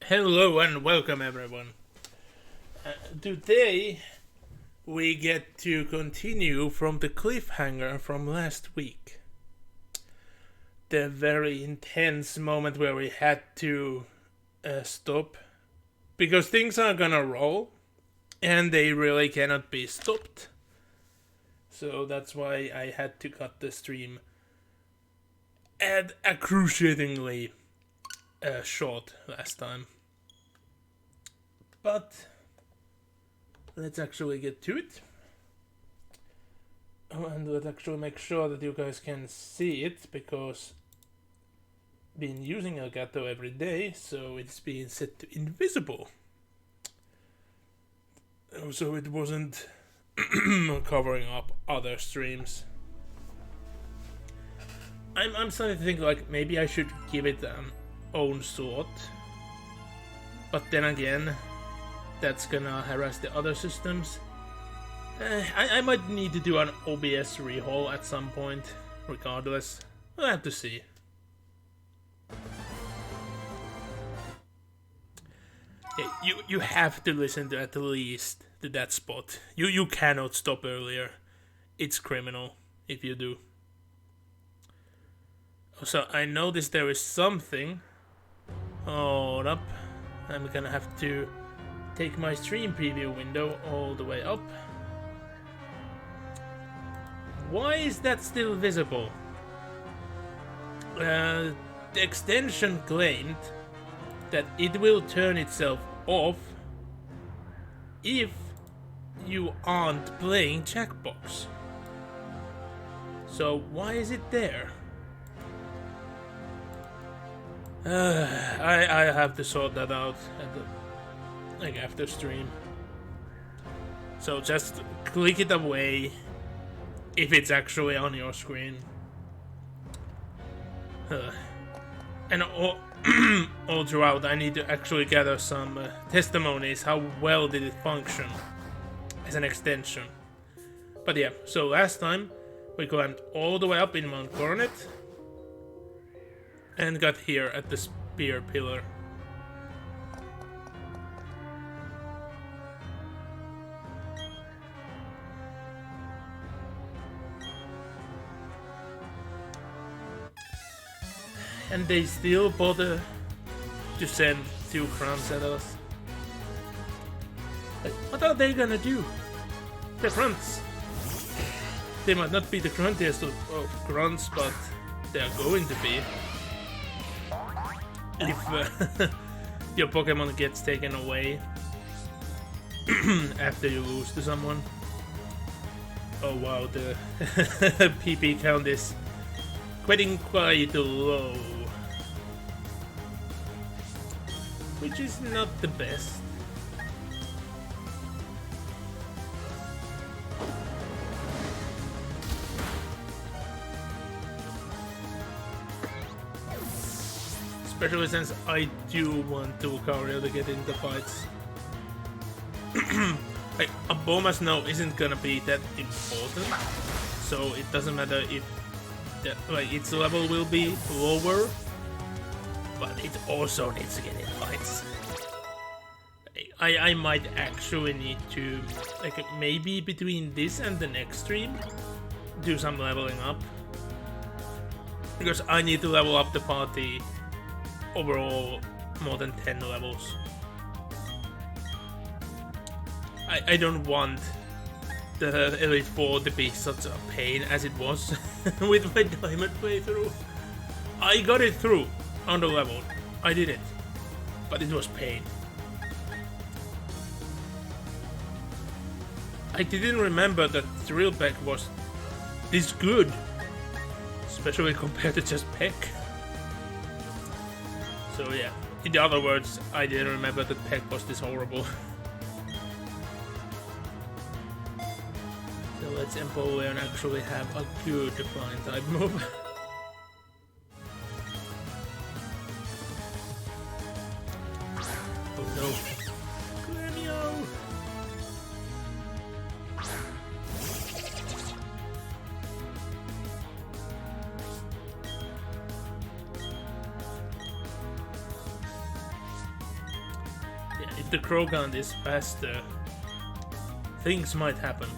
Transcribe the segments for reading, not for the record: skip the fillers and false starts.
Hello and welcome everyone. Today we get to continue from the cliffhanger from last week. The very intense moment where we had to stop because things are gonna roll and they really cannot be stopped. So that's why I had to cut the stream at excruciatingly short last time. But let's actually get to it. Oh, and let's actually make sure that you guys can see it because been using Elgato every day, so it's being set to invisible. So it wasn't covering up other streams. I'm starting to think like maybe I should give it an own slot. But then again, that's gonna harass the other systems. I might need to do an OBS rehaul at some point, regardless. We'll have to see. Hey, you have to listen to at least to that spot. You cannot stop earlier. It's criminal if you do. So I noticed there is something. Hold up. I'm gonna have to take my stream preview window all the way up. Why is that still visible? The extension claimed that it will turn itself off if you aren't playing Jackbox. So why is it there? I have to sort that out at the, after stream. So just click it away if it's actually on your screen. And all throughout I need to actually gather some testimonies. How well did it function as an extension? But yeah, so last time we climbed all the way up in Mount Coronet and got here at the spear pillar. And they still bother to send 2 crowns at us. Like, what are they gonna do? The grunts. They might not be the gruntiest of grunts, but they are going to be. If your Pokemon gets taken away after you lose to someone. Oh wow, the PP count is getting quite low. Which is not the best. Especially since I do want Lucario to get into fights. Like, a Boma's no isn't gonna be that important, so it doesn't matter if its level will be lower, but it also needs to get in fights. I might actually need to, like, maybe between this and the next stream, do some leveling up. Because I need to level up the party overall more than 10 levels. I don't want the Elite Four to be such a pain as it was with my Diamond playthrough. I got it through on the level. I did it. But it was pain. I didn't remember that Thrill Peck was this good. Especially compared to just Peck. So yeah, in other words, I didn't remember that Peck was this horrible. So let's Empoleon actually have a good flying type move. Oh no. Glamio! Yeah, if the Krogan is faster, things might happen.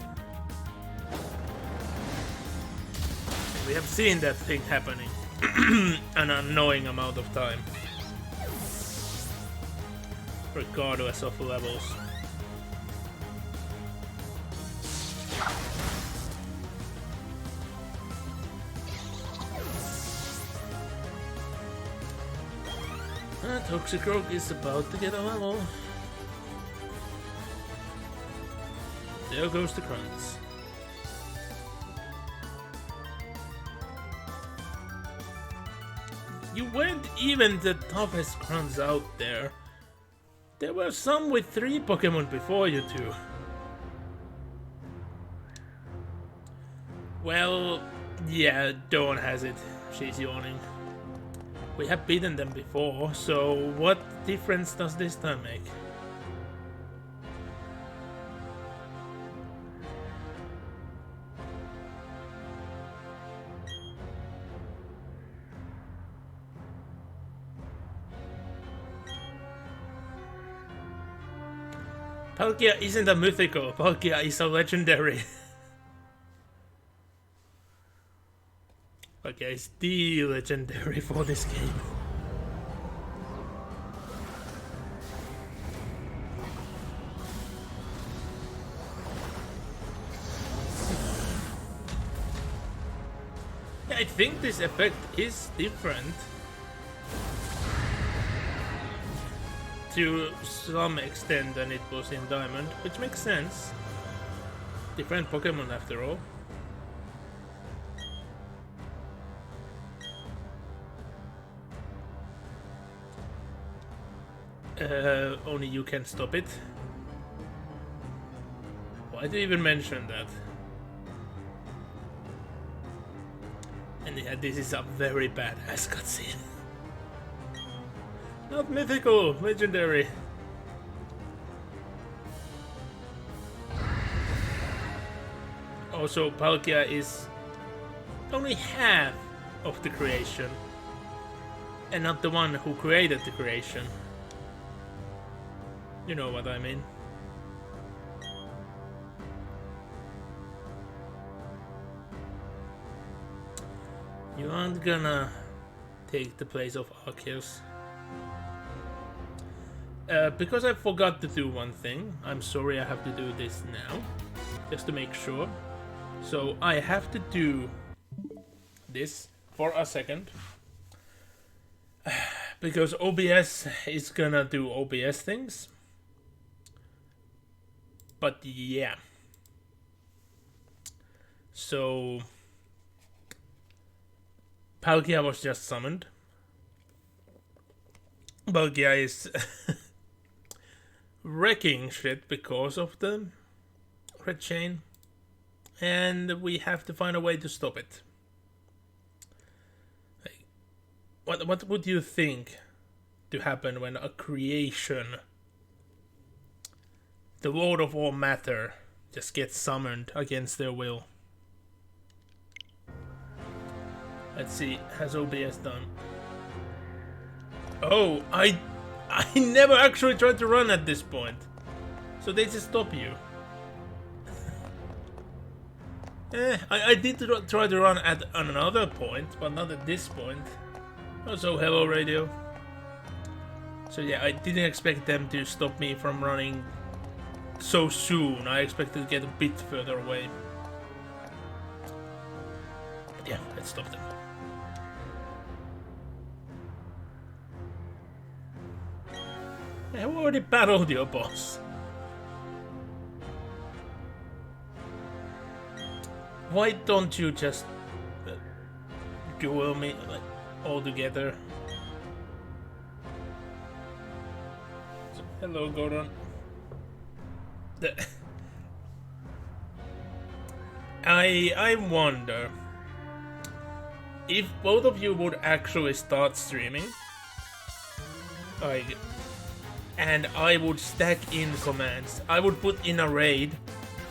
We have seen that thing happening an unknowing amount of time, regardless of levels. Toxicroak is about to get a level. There goes the Krantz. You weren't even the toughest Krantz out there. There were some with 3 Pokemon before you two. Well, yeah, Dawn has it. She's yawning. We have beaten them before, so what difference does this time make? Palkia isn't a mythical, Palkia is a legendary. Palkia is the legendary for this game. Yeah, I think this effect is different. To some extent than it was in Diamond, which makes sense. Different Pokemon after all. Only you can stop it. Why do you even mention that? And yeah, this is a very badass cutscene. Not mythical, legendary. Also, Palkia is only half of the creation, and not the one who created the creation. You know what I mean. You aren't gonna take the place of Arceus. Because I forgot to do one thing, I'm sorry I have to do this now, just to make sure. So I have to do this for a second, because OBS is gonna do OBS things. But yeah. So Palkia was just summoned. Palkia is wrecking shit because of the red chain, and we have to find a way to stop it. What would you think to happen when a creation, the Lord of all matter, just gets summoned against their will? Let's see, has OBS done? Oh, I never actually tried to run at this point, so they just stop you. I did try to run at another point, but not at this point. Also, hello radio. So yeah, I didn't expect them to stop me from running so soon. I expected to get a bit further away. But yeah, let's stop them. I have already battled your boss. Why don't you just duel me like all together? So, hello, Gordon. I wonder if both of you would actually start streaming, like, and I would stack in commands. I would put in a raid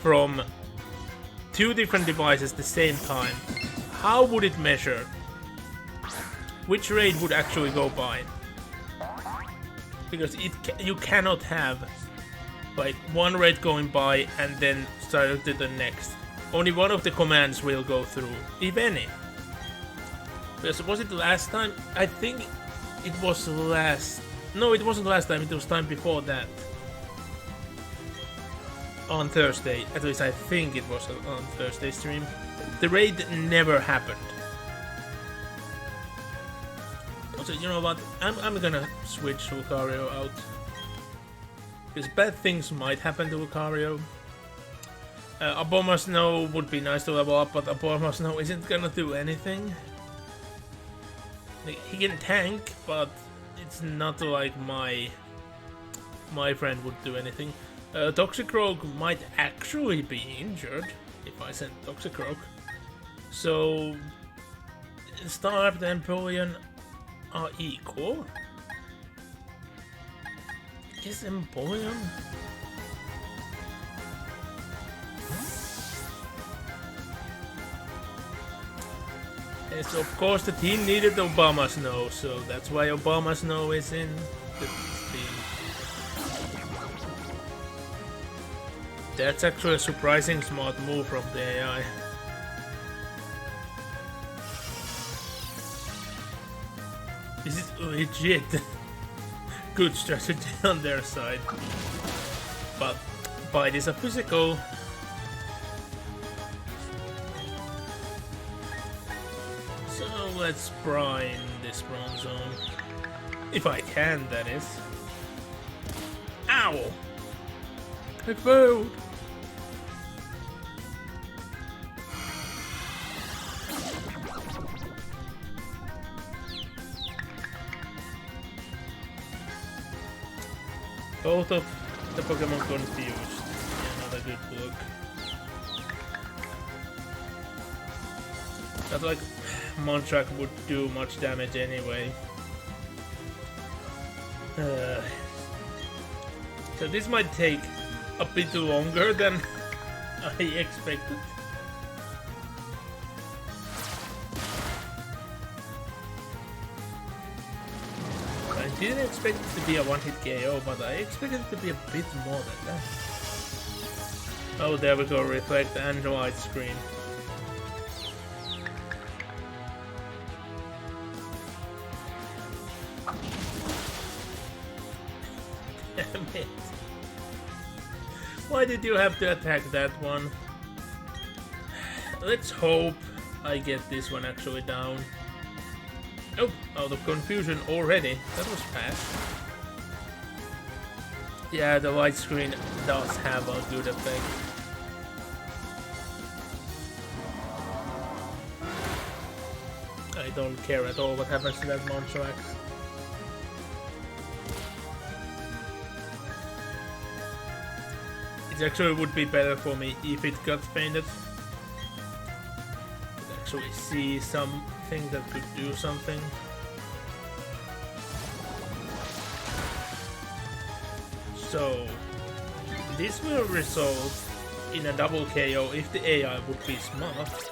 from 2 different devices at the same time. How would it measure? Which raid would actually go by? because you cannot have like one raid going by and then start to the next. Only one of the commands will go through, if any. Because was it last time? I think it was last. No, it wasn't last time. It was time before that. On Thursday, at least I think it was on Thursday stream. The raid never happened. Also, you know what? I'm gonna switch Lucario out. Because bad things might happen to Lucario. Obama Snow would be nice to level up, but Obama Snow isn't gonna do anything. Like, he can tank, but it's not like my friend would do anything. Toxicroak might actually be injured if I send Toxicroak. So Starved and Empoleon are equal. Is Empoleon? Yes, of course the team needed Obama Snow, so that's why Obama Snow is in the team. That's actually a surprising smart move from the AI. This is legit good strategy on their side. But Bite is a physical. So let's brine this Bronze Zone. If I can, that is. Ow! I failed! Both of the Pokemon confused. Yeah, not a good look. Not like Mondrak would do much damage anyway. So this might take a bit longer than I expected. I didn't expect it to be a one-hit KO, but I expected it to be a bit more than that. Oh, there we go, reflect and white screen. Damn it. Why did you have to attack that one? Let's hope I get this one actually down. Oh, out of confusion already. That was fast. Yeah, the white screen does have a good effect. I don't care at all what happens to that Montrax. It actually would be better for me if it got fainted. Could actually see something that could do something. So this will result in a double KO if the AI would be smart.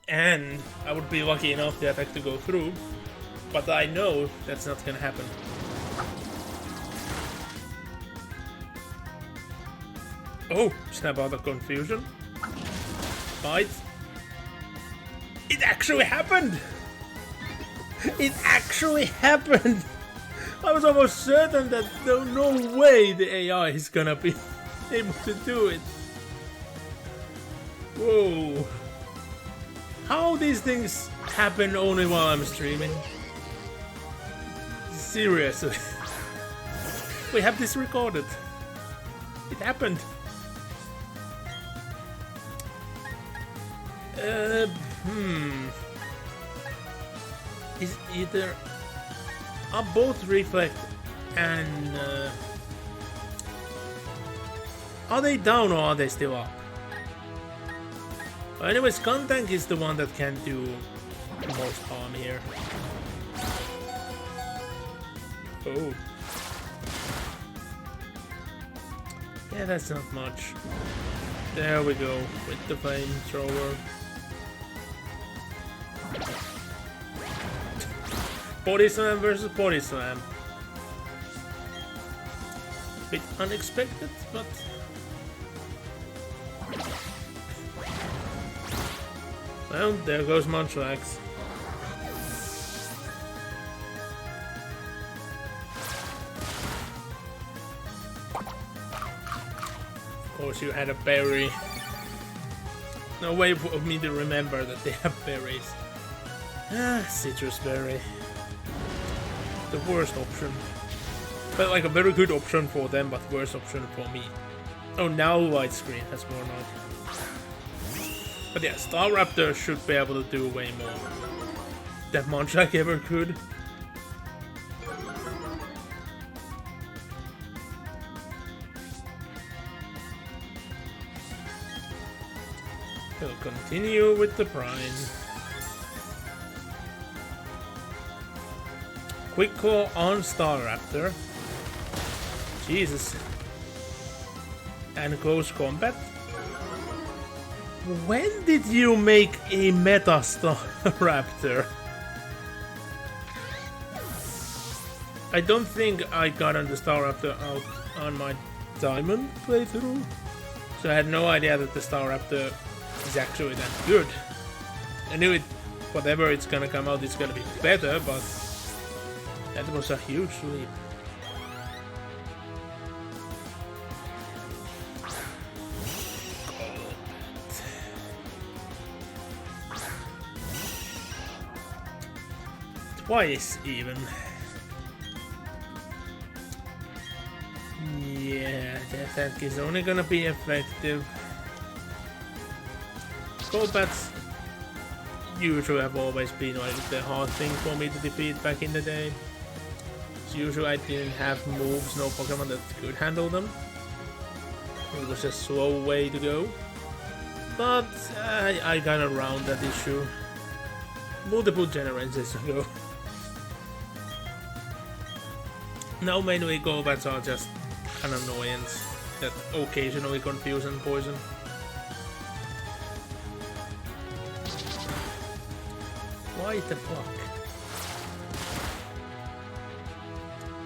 And I would be lucky enough the attack to go through. But I know that's not gonna happen. Oh, snap out of confusion. Bite. It actually happened! It actually happened! I was almost certain that no way the AI is gonna be able to do it. Whoa. How these things happen only while I'm streaming? Seriously. We have this recorded. It happened. Is either are both reflect and are they down or are they still up? Well, anyways, Skuntank is the one that can do most harm here. Oh. Yeah, that's not much. There we go, with the flamethrower. Body slam versus body slam. bit unexpected, but well, there goes Munchlax. Of course, you had a berry. No way for me to remember that they have berries. Ah, citrus berry. The worst option. But like a very good option for them, but worst option for me. Oh, now widescreen has more on. But yeah, Staraptor should be able to do way more than Munchlax ever could. We'll continue with the Prime. Quick Claw on Staraptor. Jesus. And close combat. When did you make a Meta Staraptor? I don't think I got on the Staraptor out on my Diamond playthrough. So I had no idea that the Staraptor is actually that good. I knew it, whatever it's gonna come out, it's gonna be better, but that was a huge leap. Twice even. Yeah, that attack is only gonna be effective. Golbats usually have always been like the hard thing for me to defeat back in the day. So usually I didn't have moves, no Pokemon that could handle them. It was a slow way to go. But I got around that issue multiple generations ago. Now mainly Golbats are just an annoyance that occasionally confuse and poison. Why the fuck?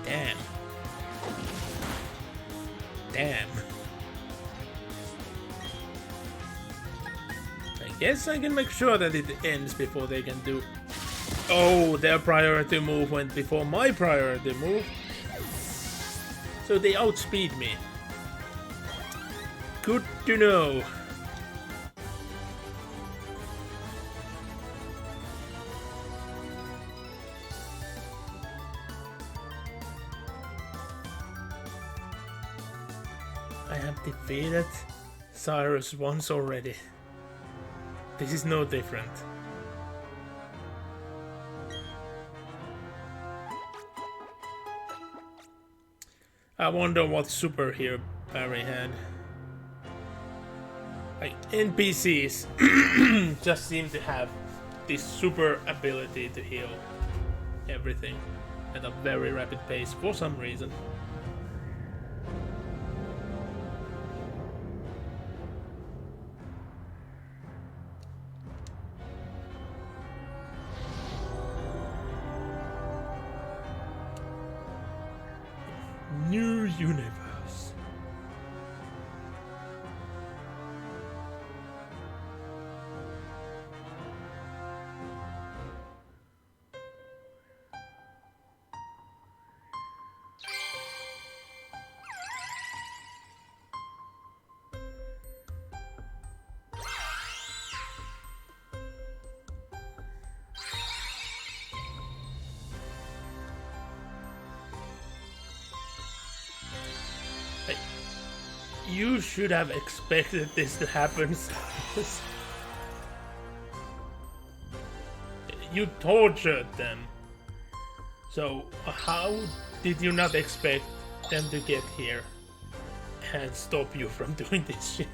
Damn. Damn. I guess I can make sure that it ends before they can do... Oh, their priority move went before my priority move. So they outspeed me. Good to know. I have defeated Cyrus once already. This is no different. I wonder what superhero Barry had. Like, NPCs just seem to have this super ability to heal everything at a very rapid pace for some reason. New universe. You should have expected this to happen. You tortured them. So how did you not expect them to get here and stop you from doing this shit?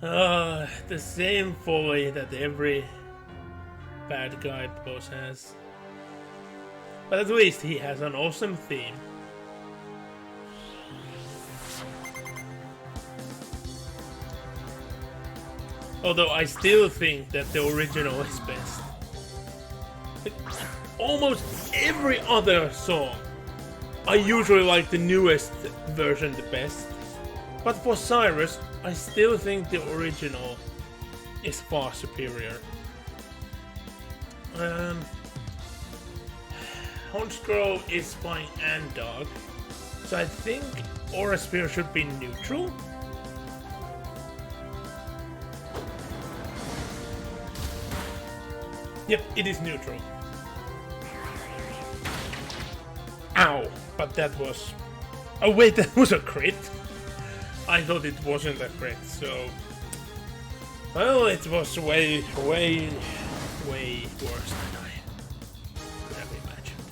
The same folly that every bad guy boss has. But at least he has an awesome theme. Although I still think that the original is best. Like, almost every other song, I usually like the newest version the best. But for Cyrus, I still think the original is far superior. Honchgrove is by Andog, so I think Aura Sphere should be neutral. Yep, it is neutral. Ow! But that was... Oh wait, that was a crit? I thought it wasn't a crit, so... Well, it was way worse than I could have imagined.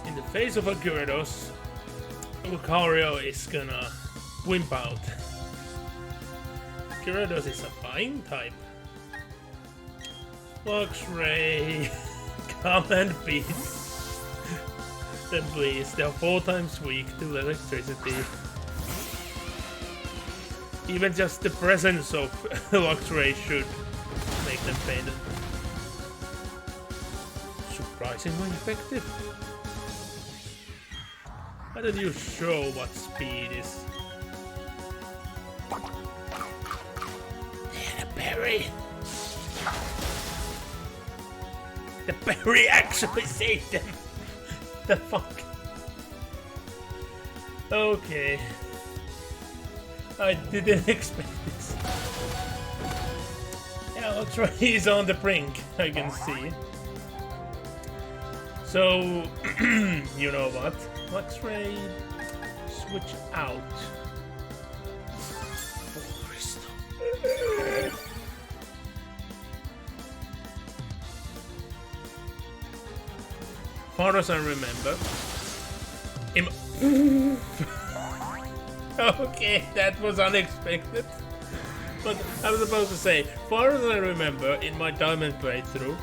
In the face of a Gyarados, Lucario is gonna wimp out. Gyarados is a flying type. Luxray, come and beat. Then please, they are 4 times weak to electricity. Even just the presence of Luxray should make them faint. Surprisingly effective. Why don't you show what speed is? Yeah, the berry! The berry actually saved them! The fuck? Okay. I didn't expect this. Yeah, Luxray is on the brink, I can see. So, you know what? Luxray, switch out. Far as I remember, okay, that was unexpected. But I was supposed to say, far as I remember, in my diamond playthrough,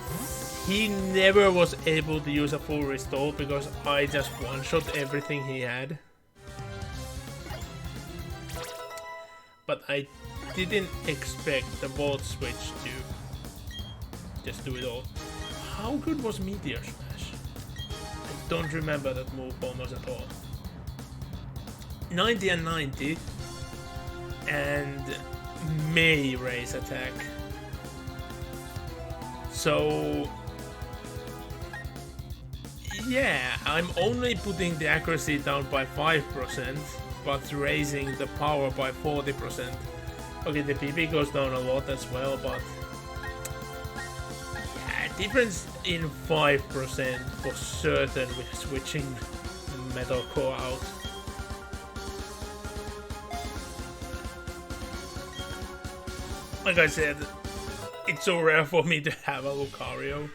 he never was able to use a full restore because I just one-shot everything he had. But I didn't expect the Volt Switch to just do it all. How good was Meteor Smash? I don't remember that move almost at all. 90 and 90 and May raise attack. So yeah, I'm only putting the accuracy down by 5%, but raising the power by 40%. Okay, the PP goes down a lot as well, but yeah, difference in 5% for certain with switching Metal Core out. Like I said, it's so rare for me to have a Lucario.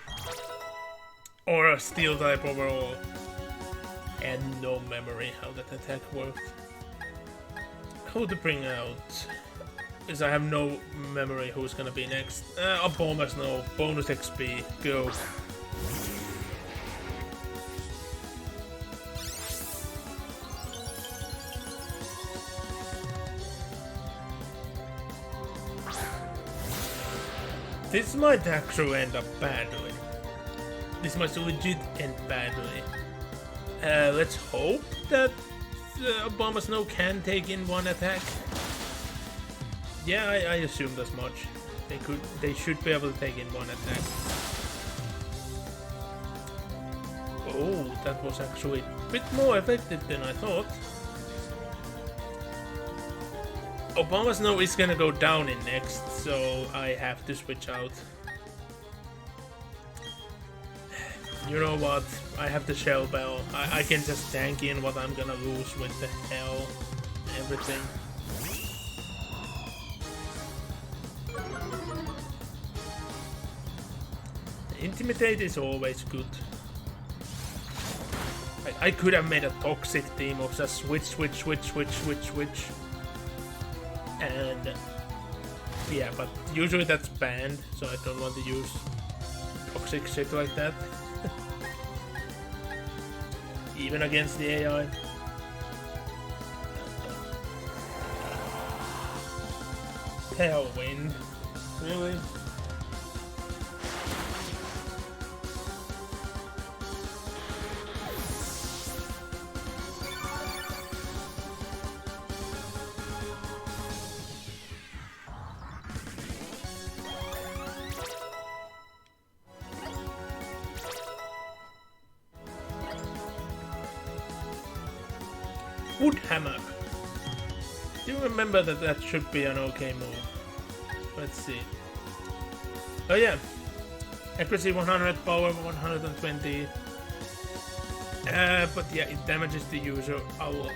Or a Steel type overall. And no memory how that attack worked. How to bring out... Because I have no memory who's gonna be next. Abomas, no. Bonus XP. Go. This might actually end up badly. This might legit end badly. Let's hope that Obama Snow can take in one attack. Yeah, I assumed as much. They should be able to take in one attack. Oh, that was actually a bit more effective than I thought. Obama Snow is gonna go down in next, so I have to switch out. You know what? I have the Shell Bell. I can just tank in what I'm gonna lose with the hell. Everything. Intimidate is always good. I could have made a toxic team of just switch. And yeah, but usually that's banned, so I don't want to use toxic shit like that. Even against the AI. Tailwind. Really? Wood hammer. Do you remember that that should be an okay move? Let's see. Oh yeah. Accuracy 100, power 120. But yeah, it damages the user a lot.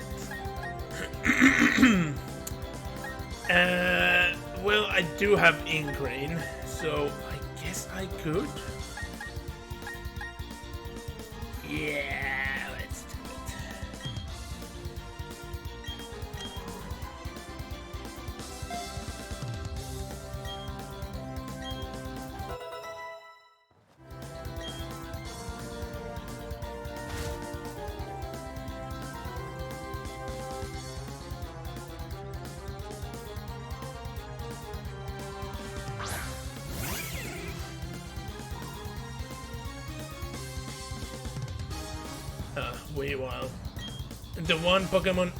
Well, I do have ingrain, so I guess I could. Yeah, let's do it. Way wild. The one Pokemon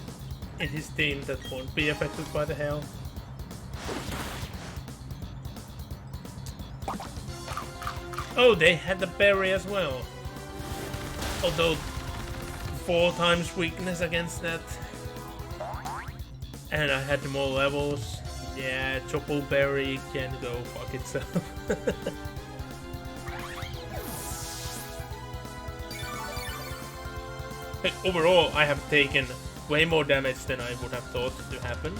in his team that won't be affected by the hail. Oh, they had the berry as well. Although 4 times weakness against that. And I had more levels. Yeah, Chople Berry can go fuck itself. Overall, I have taken way more damage than I would have thought to happen.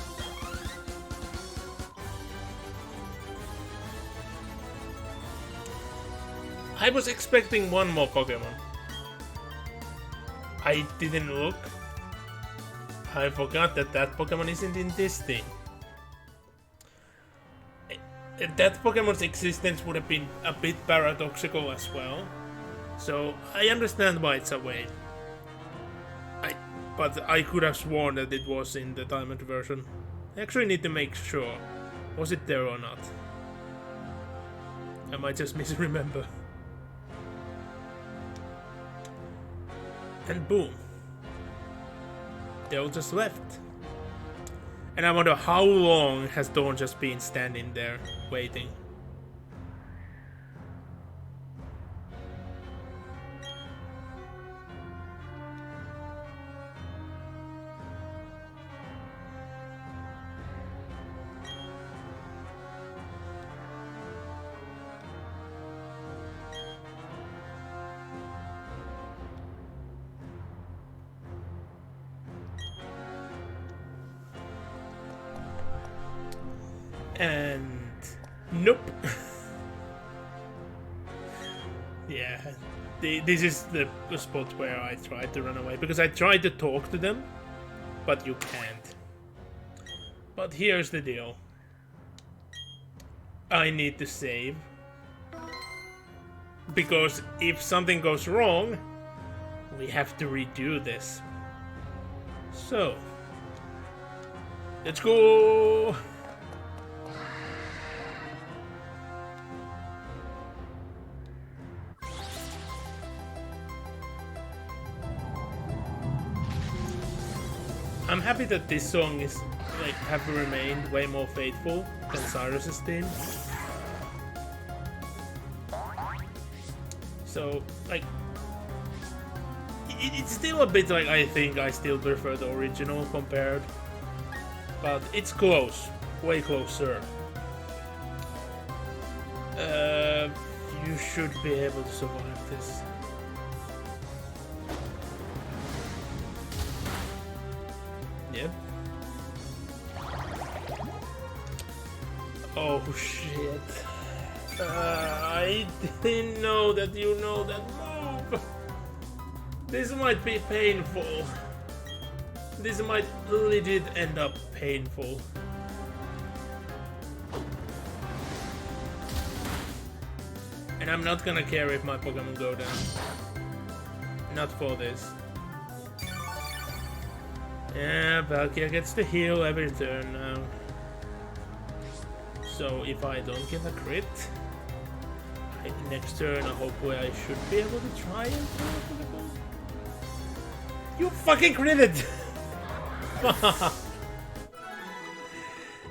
I was expecting one more Pokemon. I didn't look. I forgot that that Pokemon isn't in this thing. That Pokemon's existence would have been a bit paradoxical as well. So I understand why it's away. But I could have sworn that it was in the diamond version. I actually need to make sure. Was it there or not? I might just misremember. And boom. They all just left. And I wonder how long has Dawn just been standing there, waiting. And nope. Yeah, this is the spot where I tried to run away, because I tried to talk to them, but you can't. But here's the deal. I need to save, because if something goes wrong, we have to redo this. So, let's go! I'm happy that this song is have remained way more faithful than Cyrus's theme. So it's still a bit I think I still prefer the original compared, but it's close, way closer. You should be able to survive this. Yep. Oh shit. I didn't know that you know that move. This might be painful. This might legit end up painful. And I'm not gonna care if my Pokemon go down. Not for this. Yeah, Palkia gets the heal every turn now. So if I don't get a crit, next turn hopefully I should be able to try and throw a Pokeball. You fucking critted!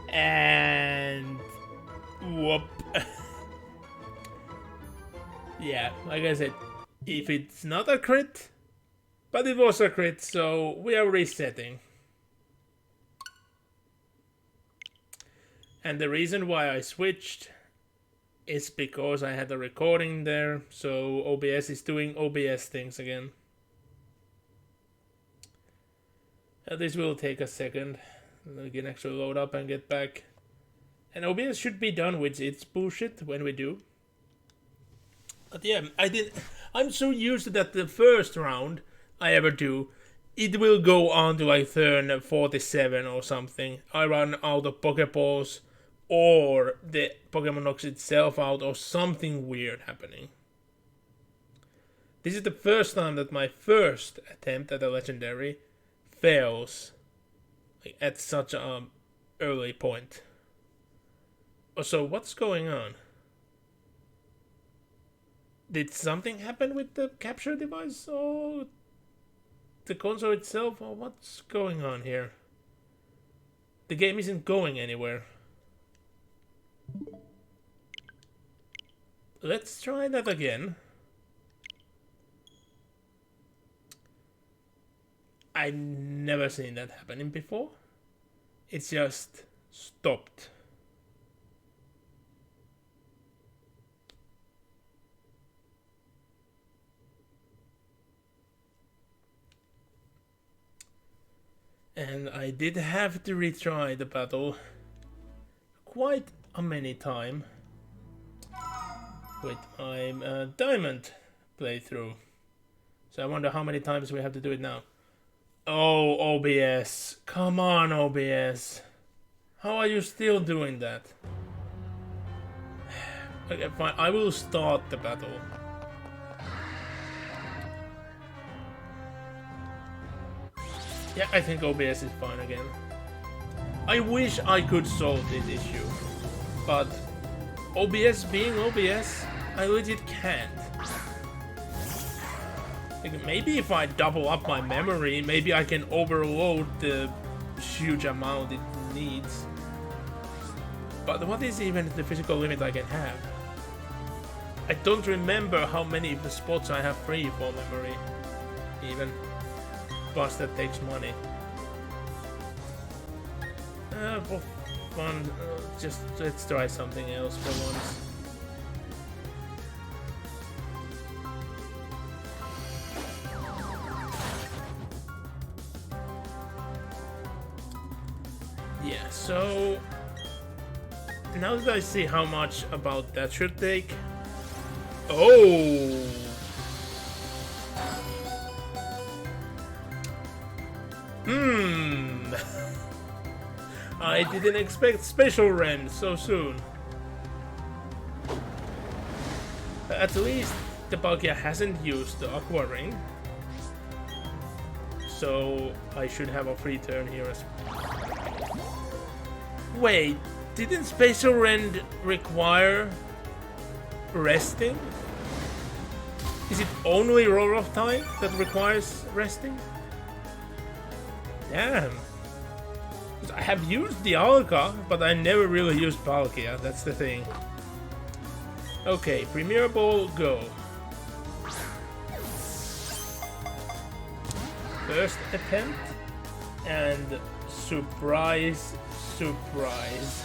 And whoop. Yeah, like I said, if it's not a crit, but it was a crit, so we are resetting. And the reason why I switched is because I had a recording there, so OBS is doing OBS things again. This will take a second. We can actually load up and get back. And OBS should be done with its bullshit when we do. But yeah, I'm so used to that the first round I ever do, it will go on to like turn 47 or something. I run out of Pokeballs, or the Pokemon knocks itself out, or something weird happening. This is the first time that my first attempt at a legendary fails at such an early point. So what's going on? Did something happen with the capture device or the console itself, or what's going on here? The game isn't going anywhere. Let's try that again. I've never seen that happening before. It's just stopped. And I did have to retry the battle quite a many times with my diamond playthrough. So I wonder how many times we have to do it now. Oh, OBS. Come on, OBS. How are you still doing that? Okay, fine. I will start the battle. Yeah, I think OBS is fine again. I wish I could solve this issue, but OBS being OBS, I legit can't. Like, maybe if I double up my memory, maybe I can overload the huge amount it needs. But what is even the physical limit I can have? I don't remember how many of the spots I have free for memory, even. Plus that takes money. For fun, just let's try something else for once. Yeah, so now that I see how much about that should take. Oh! I didn't expect Special Rend so soon. At least the Palkia hasn't used the Aqua Ring. So I should have a free turn here as well. Wait, didn't Special Rend require resting? Is it only roll-off time that requires resting? Damn. I have used the Alka, but I never really used Palkia, that's the thing. Okay, Premier Ball, go. First attempt, and surprise, surprise.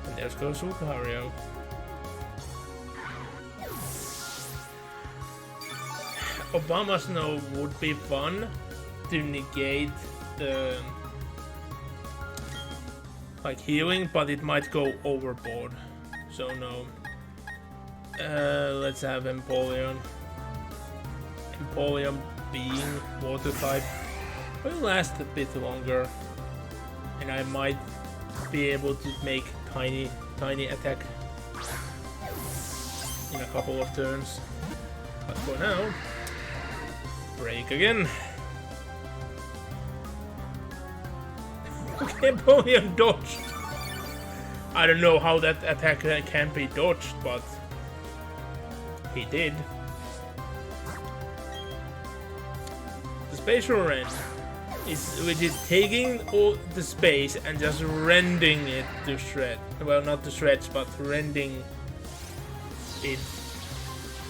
And there's goes Lucario. Obama Snow would be fun to negate the like healing, but it might go overboard. So no. Let's have Empoleon. Empoleon being water type will last a bit longer, and I might be able to make tiny attack in a couple of turns. But for now, break again. Okay, Empoleon dodged. I don't know how that attack can be dodged, but he did. The spatial rend which is taking all the space and just rending it to shreds. Well, not to shreds, but rending it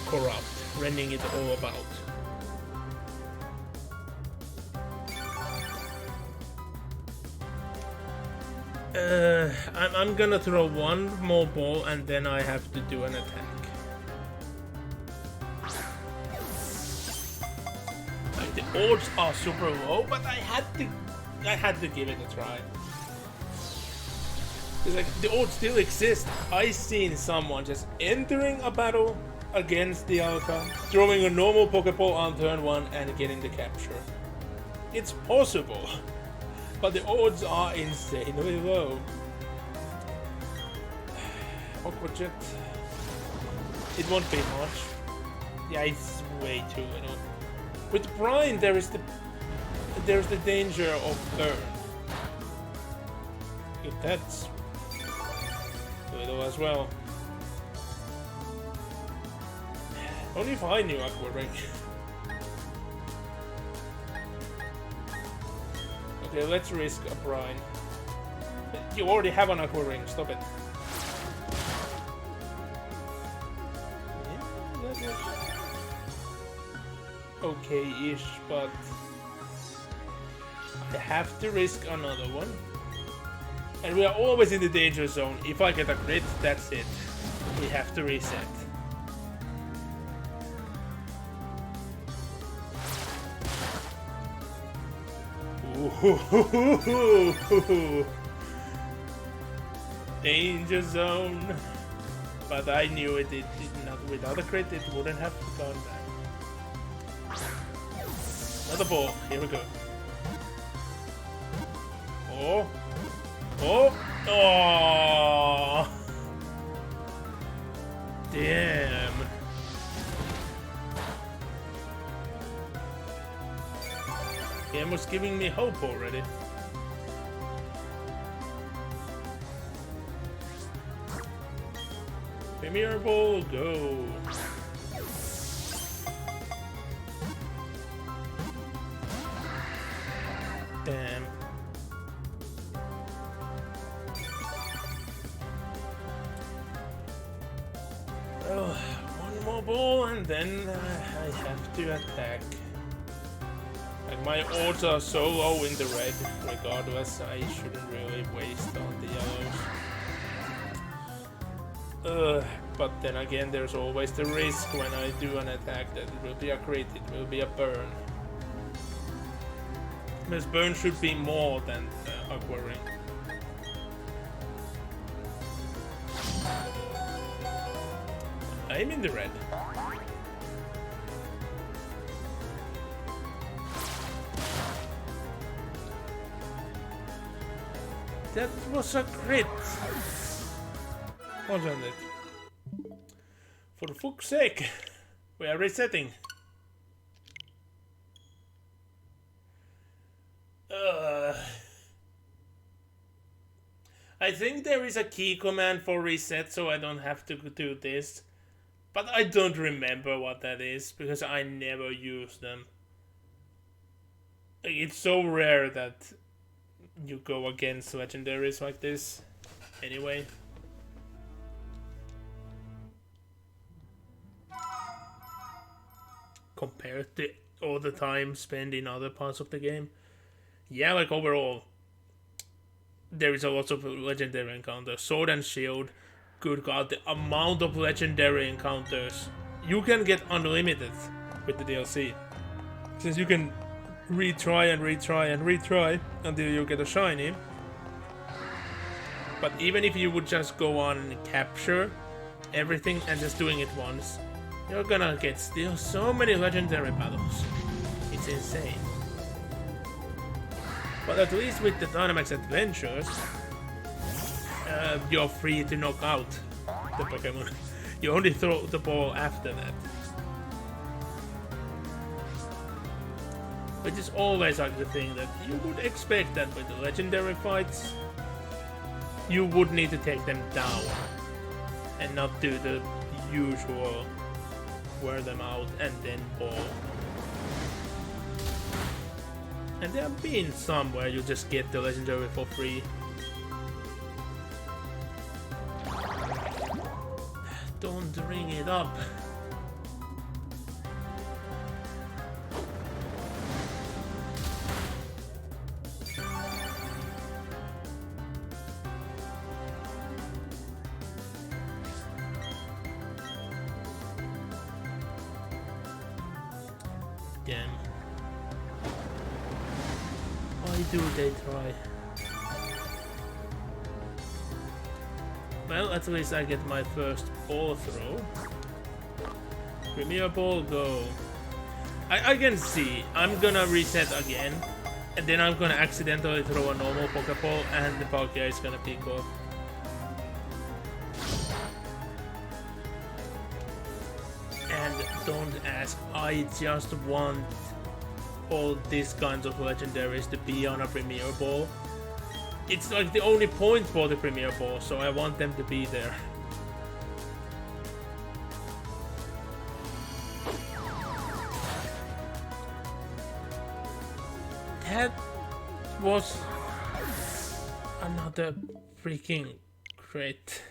corrupt, rending it all about. I'm gonna throw one more ball and then I have to do an attack. Like, the odds are super low, but I had to give it a try. It's like the odds still exist. I seen someone just entering a battle against the Alka, throwing a normal Pokeball on turn 1 and getting the capture. It's possible. But the odds are insanely low. Aqua Jet. It won't be much. Yeah, it's way too little. With Brine, there's the danger of burn. If that's little as well. Only if I knew Aqua Ring. Okay, let's risk a Brine. You already have an Aqua Ring, stop it. Yeah, that was okay-ish, but I have to risk another one. And we are always in the danger zone. If I get a crit, that's it. We have to reset. Danger zone. But I knew it did not. Without a crit, it wouldn't have gone back. Another ball. Here we go. Oh. Oh. Oh. Damn. Game was giving me hope already. Premier Ball, go! Damn. Well, one more ball and then I have to attack. Like, my odds are so low in the red, regardless, I shouldn't really waste on the yellows. But then again, there's always the risk when I do an attack that it will be a crit, it will be a burn. This burn should be more than Aqua Ring. I'm in the red. That was a crit, wasn't it? For fuck's sake, we are resetting. I think there is a key command for reset, so I don't have to do this. But I don't remember what that is, because I never use them. It's so rare that you go against legendaries like this. Anyway. Compared to all the time spent in other parts of the game. Yeah, like overall, there is a lot of legendary encounters. Sword and Shield. Good God, the amount of legendary encounters. You can get unlimited with the DLC. Since you can retry and retry and retry until you get a shiny. But even if you would just go on and capture everything and just doing it once, you're gonna get still so many legendary battles. It's insane. But at least with the Dynamax Adventures, you're free to knock out the Pokemon. You only throw the ball after that. Which is always like the thing that you would expect that with the legendary fights, you would need to take them down and not do the usual wear them out and then ball. And there have been some where you just get the legendary for free. Don't ring it up. Damn. Why do they try? Well, at least I get my first ball throw. Premier ball, go. I can see. I'm gonna reset again, and then I'm gonna accidentally throw a normal Pokeball, and the Palkia is gonna pick off. And don't ask, I just want all these kinds of legendaries to be on a Premier Ball. It's like the only point for the Premier Ball, so I want them to be there. That was another freaking crit.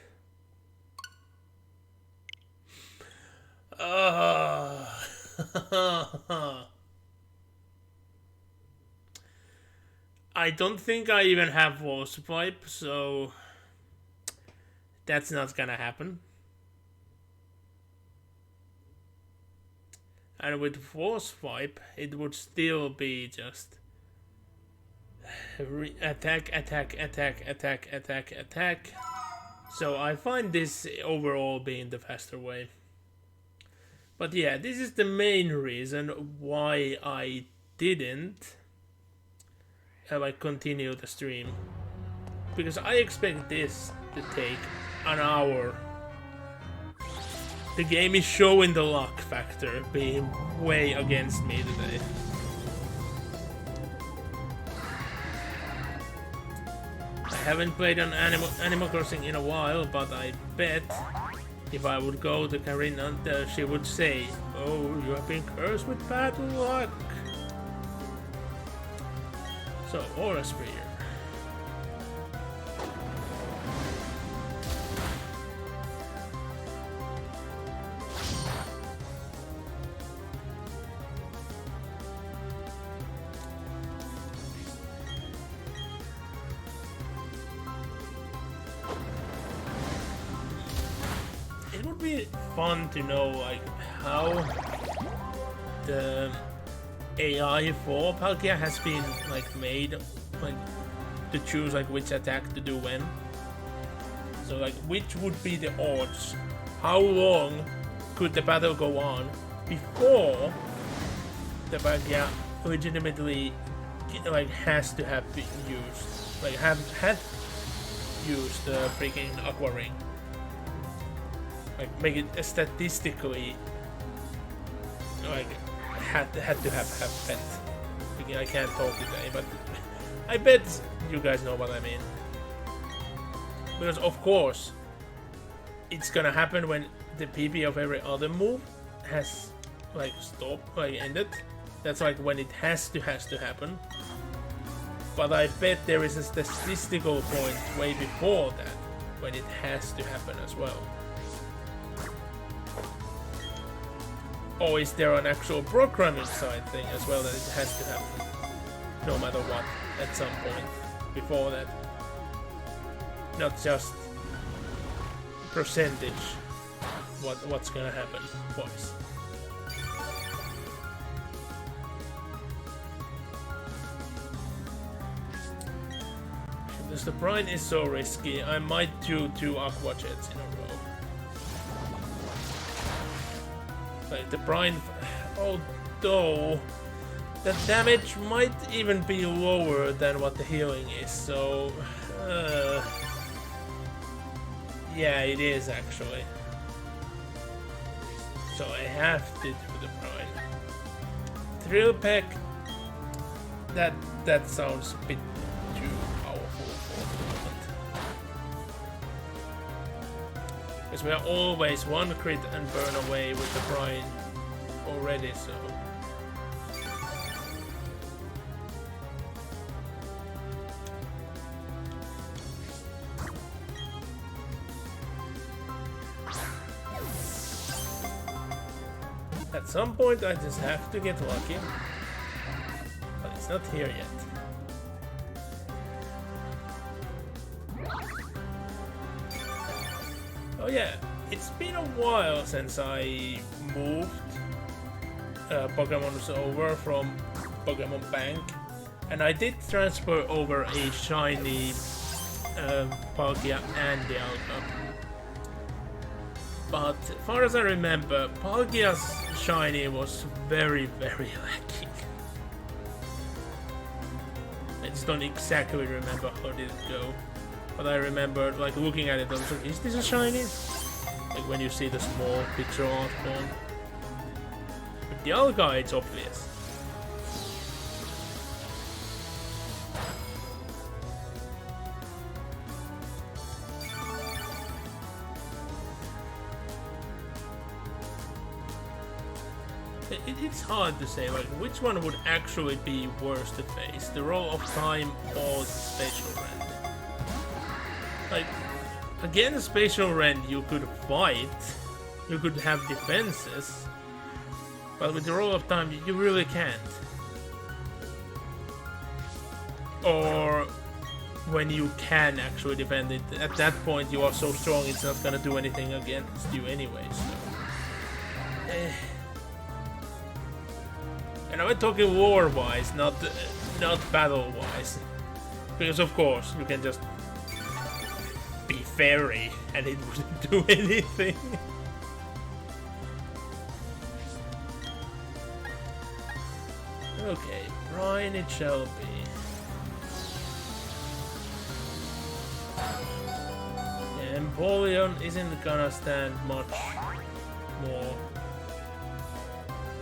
I don't think I even have Force Swipe, so that's not gonna happen. And with Force Swipe, it would still be just attack, attack, attack, attack, attack, attack. So I find this overall being the faster way. But yeah, this is the main reason why I didn't continue the stream. Because I expect this to take an hour. The game is showing the luck factor being way against me today. I haven't played on Animal Crossing in a while, but I bet if I would go to Karina, she would say, "Oh, you have been cursed with bad luck." So, Aura Sphere. It would be fun to know like how the AI for Palkia has been like made like to choose like which attack to do when. So like which would be the odds? How long could the battle go on before the Palkia legitimately like has to have been used? Like had used the freaking Aqua Ring. Like make it statistically like had to have bet. I can't talk today, but I bet you guys know what I mean. Because of course it's gonna happen when the PP of every other move has like stopped, like ended. That's like when it has to happen. But I bet there is a statistical point way before that when it has to happen as well. Or is there an actual programming side thing as well that it has to happen no matter what at some point before that? Not just percentage what's gonna happen twice. Because the brine is so risky, I might do 2 aqua jets in a row. Like the brine, although the damage might even be lower than what the healing is, so yeah, it is actually. So I have to do the brine. Thrill Peck, that sounds a bit too powerful for the moment. Because we are always 1 crit and burn away with the brine already, so. At some point I just have to get lucky. But it's not here yet. Oh yeah, it's been a while since I moved Pokemons over from Pokemon Bank. And I did transfer over a shiny Palkia and Dialga. But as far as I remember, Palkia's shiny was very, very lacking. I just don't exactly remember how did it go. But I remember like looking at it, I was like, is this a shiny? Like when you see the small picture art form. With Dialga, it's obvious. It's hard to say, like, which one would actually be worse to face, the Roll of Time or the Spatial Rend. Like, against Spatial Rend you could fight, you could have defenses, but with the Roll of Time you really can't. Or when you can actually defend it, at that point you are so strong it's not gonna do anything against you anyway, so. And I'm talking lore-wise, not battle-wise. Because of course, you can just be fairy and it wouldn't do anything. Okay, brine it shall be. Yeah, Empoleon isn't gonna stand much more.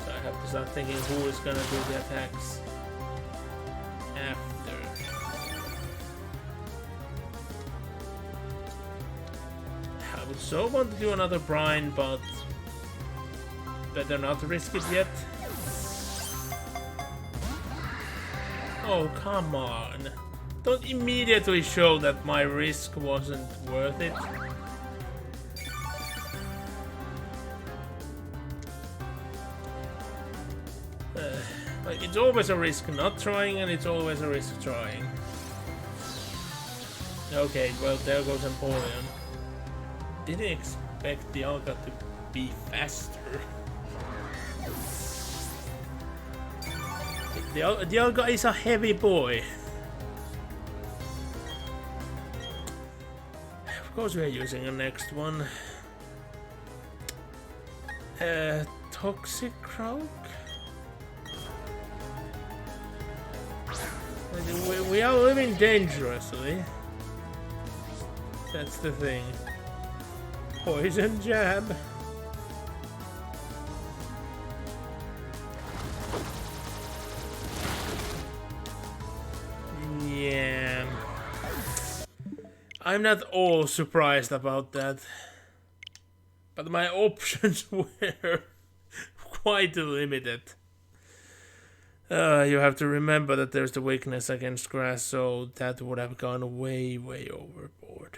I have to start thinking who is gonna do the attacks after. I would so want to do another brine, but better not risk it yet. Oh, come on. Don't immediately show that my risk wasn't worth it. Like, it's always a risk not trying, and it's always a risk trying. Okay, well, there goes Empoleon. Didn't expect Dialga to be faster. Dialga is a heavy boy. Of course we are using the next one. Toxic Croak? We are living dangerously. That's the thing. Poison jab. Yeah. I'm not all surprised about that. But my options were quite limited. You have to remember that there's the weakness against grass, so that would have gone way, way overboard.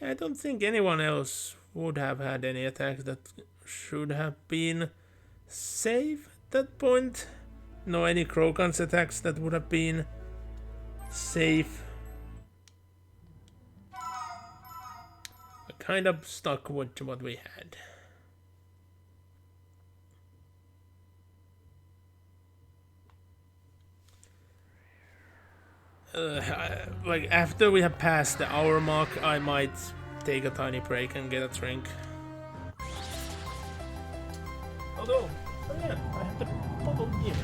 Yeah, I don't think anyone else would have had any attacks that should have been safe at that point. No, any Croagunk attacks that would have been safe. I kind of stuck with what we had. Like after we have passed the hour mark, I might take a tiny break and get a drink. Although, oh yeah, I have the bottle here.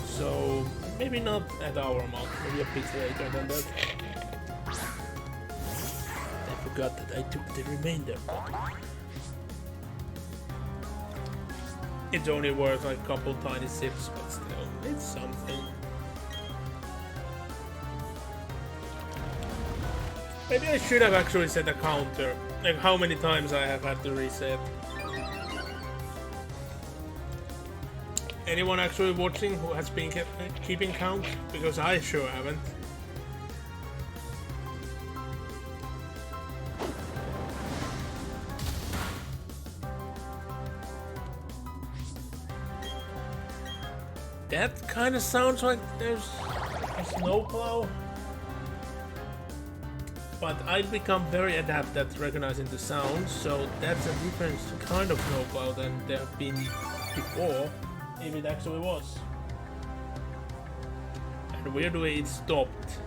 So maybe not at the hour mark, maybe a bit later than that. I forgot that I took the remainder bottle. It's only worth like a couple tiny sips, but still, it's something. Maybe I should have actually set a counter, like how many times I have had to reset. Anyone actually watching who has been keeping count? Because I sure haven't. That kind of sounds like there's a snowplow. But I've become very adept at recognizing the sounds, so that's a different kind of snowplow than there have been before, if it actually was. And weirdly it stopped.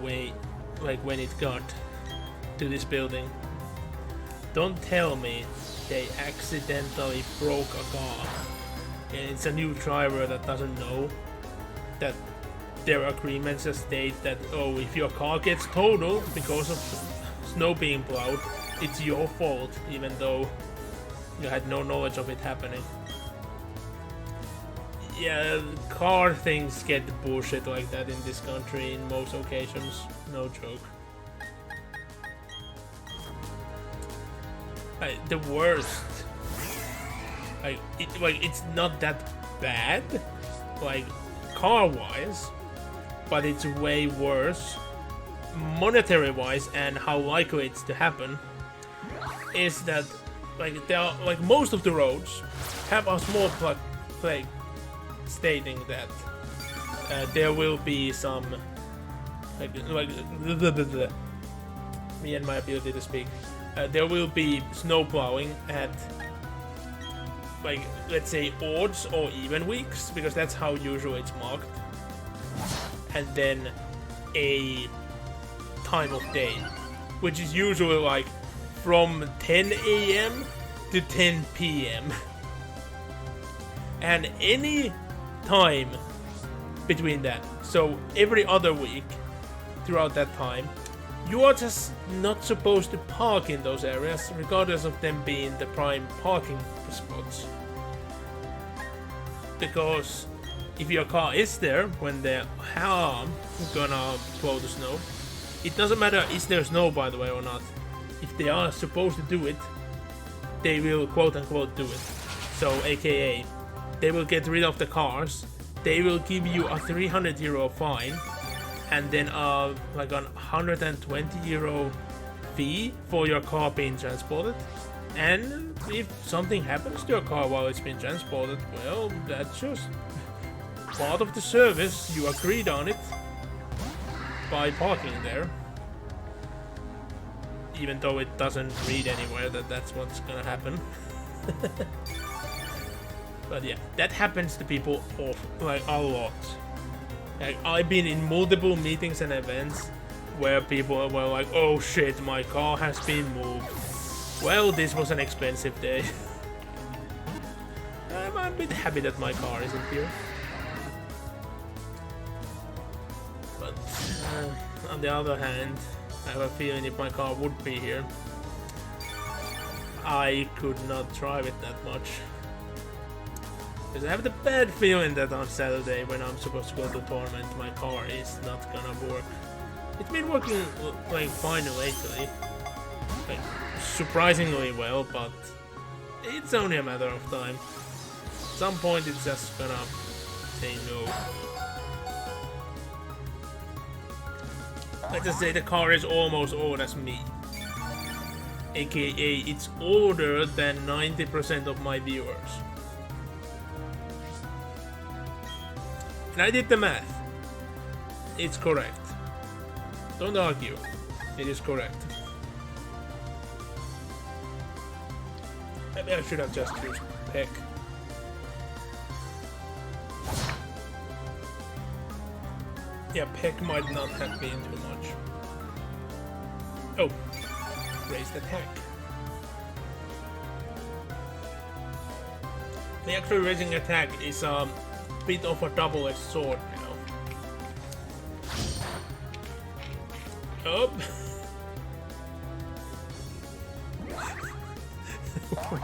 Like when it got to this building. Don't tell me they accidentally broke a car. And it's a new driver that doesn't know that their agreements state that, oh, if your car gets totaled because of snow being plowed, it's your fault, even though you had no knowledge of it happening. Yeah, car things get bullshit like that in this country in most occasions, no joke. The worst, it's not that bad, like car-wise, but it's way worse monetary-wise, and how likely it's to happen is that there are, most of the roads have a small plaque stating that there will be some me and my ability to speak. There will be snow plowing at let's say odds or even weeks, because that's how usually it's marked. And then a time of day, which is usually from 10 AM to 10 PM. And any time between that, so every other week throughout that time, you are just not supposed to park in those areas, regardless of them being the prime parking spots. Because if your car is there when they're gonna plow the snow, it doesn't matter is there snow, by the way, or not. If they are supposed to do it, they will quote unquote do it. So aka, they will get rid of the cars, they will give you a €300 fine, and then a €120 fee for your car being transported. And if something happens to your car while it's being transported, well, that's just part of the service. You agreed on it by parking there, even though it doesn't read anywhere that that's what's gonna happen. But yeah, that happens to people a lot. I've been in multiple meetings and events where people were like, oh shit, my car has been moved. Well, this was an expensive day. I'm a bit happy that my car isn't here. But on the other hand, I have a feeling if my car would be here, I could not drive it that much. Because I have the bad feeling that on Saturday, when I'm supposed to go to the tournament, my car is not gonna work. It's been working fine lately, surprisingly well, but it's only a matter of time. At some point it's just gonna say no. Let's just say the car is almost old as me, aka it's older than 90% of my viewers. And I did the math. It's correct. Don't argue. It is correct. Maybe I should have just used pick. Yeah, Peck might not have been too much. Oh, raised attack. The actual raising attack is a bit of a double-edged sword now. Oh.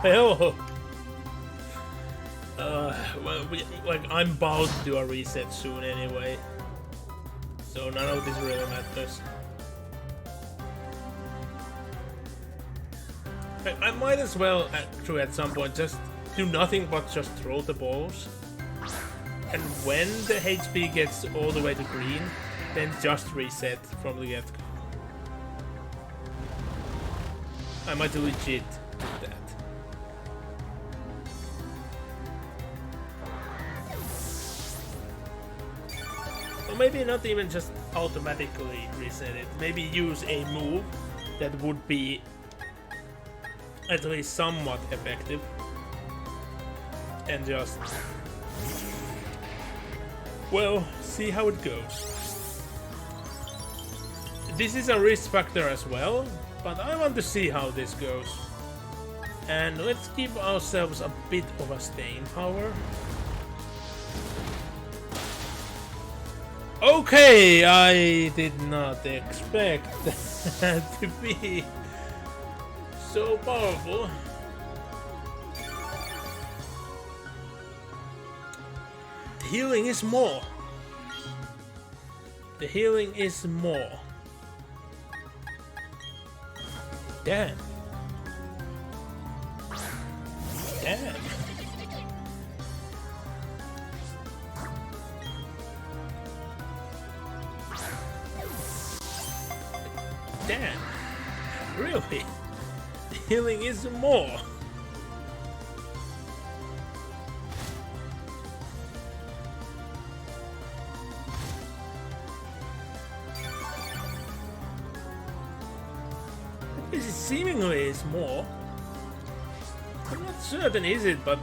Well, I'm bound to do a reset soon anyway, so none of this really matters. I might as well actually at some point just do nothing but just throw the balls, and when the HP gets all the way to green, then just reset from the get-go. I might legit do that. Or maybe not even just automatically reset it. Maybe use a move that would be at least somewhat effective. And just... well, see how it goes. This is a risk factor as well, but I want to see how this goes. And let's give ourselves a bit of a staying power. Okay, I did not expect that to be so powerful. The healing is more. The healing is more. Damn. Damn. Damn. Really? The healing is more. This seemingly is more. I'm not certain is it, but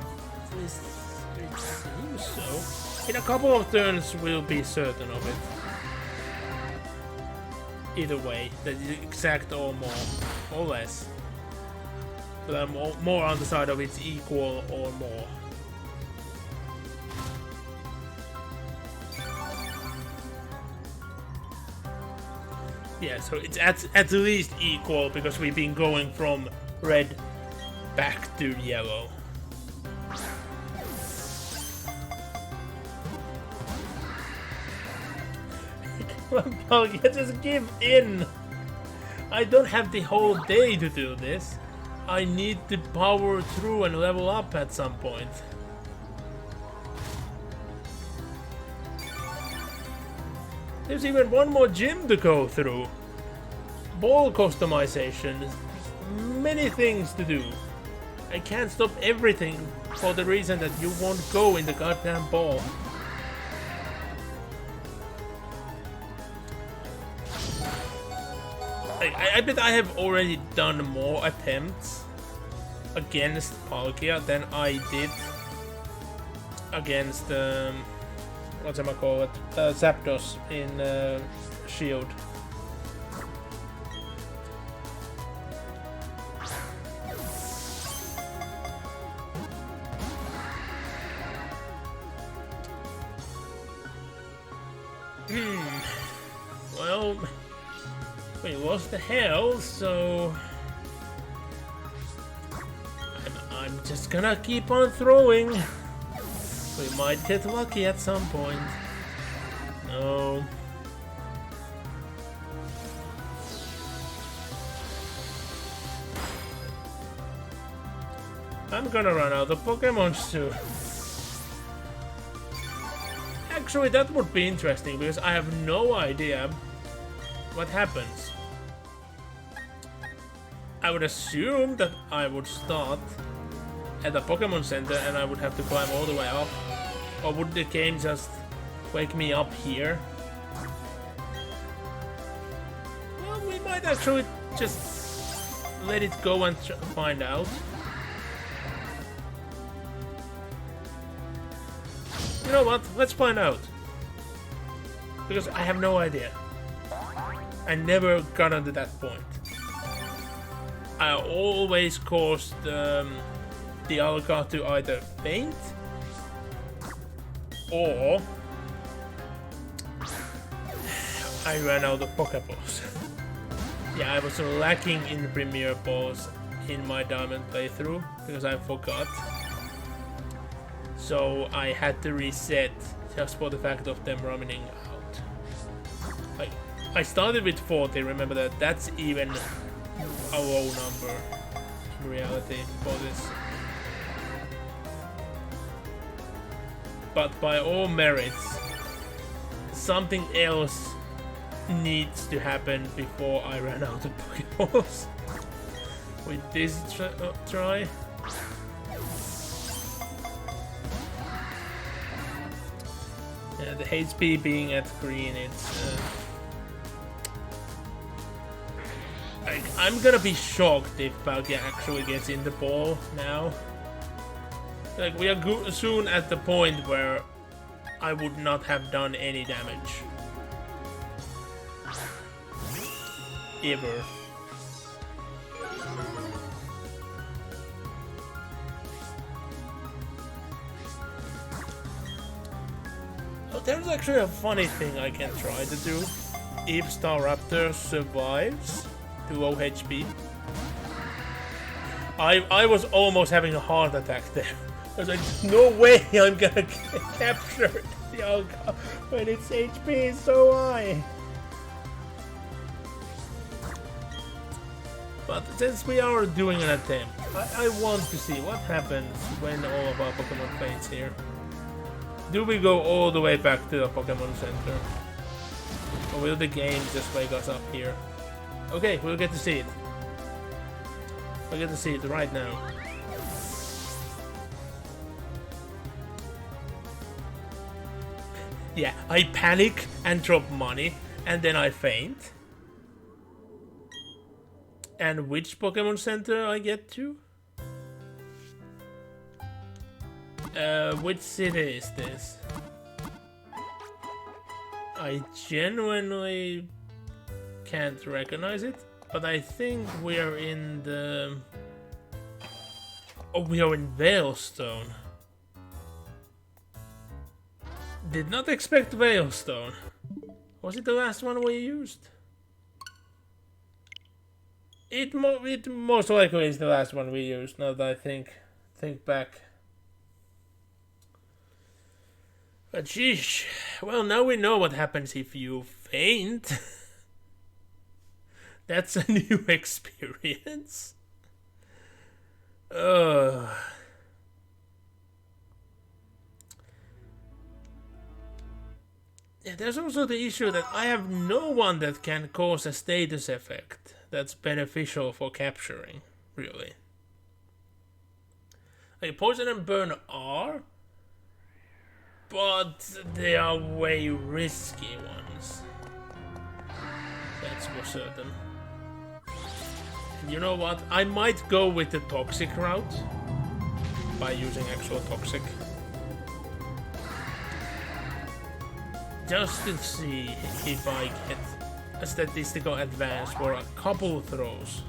it seems so. In a couple of turns we'll be certain of it. Either way, that is exact or more, or less. But I'm more on the side of it's equal or more. Yeah, so it's at least equal because we've been going from red back to yellow. Just give in. I don't have the whole day to do this. I need to power through and level up at some point. There's even one more gym to go through. Ball customization. Many things to do. I can't stop everything for the reason that you won't go in the goddamn ball. I bet I have already done more attempts against Palkia than I did against whatchamacallit, Zapdos in Shield. Well, we lost the health, so I'm just gonna keep on throwing. We might get lucky at some point. No. I'm gonna run out of Pokemon soon. Actually, that would be interesting because I have no idea what happens. I would assume that I would start at the Pokemon Center and I would have to climb all the way up. Or would the game just wake me up here? Well, we might actually just let it go and find out. You know what? Let's find out. Because I have no idea. I never got onto that point. I always caused the Alga to either faint or I ran out of Pokeballs. Yeah, I was lacking in Premier Balls in my Diamond playthrough because I forgot. So I had to reset just for the fact of them running out. I started with 40, remember that. That's even a low number in reality for this. But by all merits, something else needs to happen before I run out of Pokeballs. With this try. Yeah, the HP being at green, it's like, I'm gonna be shocked if Palkia actually gets in the ball now. Like, we are soon at the point where I would not have done any damage. Ever. Oh, there's actually a funny thing I can try to do. If Staraptor survives to low HP. I was almost having a heart attack there. I was like, no way I'm gonna capture the Alga when its HP is so high. But since we are doing an attempt, I want to see what happens when all of our Pokemon faints here. Do we go all the way back to the Pokemon Center? Or will the game just wake us up here? Okay, we'll get to see it. We'll get to see it right now. Yeah, I panic and drop money, and then I faint. And which Pokemon Center I get to? Which city is this? I genuinely can't recognize it, but I think we're in the... Oh, we are in Veilstone. Did not expect Veilstone. Was it the last one we used? It most likely is the last one we used, now that I think back. But sheesh. Well, now we know what happens if you faint. That's a new experience. Yeah, there's also the issue that I have no one that can cause a status effect that's beneficial for capturing, really. Like, Poison and Burn are, but they are way risky ones. That's for certain. You know what? I might go with the Toxic route by using actual Toxic. Just to see if I get a statistical advance for a couple throws.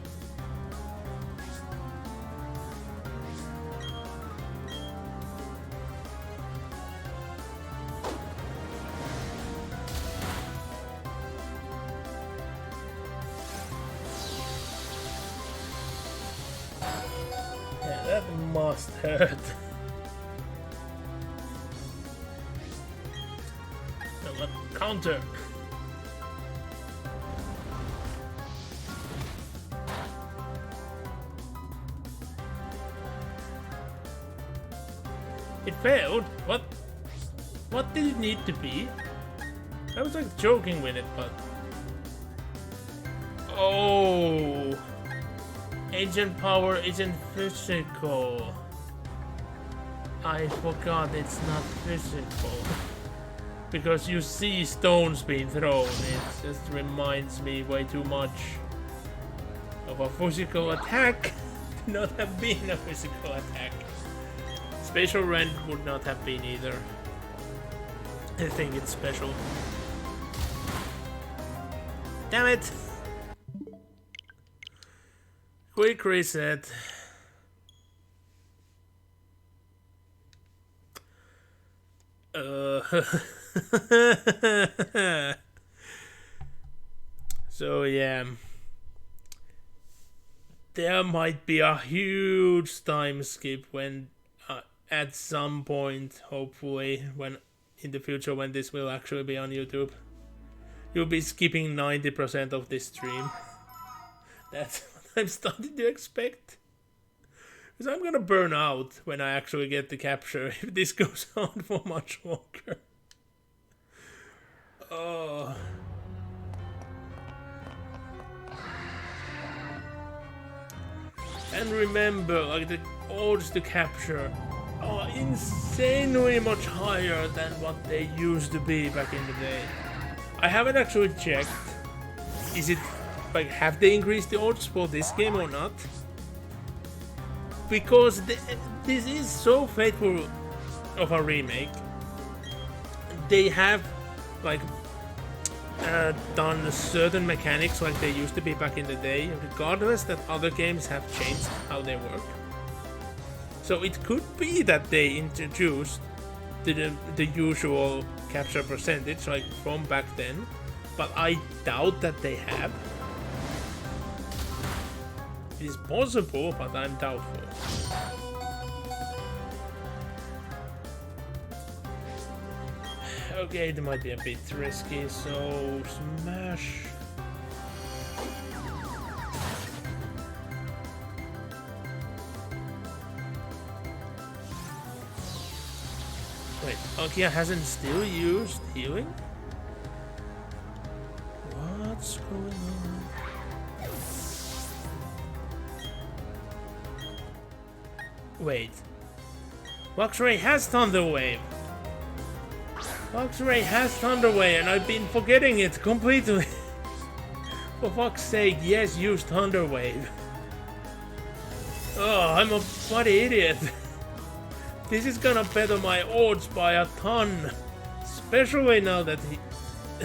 Yeah, that must hurt. Counter. It failed? What? What did it need to be? I was like joking with it, but... Oh! Agent power isn't physical. I forgot it's not physical. Because you see stones being thrown, it just reminds me way too much of a physical attack. Not have been a physical attack. Spatial rent would not have been either. I think it's special. Damn it! Quick reset. So yeah, there might be a huge time skip when at some point, hopefully, when in the future when this will actually be on YouTube, you'll be skipping 90% of this stream. That's what I'm starting to expect. Because I'm gonna burn out when I actually get the capture if this goes on for much longer. Oh. And remember, like the odds to capture are insanely much higher than what they used to be back in the day. I haven't actually checked. Is it like have they increased the odds for this game or not? Because this is so faithful of a remake. They have like done certain mechanics like they used to be back in the day, regardless that other games have changed how they work. So it could be that they introduced the usual capture percentage like from back then, but I doubt that they have. It is possible, but I'm doubtful. Okay, it might be a bit risky, so smash. Wait, Palkia hasn't still used healing? What's going on? Wait. Luxray has Thunder Wave. Luxray has Thunder Wave, and I've been forgetting it completely. For fuck's sake, yes, use Thunder Wave. Oh, I'm a bloody idiot. This is gonna better my odds by a ton. Especially now that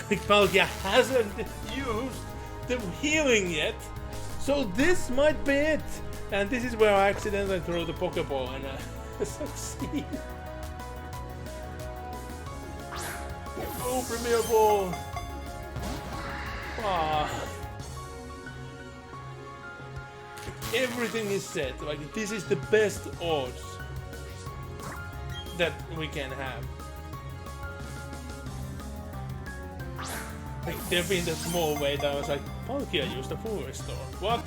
Palkia hasn't used the healing yet. So this might be it. And this is where I accidentally throw the Pokeball and I succeed. Oh, Premier Ball! Ah. Everything is set. Like, this is the best odds that we can have. Like, there been the small way that I was like, Palkia used a full restore. What?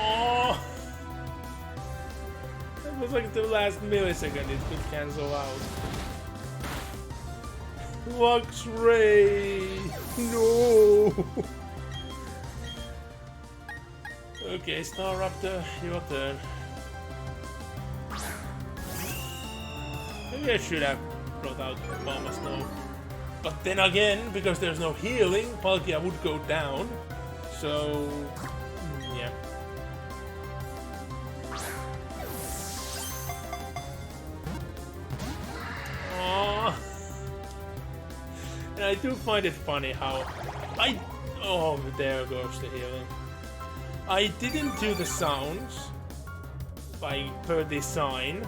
Oh! That was like the last millisecond it could cancel out. Luxray! No! Okay, Staraptor, your turn. Maybe I should have brought out Mama Snow. But then again, because there's no healing, Palkia would go down. So, yeah. Aww. And I do find it funny how oh, there goes the healing. I didn't do the sounds by per design.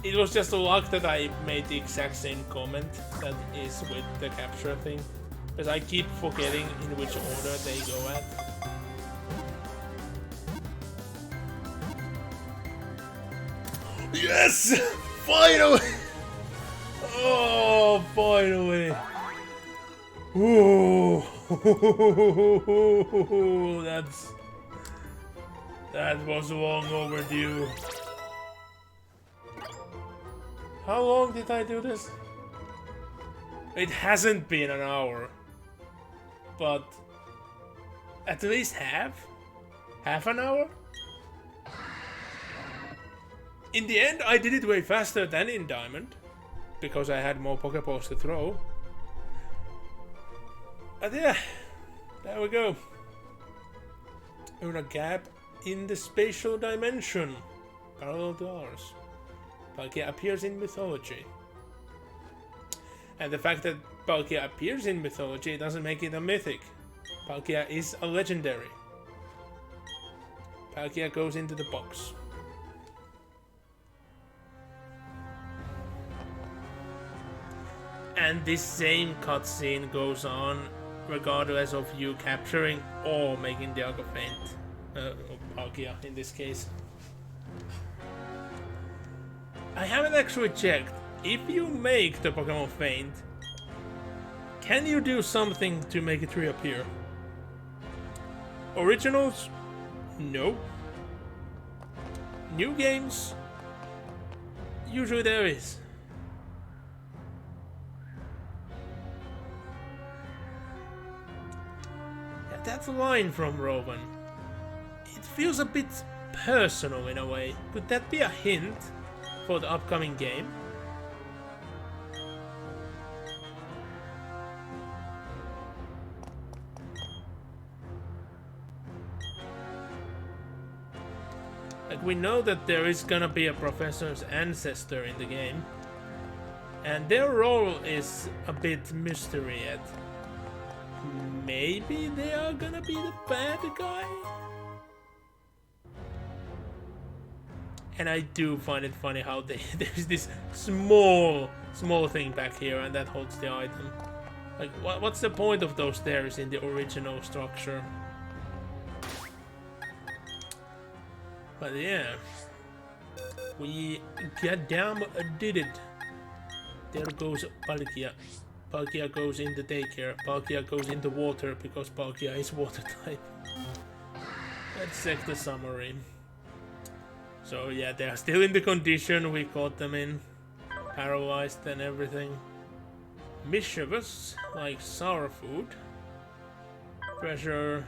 It was just a luck that I made the exact same comment that is with the capture thing. Because I keep forgetting in which order they go at. Yes! Finally! Oh, finally! Ooh! That was long overdue. How long did I do this? It hasn't been an hour. But at least half? Half an hour? In the end, I did it way faster than in Diamond. Because I had more Pokeballs to throw. But yeah, there we go. We're in a gap in the spatial dimension. Parallel to ours. Palkia appears in mythology. And the fact that Palkia appears in mythology, it doesn't make it a mythic. Palkia is a legendary. Palkia goes into the box. And this same cutscene goes on regardless of you capturing or making the Aqua Feint. Or Palkia in this case. I haven't actually checked. If you make the Pokemon Feint, can you do something to make it reappear? Originals? No. New games? Usually there is. Yeah, that line from Rowan, it feels a bit personal in a way. Could that be a hint for the upcoming game? Like, we know that there is gonna be a professor's ancestor in the game, and their role is a bit mystery yet. Maybe they are gonna be the bad guy? And I do find it funny how there's this small thing back here, and that holds the item. Like, what's the point of those stairs in the original structure? But yeah, we goddamn did it. There goes Palkia. Palkia goes into daycare. Palkia goes into water because Palkia is water type. Let's check the summary. So yeah, they are still in the condition we caught them in. Paralyzed and everything. Mischievous, like sour food. Pressure.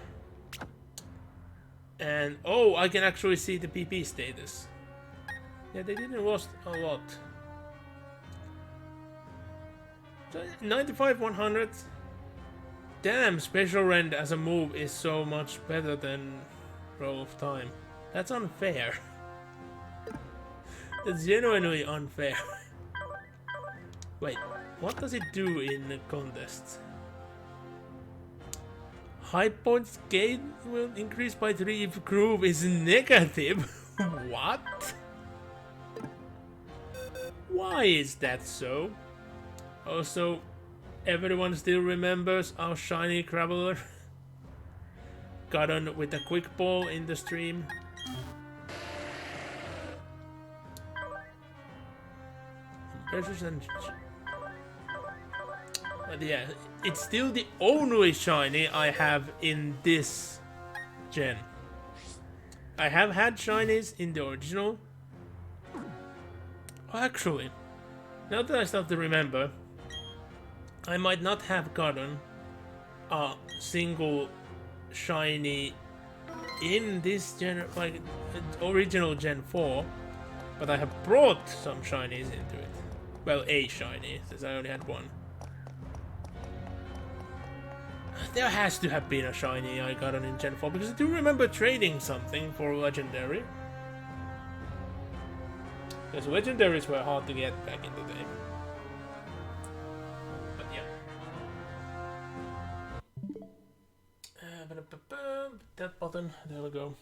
And oh, I can actually see the PP status. Yeah, they didn't lost a lot. So 95, 100. Damn, Special Rend as a move is so much better than Roll of Time. That's unfair. That's genuinely unfair. Wait, what does it do in contests? High points gain will increase by 3 if groove is negative. What? Why is that so? Also, everyone still remembers our shiny Craveler. Got on with a quick ball in the stream. But yeah, it's still the only shiny I have in this gen. I have had shinies in the original. Oh, actually, now that I start to remember, I might not have gotten a single shiny in this gen, like original Gen 4, but I have brought some shinies into it. Well, a shiny, since I only had one. There has to have been a shiny I got on in Gen 4, because I do remember trading something for legendary. Because legendaries were hard to get back in the day. But yeah. That button, there we go.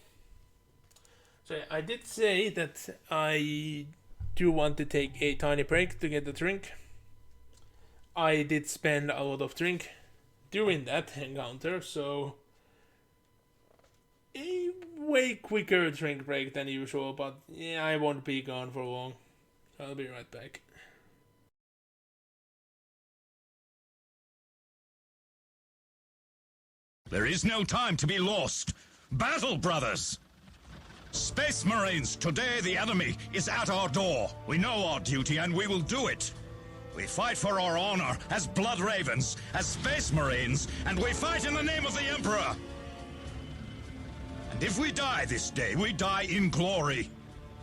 So yeah, I did say that I do want to take a tiny break to get the drink. I did spend a lot of drink during that encounter, so a way quicker drink break than usual, but yeah, I won't be gone for long. I'll be right back. There is no time to be lost. Battle, brothers! Space Marines, today the enemy is at our door. We know our duty and we will do it. We fight for our honor as Blood Ravens, as Space Marines, and we fight in the name of the Emperor. And if we die this day, we die in glory.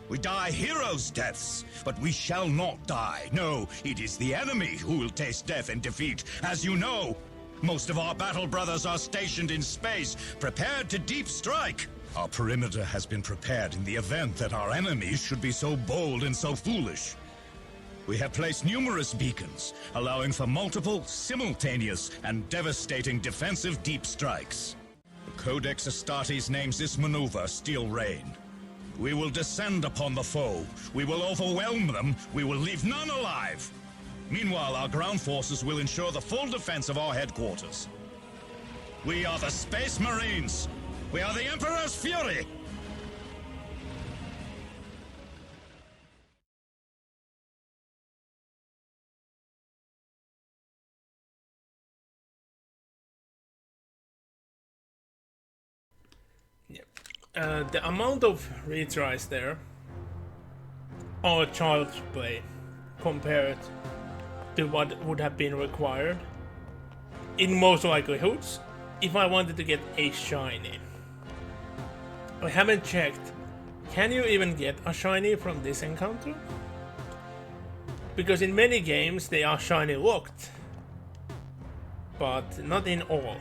We die heroes' deaths, but we shall not die. No, it is the enemy who will taste death and defeat, as you know. Most of our battle brothers are stationed in space, prepared to deep strike. Our perimeter has been prepared in the event that our enemies should be so bold and so foolish. We have placed numerous beacons, allowing for multiple, simultaneous, and devastating defensive deep strikes. The Codex Astartes names this maneuver Steel Rain. We will descend upon the foe. We will overwhelm them. We will leave none alive. Meanwhile, our ground forces will ensure the full defense of our headquarters. We are the Space Marines. We are the Emperor's Fury. The amount of retries there are child's play compared to what would have been required in most likelihoods if I wanted to get a shiny. I haven't checked. Can you even get a shiny from this encounter? Because in many games they are shiny locked, but not in all.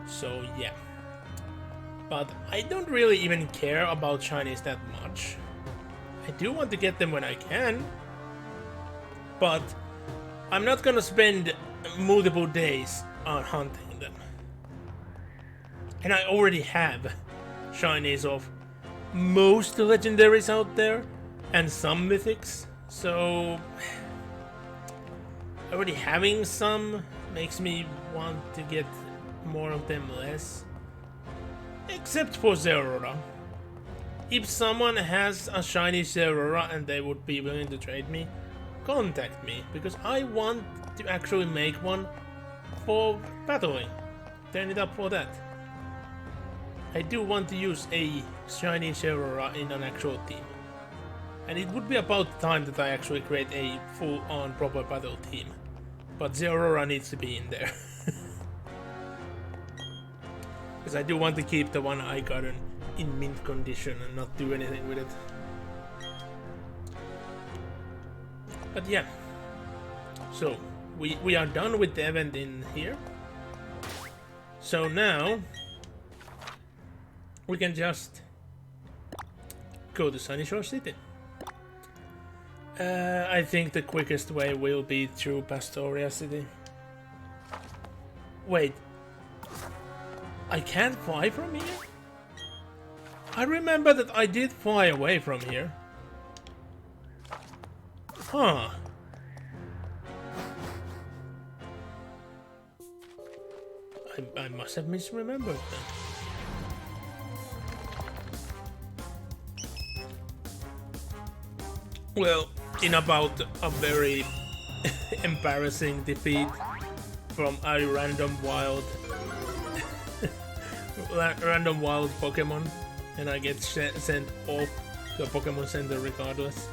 So yeah. But I don't really even care about shinies that much. I do want to get them when I can, but I'm not gonna spend multiple days on hunting them. And I already have shinies of most legendaries out there and some mythics, so already having some makes me want to get more of them less. Except for Zerora. If someone has a shiny Zerora and they would be willing to trade me, contact me, because I want to actually make one for battling. Turn it up for that. I do want to use a shiny Zerora in an actual team. And it would be about time that I actually create a full-on proper battle team. But Zerora needs to be in there. Because I do want to keep the one I got in mint condition and not do anything with it. But yeah. So, we are done with the event in here. So now, we can just go to Sunyshore City. I think the quickest way will be through Pastoria City. Wait. I can't fly from here? I remember that I did fly away from here. Huh. I must have misremembered then. Well, in about a very embarrassing defeat from a random wild Pokemon, and I get sent off to a Pokemon Center regardless.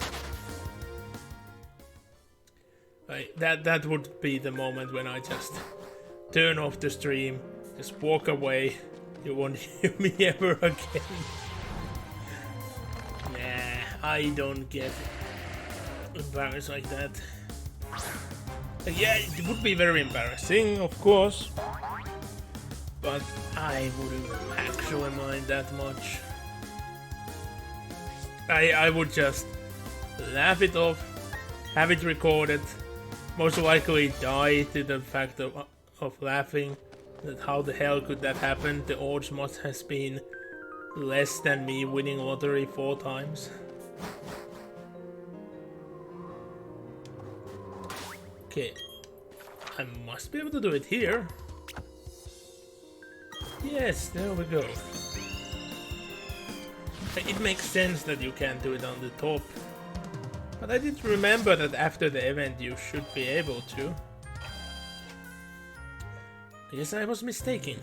That would be the moment when I just turn off the stream, just walk away. You won't hear me ever again. Nah, I don't get embarrassed like that. Yeah, it would be very embarrassing, of course. But I wouldn't actually mind that much. I would just laugh it off, have it recorded, most likely die to the fact of laughing. That how the hell could that happen? The odds must have been less than me winning lottery 4 times. Okay, I must be able to do it here. Yes, there we go. It makes sense that you can't do it on the top. But I did remember that after the event you should be able to. I guess I was mistaken.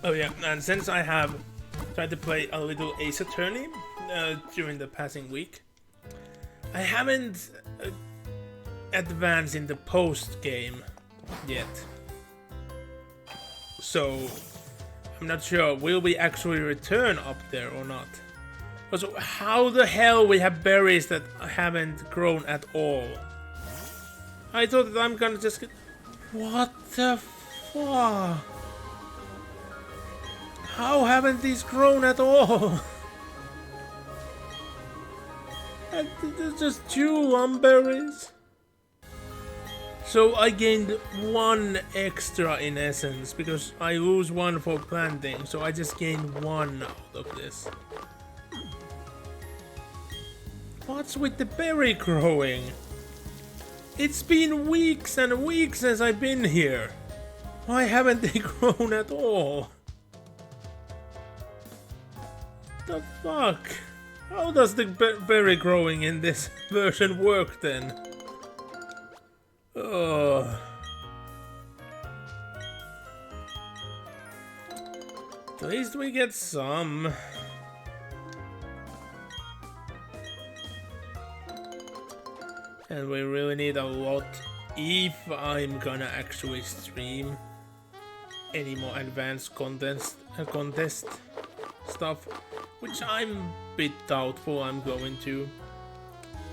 Oh yeah, and since I have tried to play a little Ace Attorney during the passing week, I haven't advanced in the post game yet. So I'm not sure, will we actually return up there or not? Also, how the hell we have berries that haven't grown at all? I thought that I'm gonna just get... What the fuck? How haven't these grown at all? And there's just 2 lumberries. So I gained 1 extra in essence because I lose 1 for planting, so I just gained 1 out of this. What's with the berry growing? It's been weeks and weeks since I've been here. Why haven't they grown at all? The fuck? How does the berry growing in this version work then? Oh. At least we get some. And we really need a lot if I'm gonna actually stream any more advanced contest stuff, which I'm a bit doubtful I'm going to,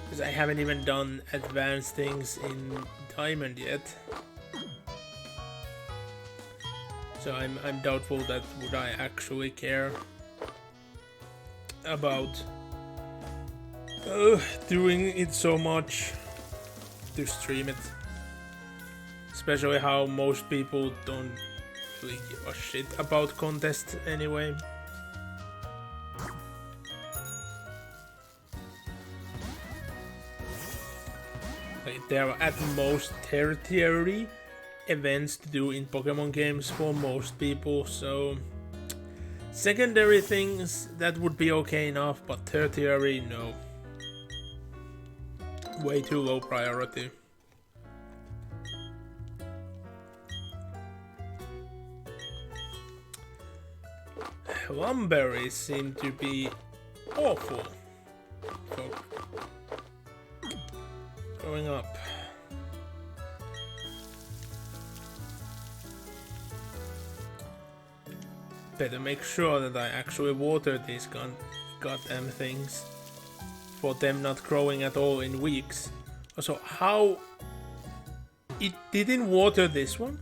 because I haven't even done advanced things in Diamond yet. So I'm doubtful that would I actually care about doing it so much to stream it, especially how most people don't really give a shit about contests anyway. Like, there are at most tertiary events to do in Pokemon games for most people, so secondary things that would be okay enough, but tertiary, no. Way too low priority. Lumberries seem to be awful for growing up. Better make sure that I actually water these goddamn things for them not growing at all in weeks. Also, how it didn't water this one?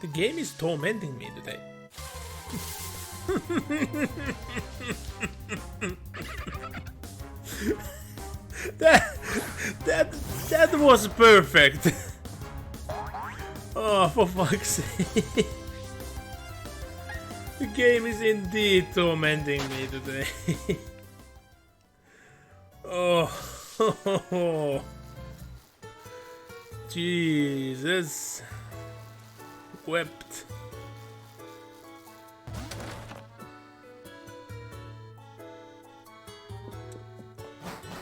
The game is tormenting me today. That was perfect. Oh, for fuck's sake. The game is indeed tormenting me today. Oh, Jesus. Wept.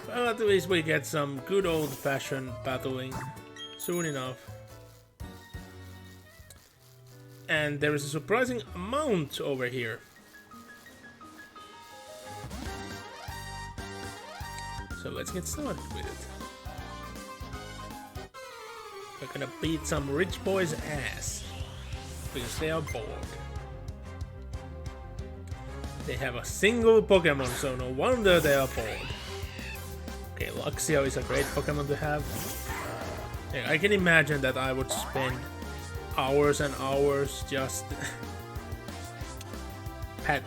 Well, at least we get some good old-fashioned battling soon enough. And there is a surprising amount over here. So let's get started with it. We're gonna beat some rich boys' ass because they are bored. They have a single Pokemon, so no wonder they are bored. Okay, Luxio is a great Pokemon to have. Yeah, I can imagine that I would spend hours and hours just pet.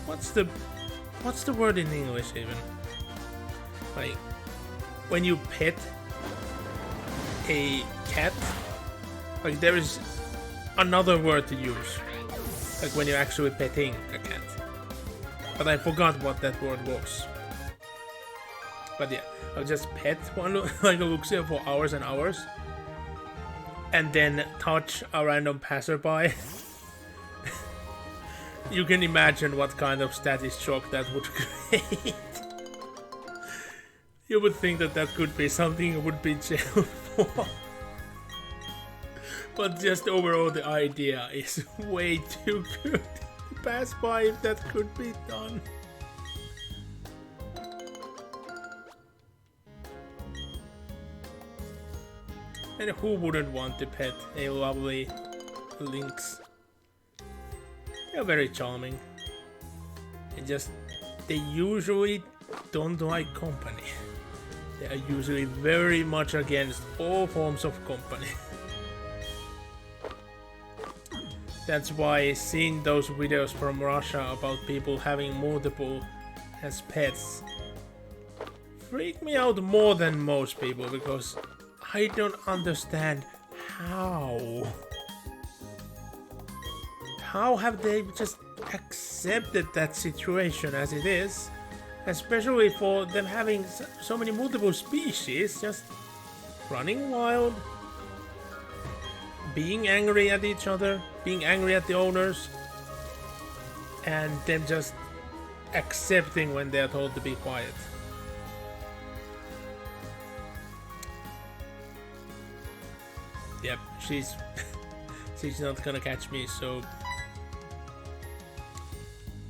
What's the word in English even? Like when you pet a cat, like there is another word to use. Like when you're actually petting a cat, but I forgot what that word was. But yeah, I'll just pet one like a Luxio for hours and hours, and then touch a random passerby. You can imagine what kind of status shock that would create. You would think that that could be something you would be jailed for. But just overall the idea is way too good to pass by if that could be done. And who wouldn't want to pet a lovely lynx? They're very charming. They usually don't like company. They are usually very much against all forms of company. That's why seeing those videos from Russia about people having multiple as pets freak me out more than most people, because I don't understand how. How have they just accepted that situation as it is? Especially for them having so many multiple species just running wild, being angry at each other, being angry at the owners, and them just accepting when they are told to be quiet. Yep, she's not gonna catch me, so...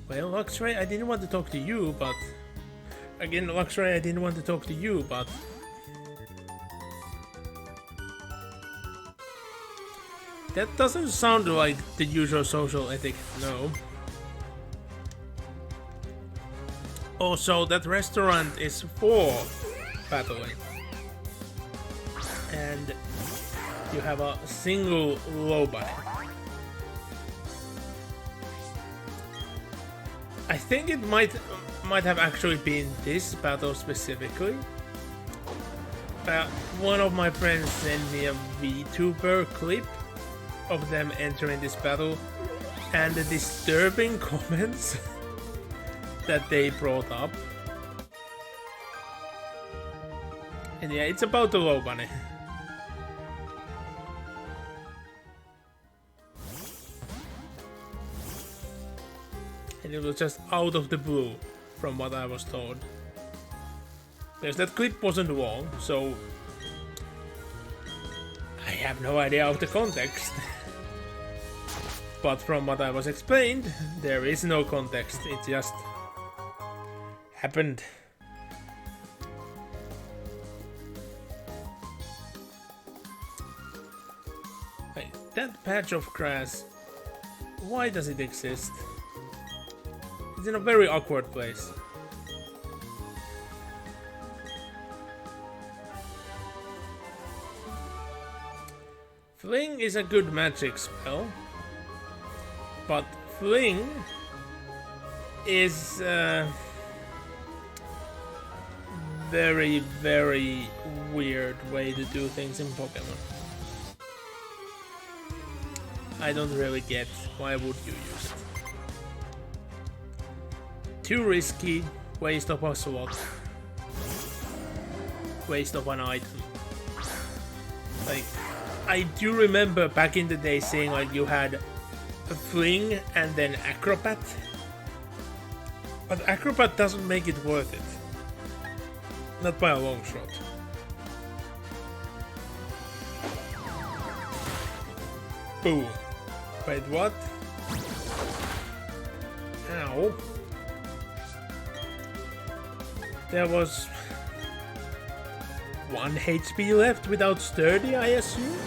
Well, Luxray, I didn't want to talk to you, but... Again, Luxray, I didn't want to talk to you, but... That doesn't sound like the usual social ethic, no. Also, that restaurant is for battling. And you have a single low bunny. I think it might have actually been this battle specifically. One of my friends sent me a VTuber clip of them entering this battle, and the disturbing comments that they brought up. And yeah, it's about the low bunny. And it was just out of the blue, from what I was told. Because that clip wasn't long, so I have no idea of the context. But from what I was explained, there is no context, it just happened. Wait, that patch of grass, why does it exist? It's in a very awkward place. Fling is a good magic spell, but Fling is a very, very weird way to do things in Pokemon. I don't really get why would you use it. Too risky, waste of a slot, waste of an item. Like, I do remember back in the day saying like you had a Fling and then Acrobat, but Acrobat doesn't make it worth it. Not by a long shot. Boom. Wait, what? Ow. There was 1 HP left without Sturdy, I assume?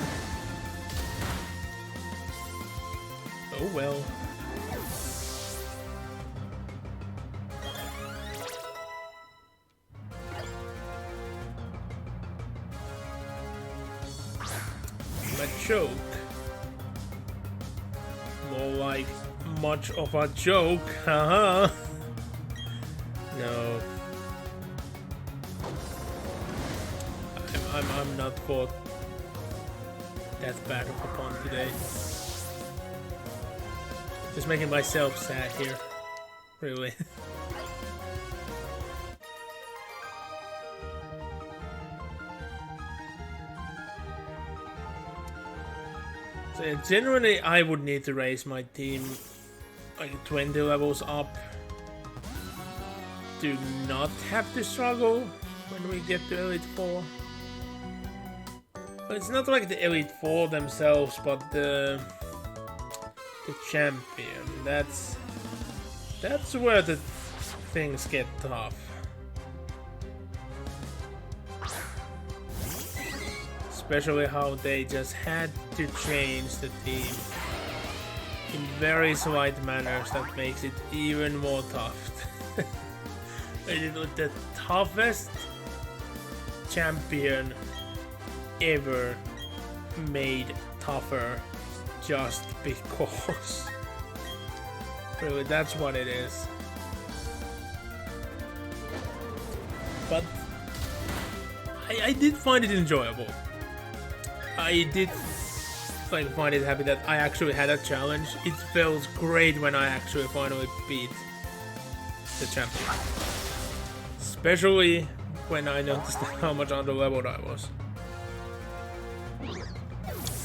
Oh well. A joke. More like much of a joke, haha. No. I'm not caught that bad of a pun today. Just making myself sad here. Really. So generally I would need to raise my team like 20 levels up to not have to struggle when we get to Elite 4. But it's not like the Elite 4 themselves, but the champion. That's where the things get tough. Especially how they just had to change the team in very slight manners that makes it even more tough. It was the toughest champion ever made tougher just because. Really, that's what it is. But I did find it enjoyable. I did like find it happy that I actually had a challenge. It felt great when I actually finally beat the champion. Especially when I noticed how much underleveled I was.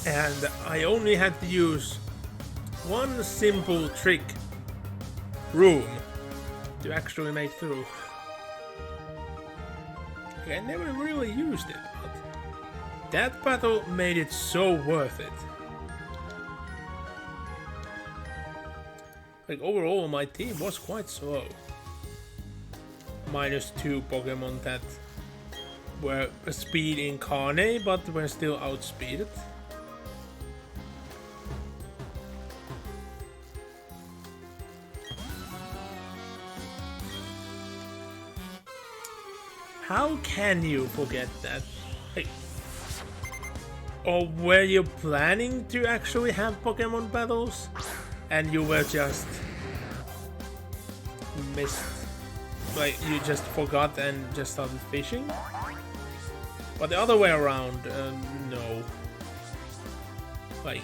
And I only had to use one simple trick room to actually make through. I never really used it, but that battle made it so worth it. Like overall my team was quite slow. Minus 2 Pokemon that were speed incarnate but were still outspeeded. How can you forget that? Like, or were you planning to actually have Pokemon battles and you were just missed? Like you just forgot and just started fishing? But the other way around, no. Like,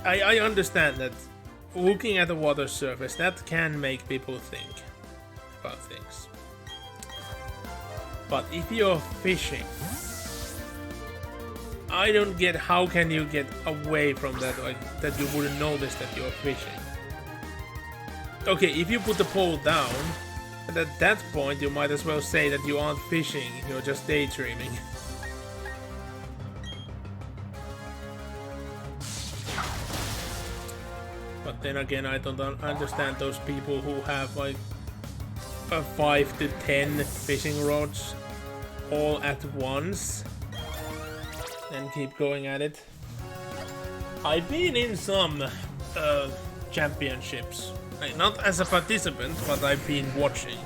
I understand that looking at the water surface, that can make people think about things. But if you're fishing, I don't get how can you get away from that, like that you wouldn't notice that you're fishing. Okay, if you put the pole down, and at that point you might as well say that you aren't fishing, you're just daydreaming. But then again, I don't understand those people who have like 5 to 10 fishing rods all at once and keep going at it. I've been in some championships, like, not as a participant, but I've been watching.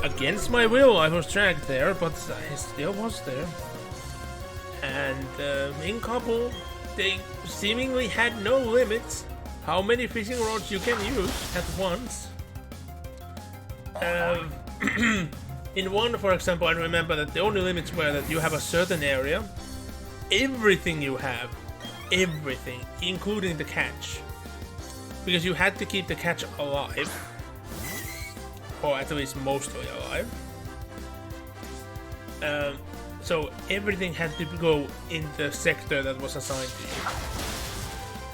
Against my will, I was dragged there, but I still was there. And in couple, they seemingly had no limits how many fishing rods you can use at once. In one, for example, I remember that the only limits were that you have a certain area, everything you have, everything, including the catch, because you had to keep the catch alive, or at least mostly alive. So everything had to go in the sector that was assigned to you.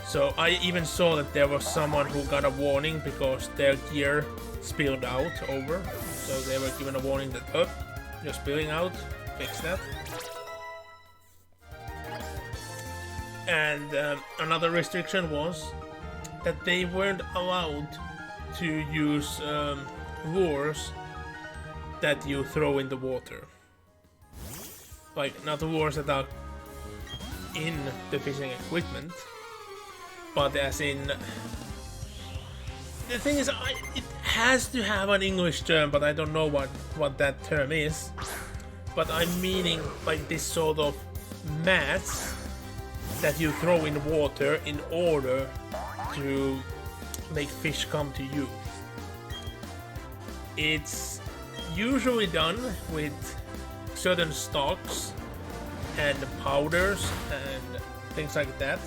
So I even saw that there was someone who got a warning because their gear spilled out over. So they were given a warning that, oh, you're spilling out, fix that. And another restriction was that they weren't allowed to use lures that you throw in the water. Like, not the lures that are in the fishing equipment, but as in... The thing is, it has to have an English term, but I don't know what that term is. But I'm meaning like this sort of mats that you throw in water in order to make fish come to you. It's usually done with certain stocks and powders and things like that,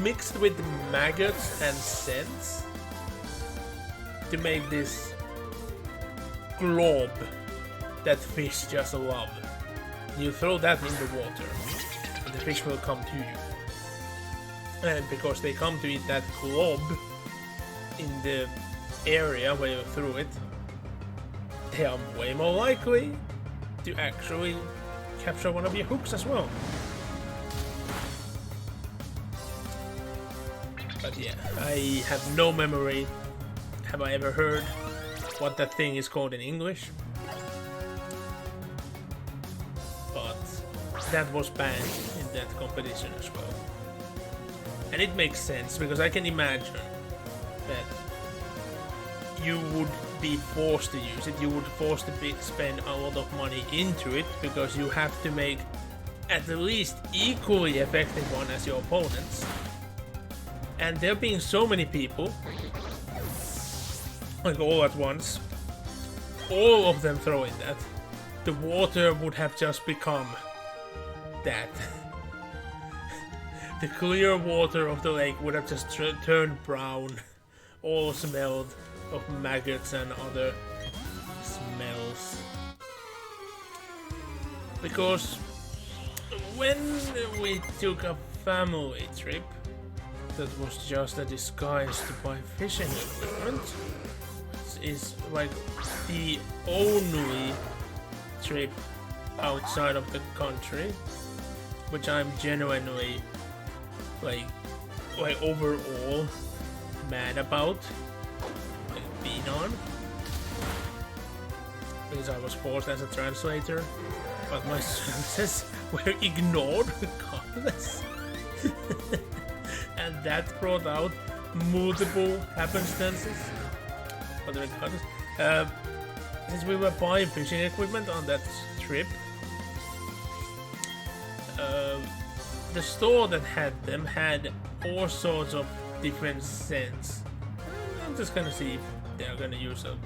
mixed with maggots and scents, to make this glob that fish just love. You throw that in the water and the fish will come to you. And because they come to eat that glob in the area where you threw it, they are way more likely to actually capture one of your hooks as well. But yeah, I have no memory. Have I ever heard what that thing is called in English? But that was banned in that competition as well. And it makes sense, because I can imagine that you would be forced to use it. You would forced to spend a lot of money into it because you have to make at least equally effective one as your opponents. And there being so many people, like all at once, all of them throwing that, the water would have just become that. The clear water of the lake would have just turned brown, all smelled of maggots and other smells. Because when we took a family trip that was just a disguise to buy fishing equipment, is like the only trip outside of the country which I'm genuinely like overall mad about being on, because I was forced as a translator, but my services were ignored regardless. And that brought out multiple happenstances. But regardless, since we were buying fishing equipment on that trip, the store that had them had all sorts of different scents. I'm just gonna see if they're gonna use a...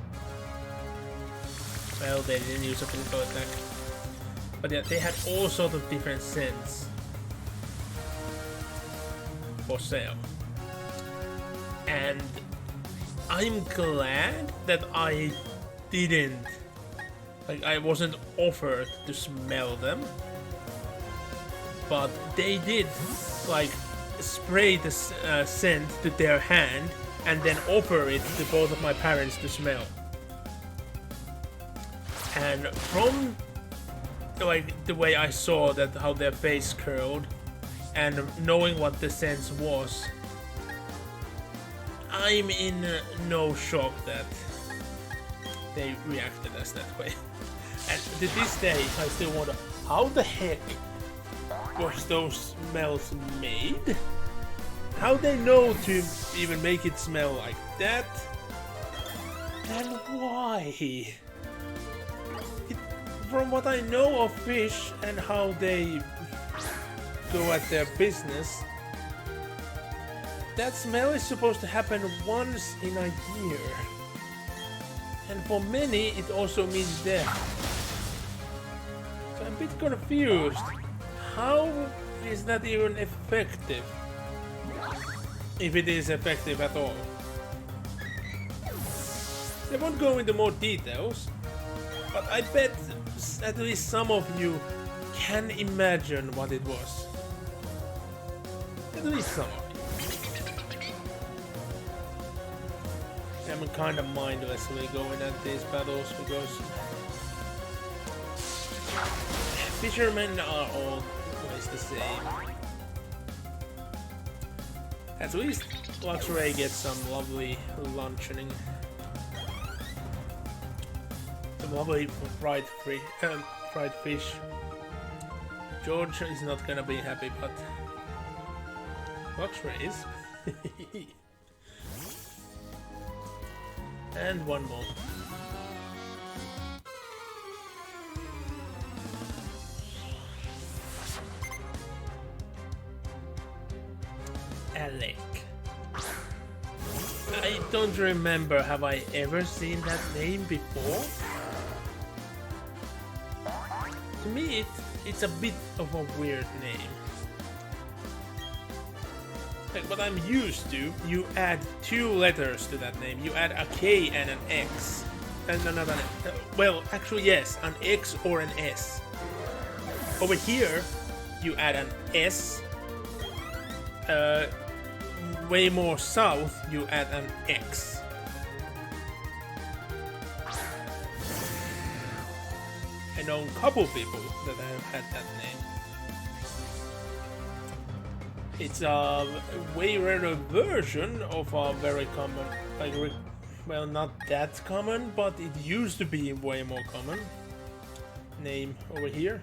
Well, they didn't use a physical attack. But yeah, they had all sorts of different scents for sale. And I'm glad that I didn't... Like, I wasn't offered to smell them. But they did, like, spray the scent to their hand and then offer it to both of my parents to smell. And from, like, the way I saw that, how their face curled, and knowing what the sense was, I'm in no shock that they reacted as that way. And to this day, I still wonder, how the heck was those smells made? How they know to even make it smell like that? And why? From what I know of fish and how they go at their business, that smell is supposed to happen once in a year. And for many, it also means death. So I'm a bit confused. How is that even effective? If it is effective at all. They won't go into more details, but I bet at least some of you can imagine what it was. At least some of you. I'm kind of mindlessly going at these battles because fishermen are always the same. At least Luxray gets some lovely luncheoning. Some lovely fried fish. George is not gonna be happy, but Luxray is. And one more. Alec. I don't remember, have I ever seen that name before? To me, it's a bit of a weird name. Like what I'm used to, you add 2 letters to that name. You add a K and an X. And another... Well, actually yes, an X or an S. Over here, you add an S. Way more south, you add an X. I know a couple people that have had that name. It's a way rarer version of a very common, like, well, not that common, but it used to be way more common name over here.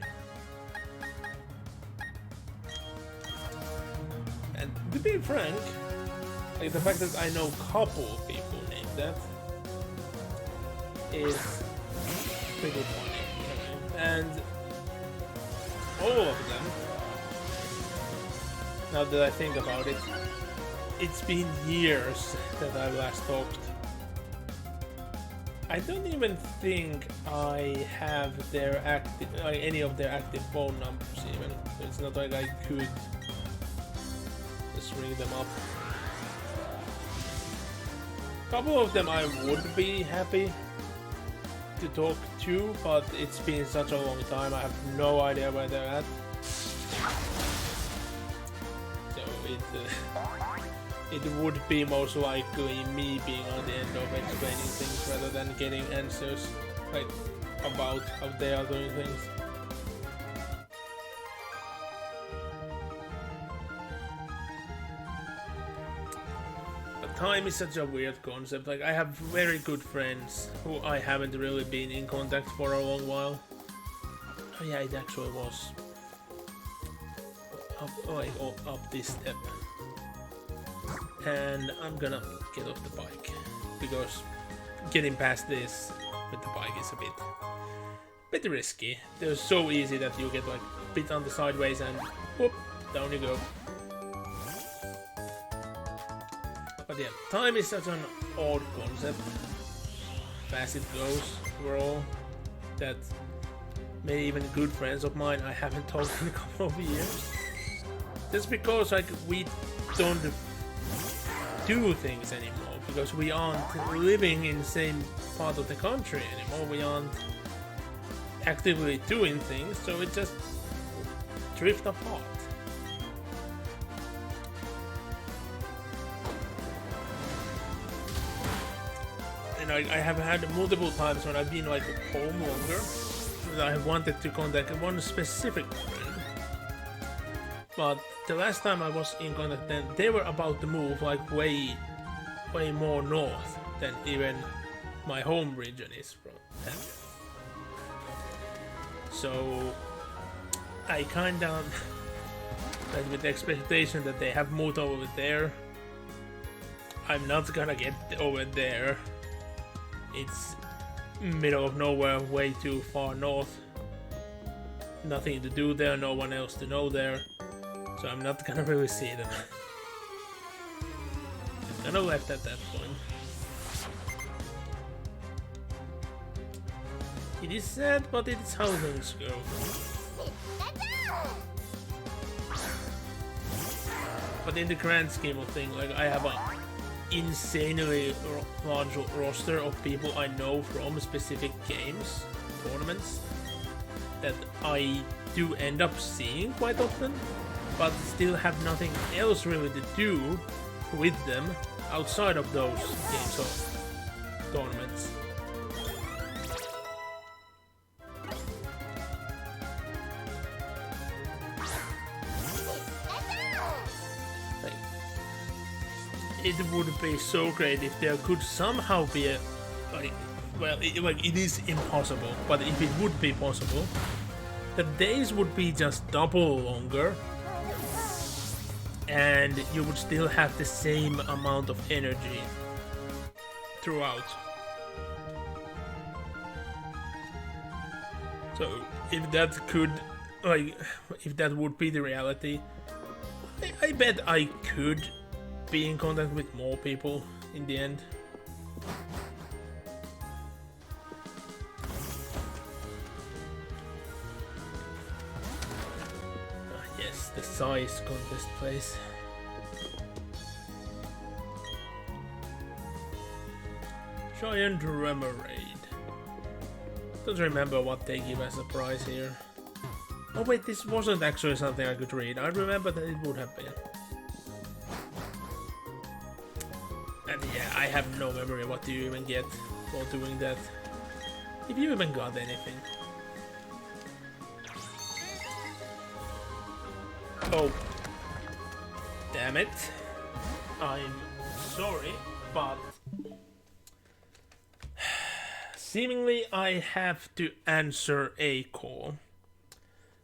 And to be frank, like the fact that I know a couple of people named that, is pretty funny. And all of them, now that I think about it, it's been years that I last talked. I don't even think I have their active, any of their active phone numbers even. It's not like I could just ring them up. A couple of them I would be happy to talk to, but it's been such a long time, I have no idea where they're at. So it would be most likely me being on the end of explaining things rather than getting answers like about how they are doing things. But time is such a weird concept. Like, I have very good friends who I haven't really been in contact for a long while. Oh yeah, it actually was up this step. And I'm gonna get off the bike because getting past this with the bike is a bit risky. They're so easy that you get like a bit on the sideways and whoop, down you go. But yeah, time is such an odd concept. Fast it goes overall. That maybe even good friends of mine I haven't talked in a couple of years. Just because like we don't do things anymore, because we aren't living in the same part of the country anymore, we aren't actively doing things, so it just drift apart. And I have had multiple times when I've been like home longer that I have wanted to contact one specific friend, but the last time I was in contact, then they were about to move like way more north than even my home region is from. So I kinda went with the expectation that they have moved over there. I'm not gonna get over there. It's middle of nowhere, way too far north. Nothing to do there, no one else to know there. So I'm not gonna really see them. Just kinda left at that point. It is sad, but it's how things go. But in the grand scheme of things, like, I have a insanely large roster of people I know from specific games, tournaments, that I do end up seeing quite often, but still have nothing else really to do with them outside of those games or tournaments. Like, it would be so great if there could somehow be a, like, well, it is impossible, but if it would be possible, the days would be just double longer, and you would still have the same amount of energy throughout. So if that could, like, if that would be the reality, I bet I could be in contact with more people in the end. Yes, the size contest place. Giant Remoraid. Don't remember what they give as a prize here. Oh wait, this wasn't actually something I could read. I remember that it would have been. And yeah, I have no memory what you even get for doing that. If you even got anything. Oh. Damn it. I'm sorry, but seemingly I have to answer a call.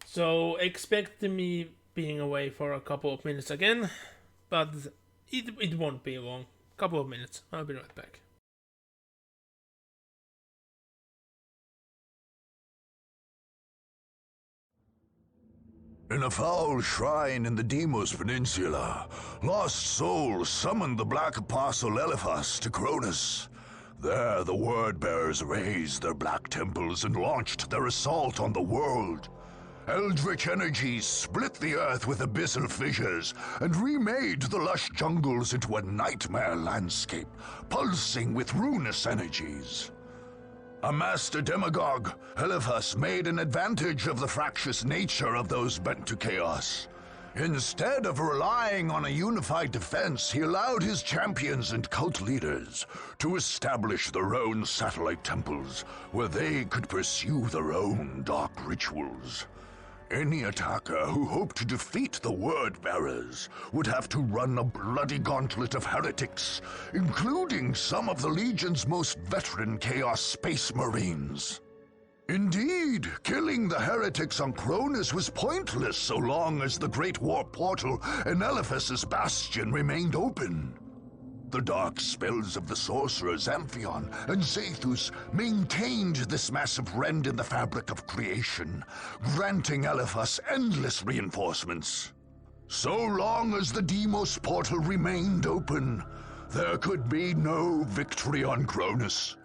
So expect me being away for a couple of minutes again, but it won't be long. Couple of minutes. I'll be right back. In a foul shrine in the Deimos Peninsula, lost souls summoned the Black Apostle Eliphas to Cronus. There, the Word-Bearers raised their black temples and launched their assault on the world. Eldritch energies split the earth with abyssal fissures and remade the lush jungles into a nightmare landscape, pulsing with ruinous energies. A master demagogue, Eliphas made an advantage of the fractious nature of those bent to chaos. Instead of relying on a unified defense, he allowed his champions and cult leaders to establish their own satellite temples, where they could pursue their own dark rituals. Any attacker who hoped to defeat the Word-Bearers would have to run a bloody gauntlet of heretics, including some of the Legion's most veteran Chaos Space Marines. Indeed, killing the heretics on Cronus was pointless so long as the Great War Portal and Eliphas's Bastion remained open. The dark spells of the sorcerers Amphion and Zethus maintained this massive rend in the fabric of creation, granting Eliphas endless reinforcements. So long as the Deimos portal remained open, there could be no victory on Cronus.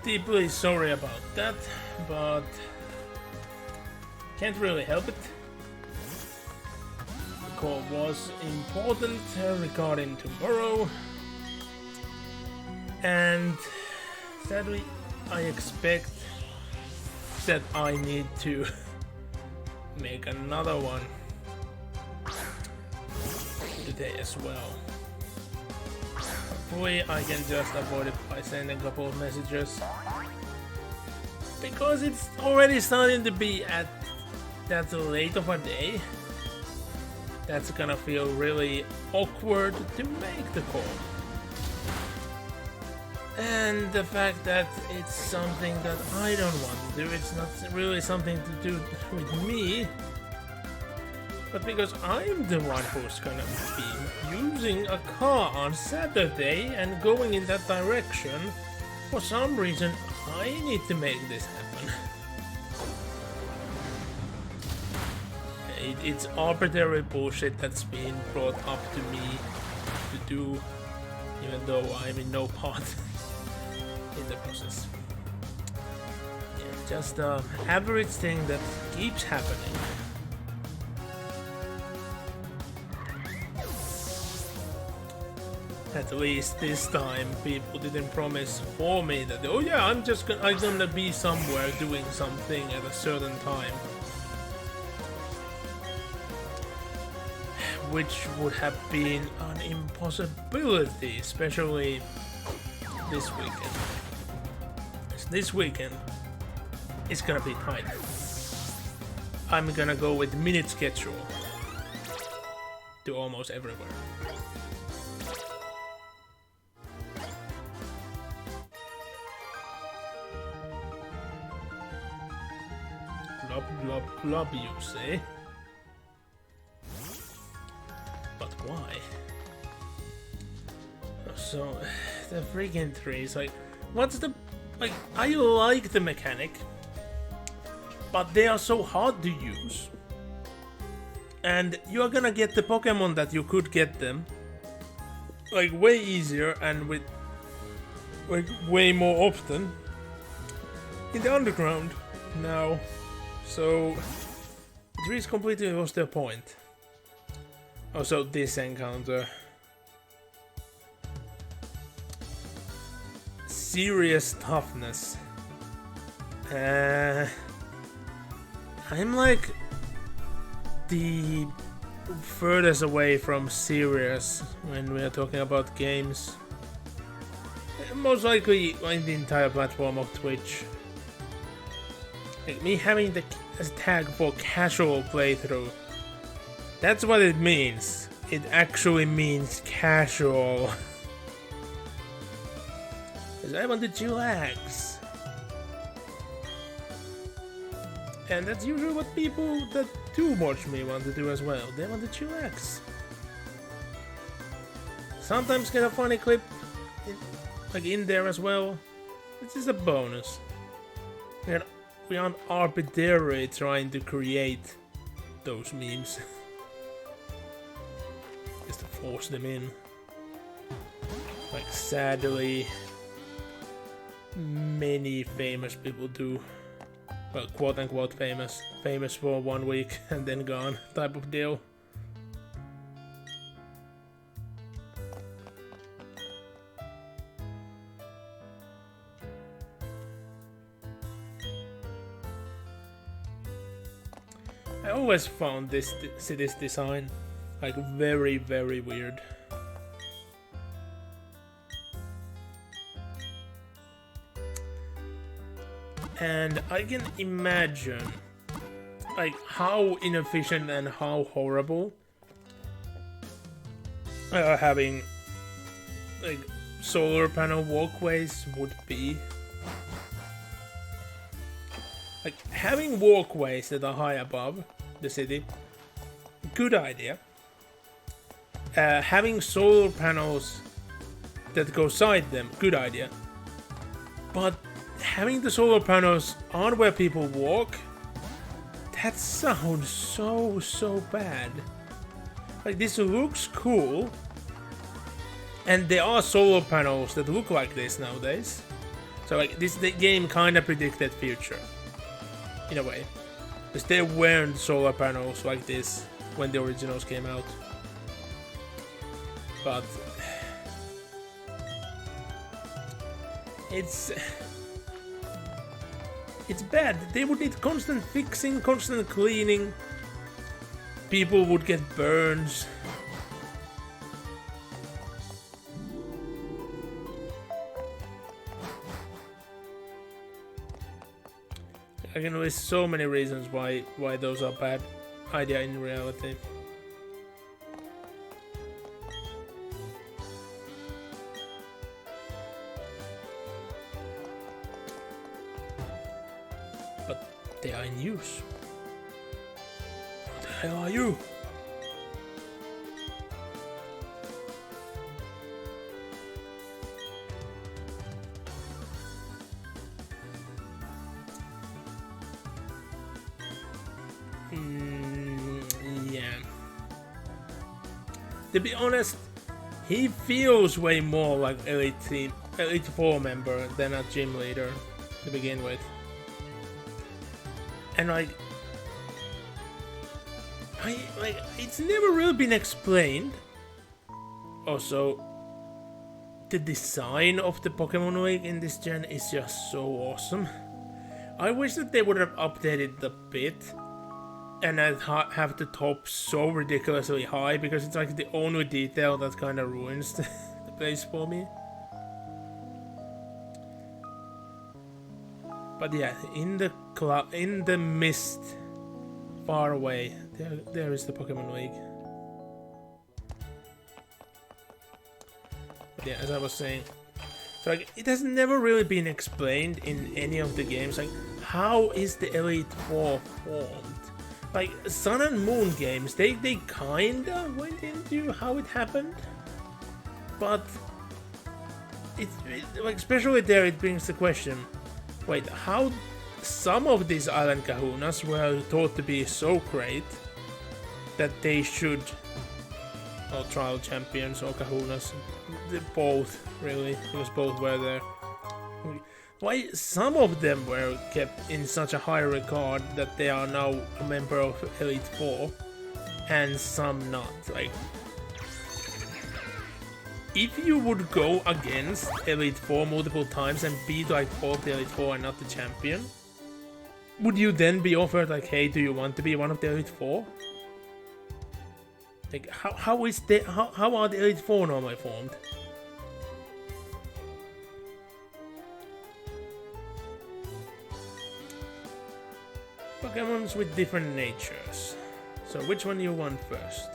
deeply sorry about that, but can't really help it. The call was important regarding tomorrow, and sadly I expect that I need to make another one today as well. Hopefully I can just avoid it by sending a couple of messages, because it's already starting to be at that late of a day. That's gonna feel really awkward to make the call. And the fact that it's something that I don't want to do, it's not really something to do with me, but because I'm the one who's gonna be using a car on Saturday and going in that direction, for some reason I need to make this happen. It's arbitrary bullshit that's being brought up to me to do, even though I'm in no part in the process. Yeah, just an average thing that keeps happening. At least this time, people didn't promise for me that, oh yeah, I'm gonna be somewhere doing something at a certain time, which would have been an impossibility, especially this weekend. This weekend is gonna be tight. I'm gonna go with minute schedule to almost everywhere. Glub glub, you say? But why? So, the freaking trees, like, what's the... Like, I like the mechanic, but they are so hard to use. And you are gonna get the Pokemon that you could get them, like, way easier and with, like, way more often in the underground now. So, the trees completely lost their point. Also, this encounter. Serious toughness. I'm like the furthest away from serious when we are talking about games. Most likely in the entire platform of Twitch. Like me having the tag for casual playthrough. That's what it means. It actually means casual. Because I want to chillax. And that's usually what people that do watch me want to do as well. They want to chillax. Sometimes get a funny clip in there as well. It's just a bonus. We aren't arbitrarily trying to create those memes. Just to force them in. Like, sadly, many famous people do. Well, quote unquote famous. Famous for 1 week and then gone type of deal. I always found this city's design like very, very weird. And I can imagine like how inefficient and how horrible having like solar panel walkways would be. Like having walkways that are high above the city, good idea. Having solar panels that go side them, good idea. But having the solar panels on where people walk, that sounds so bad. Like, this looks cool, and there are solar panels that look like this nowadays, So like the game kind of predicted future, in a way, because there weren't solar panels like this when the originals came out. But it's bad. They would need constant fixing, constant cleaning. People would get burns. I can list so many reasons why those are bad idea in reality. But they are in use. What the hell are you? Yeah. To be honest, he feels way more like Elite 4 member than a gym leader to begin with. And like it's never really been explained. Also, the design of the Pokemon League in this gen is just so awesome. I wish that they would have updated the bit and I'd have the top so ridiculously high, because it's like the only detail that kind of ruins the place for me. But yeah, in the mist, far away, there is the Pokemon League. But yeah, as I was saying, so like it has never really been explained in any of the games. Like, how is the Elite Four formed? Like Sun and Moon games, they kinda went into how it happened, but like especially there it brings the question: wait, how some of these island kahunas were thought to be so great that they should, or trial champions or kahunas, both really, because both were there. Why some of them were kept in such a high regard that they are now a member of Elite Four, and some not? Like, if you would go against Elite Four multiple times and beat like both the Elite Four and not the champion, would you then be offered like, hey, do you want to be one of the Elite Four? Like, how are the Elite Four normally formed? Pokemons with different natures. So which one you want first?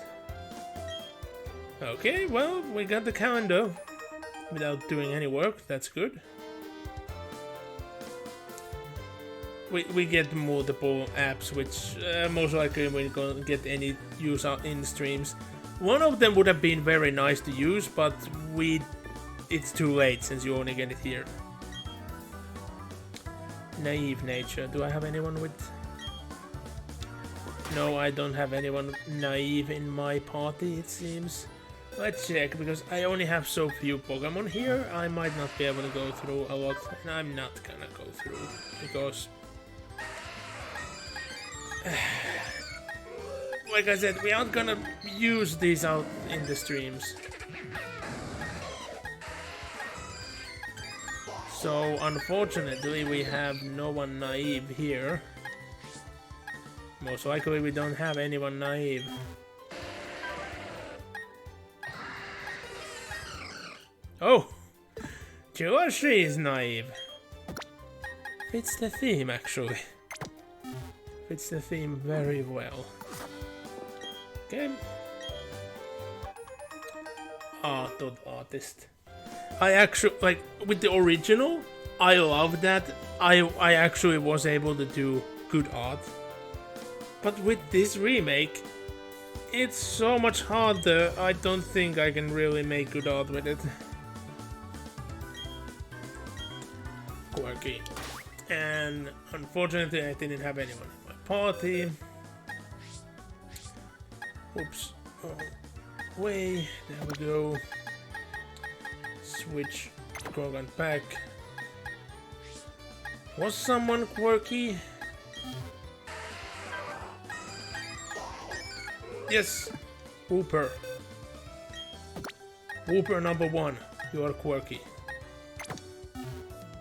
Okay, well, we got the calendar without doing any work. That's good. We get multiple apps, which most likely we're gonna get any use out in streams. One of them would have been very nice to use, but it's too late since you only get it here. Naive nature. Do I have anyone with? No, I don't have anyone naive in my party, it seems. Let's check, because I only have so few Pokemon here. I might not be able to go through a lot, and I'm not gonna go through, because like I said, we aren't gonna use these out in the streams. So unfortunately we have no one naive here. Most likely we don't have anyone naive. Oh! Joshi is naive. Fits the theme, actually. Fits the theme very well. Okay. Art of artist. I actually, like, with the original, I love that. I actually was able to do good art. But with this remake, it's so much harder. I don't think I can really make good art with it. Quirky. And unfortunately, I didn't have anyone in my party. Oops. Oh, way. There we go. Switch Krogan back. Was someone quirky? Yes, Whooper. Whooper number 1, you are quirky.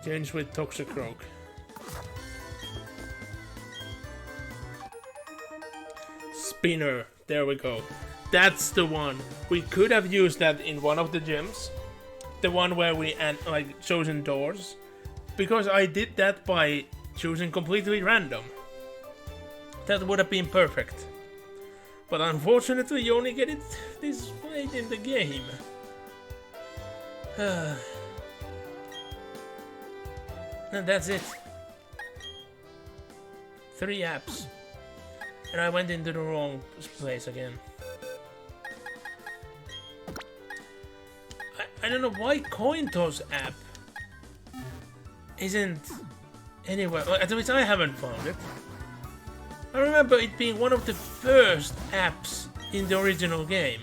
Change with Toxicroak. Spinner, there we go. That's the one. We could have used that in one of the gyms. The one where we like chosen doors. Because I did that by choosing completely random. That would have been perfect. But unfortunately you only get it this late in the game. And that's it. 3 apps. And I went into the wrong place again. I don't know why Coin Toss app isn't anywhere. Well, at least I haven't found it. I remember it being one of the first apps in the original game.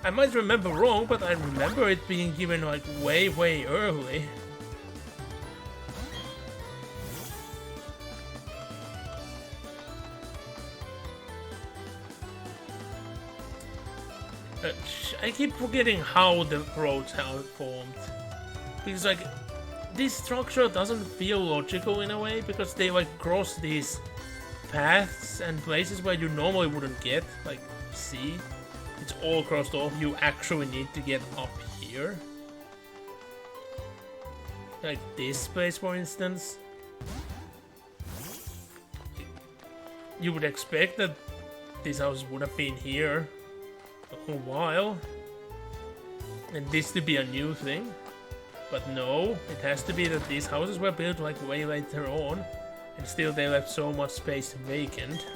I might remember wrong, but I remember it being given like way early. I keep forgetting how the roads have formed. Because like, this structure doesn't feel logical in a way, because they like cross these paths and places where you normally wouldn't get. Like, see? It's all crossed off. You actually need to get up here. Like this place, for instance. You would expect that this house would have been here a while. And this to be a new thing. But no, it has to be that these houses were built like way later on. And still they left so much space vacant.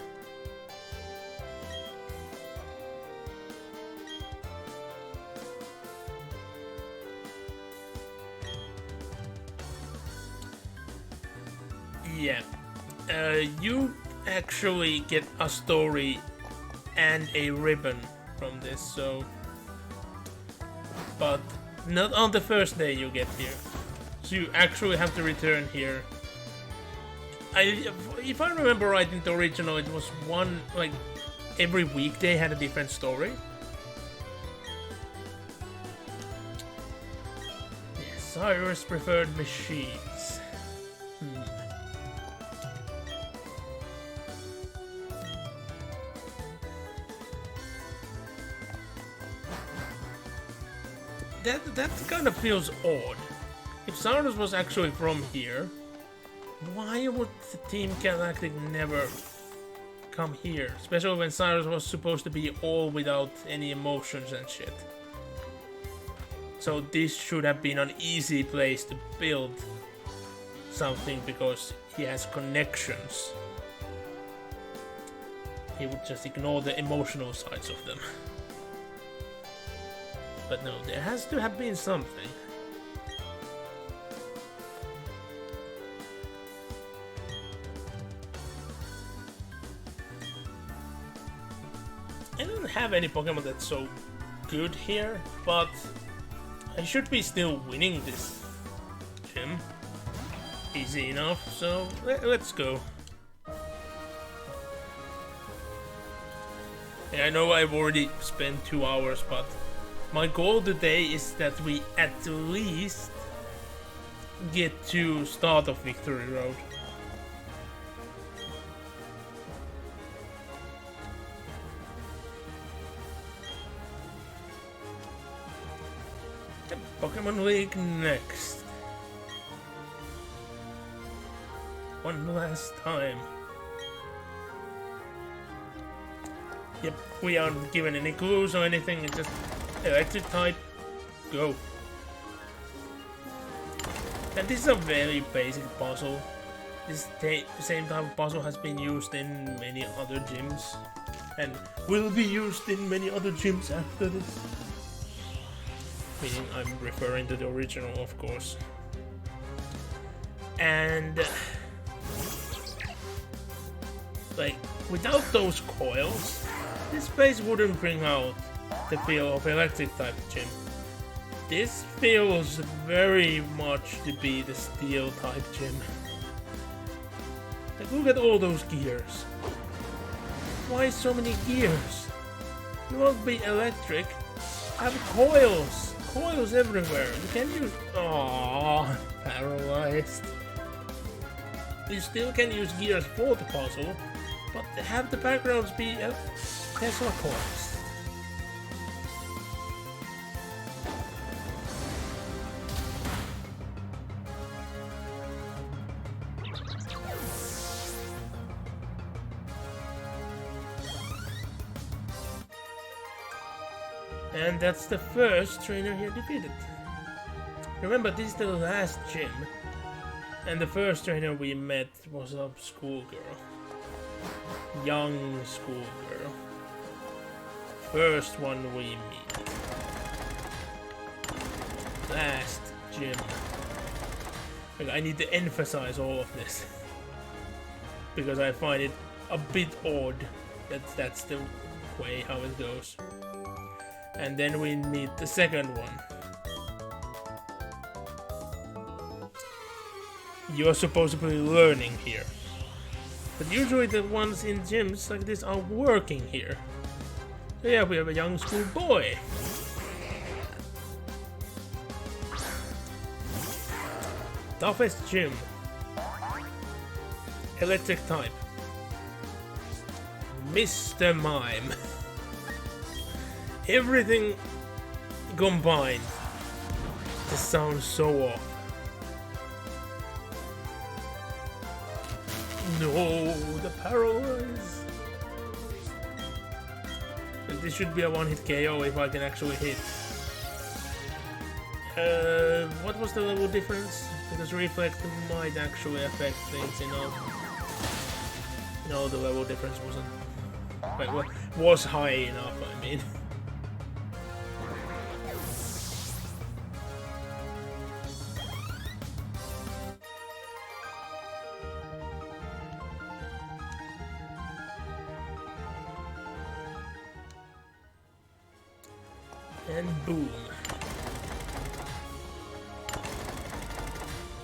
Yeah, you actually get a story and a ribbon from this, so... But not on the first day you get here. So you actually have to return here. If I remember right in the original, it was one, like, every week they had a different story. Yeah, Cyrus preferred machines. That kind of feels odd. If Cyrus was actually from here, why would the Team Galactic never come here? Especially when Cyrus was supposed to be all without any emotions and shit. So this should have been an easy place to build something because he has connections. He would just ignore the emotional sides of them. But no, there has to have been something. I don't have any Pokemon that's so good here, but I should be still winning this gym. Easy enough, so let's go. And I know I've already spent 2 hours, but my goal today is that we at least get to start of Victory Road. The Pokemon League next. One last time. Yep, we aren't given any clues or anything, it's just electric type, go. And this is a very basic puzzle. This same type of puzzle has been used in many other gyms. And will be used in many other gyms after this. Meaning I'm referring to the original, of course. And... like, without those coils, this place wouldn't bring out the feel of electric type gym. This feels very much to be the steel type gym. Like, look at all those gears. Why so many gears? You won't be electric. I have coils. Coils everywhere. You can use... Aww, paralyzed. You still can use gears for the puzzle, but have the backgrounds be Tesla coils. And that's the first trainer here defeated. Remember, this is the last gym. And the first trainer we met was a schoolgirl. Young schoolgirl. First one we meet. Last gym. Like, I need to emphasize all of this. Because I find it a bit odd that that's the way how it goes. And then we meet the second one. You're supposed to be learning here. But usually the ones in gyms like this are working here. So yeah, we have a young school boy. Toughest gym. Electric type. Mr. Mime. Everything combined. This sounds so off. No, the paralyze. This should be a one-hit KO if I can actually hit. What was the level difference? Because reflect might actually affect things, you know. No, the level difference wasn't. Wait, what? Was high enough, I mean. And boom.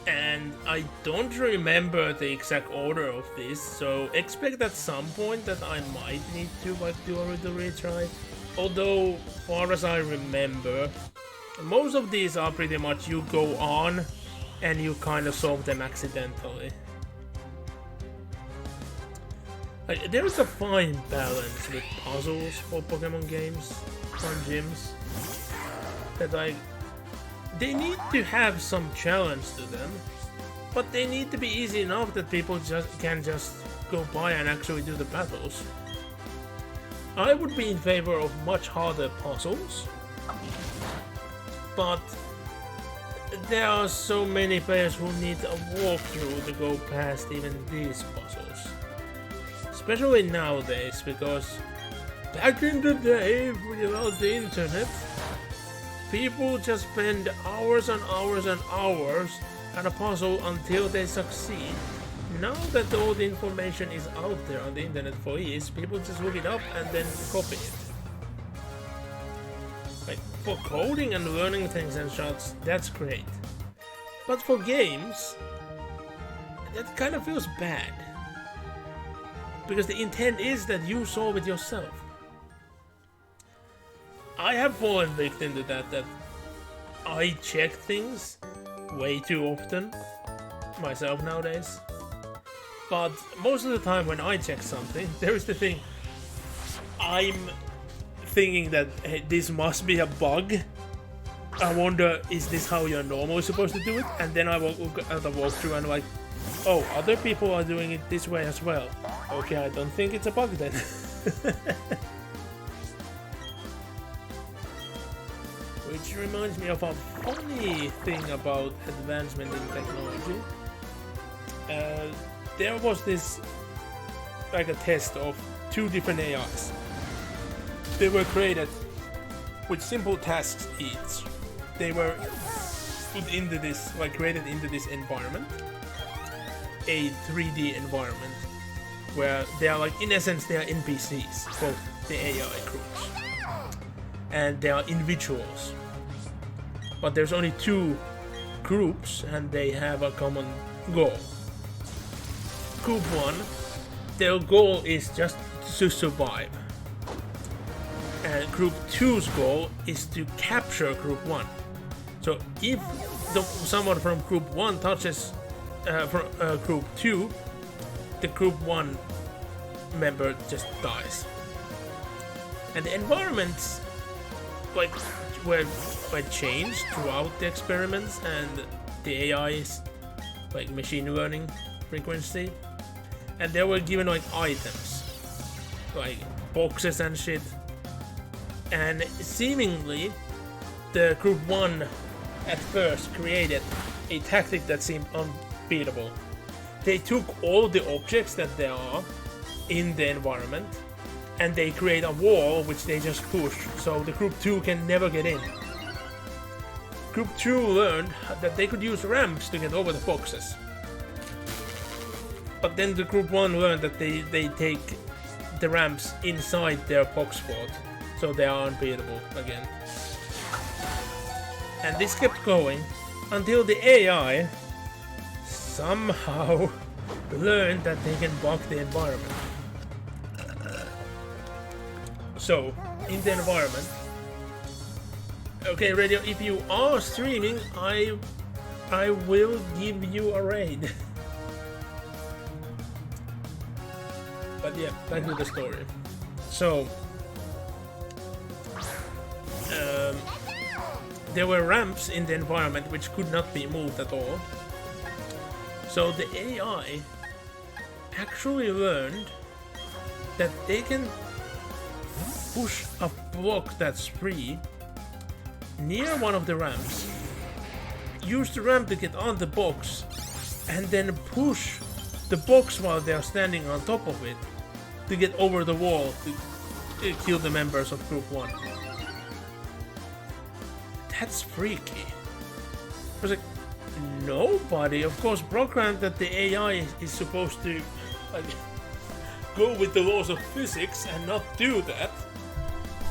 And I don't remember the exact order of this, so expect at some point that I might need to like do a retry. Although, far as I remember, most of these are pretty much you go on and you kind of solve them accidentally. Like, there is a fine balance with puzzles for Pokemon games on gyms. That they need to have some challenge to them, but they need to be easy enough that people can just go by and actually do the battles. I would be in favor of much harder puzzles, but there are so many players who need a walkthrough to go past even these puzzles. Especially nowadays, because back in the day, without the internet, people just spend hours and hours and hours at a puzzle until they succeed. Now that all the information is out there on the internet for ease, people just look it up and then copy it. Like, for coding and learning things and shots, that's great. But for games, that kind of feels bad. Because the intent is that you solve it yourself. I have fallen victim to that I check things way too often myself nowadays. But most of the time when I check something, there is the thing, I'm thinking that hey, this must be a bug. I wonder, is this how you're normally supposed to do it? And then I look at the walkthrough and like, oh, other people are doing it this way as well. Okay, I don't think it's a bug then. Which reminds me of a funny thing about advancement in technology. There was this, like a test of two different AIs. They were created with simple tasks each. They were put into this, like created into this environment, a 3D environment, where they are like, in essence, they are NPCs, both the AI crews. And they are individuals. but there's only two groups and they have a common goal. Group 1, their goal is just to survive. And Group 2's goal is to capture Group 1. So if someone from Group 1 touches from Group 2, the Group 1 member just dies. And the environments were changed throughout the experiments, and the AI's machine learning frequency, and they were given items, boxes and shit. And seemingly, the Group 1 at first created a tactic that seemed unbeatable. They took all the objects that there are in the environment and they create a wall which they just push, so the Group 2 can never get in. Group 2 learned that they could use ramps to get over the boxes. But then the Group 1 learned that they take the ramps inside their box fort, so they are unbeatable again. And this kept going until the AI somehow learned that they can bug the environment. So, in the environment, okay, Radio, if you are streaming, I will give you a raid. But yeah, back to the story. So, there were ramps in the environment which could not be moved at all. So the AI actually learned that they can push a block that's free near one of the ramps, use the ramp to get on the box, and then push the box while they are standing on top of it to get over the wall to kill the members of Group 1. That's freaky. I was like, nobody, of course, programmed that the AI is supposed to go with the laws of physics and not do that.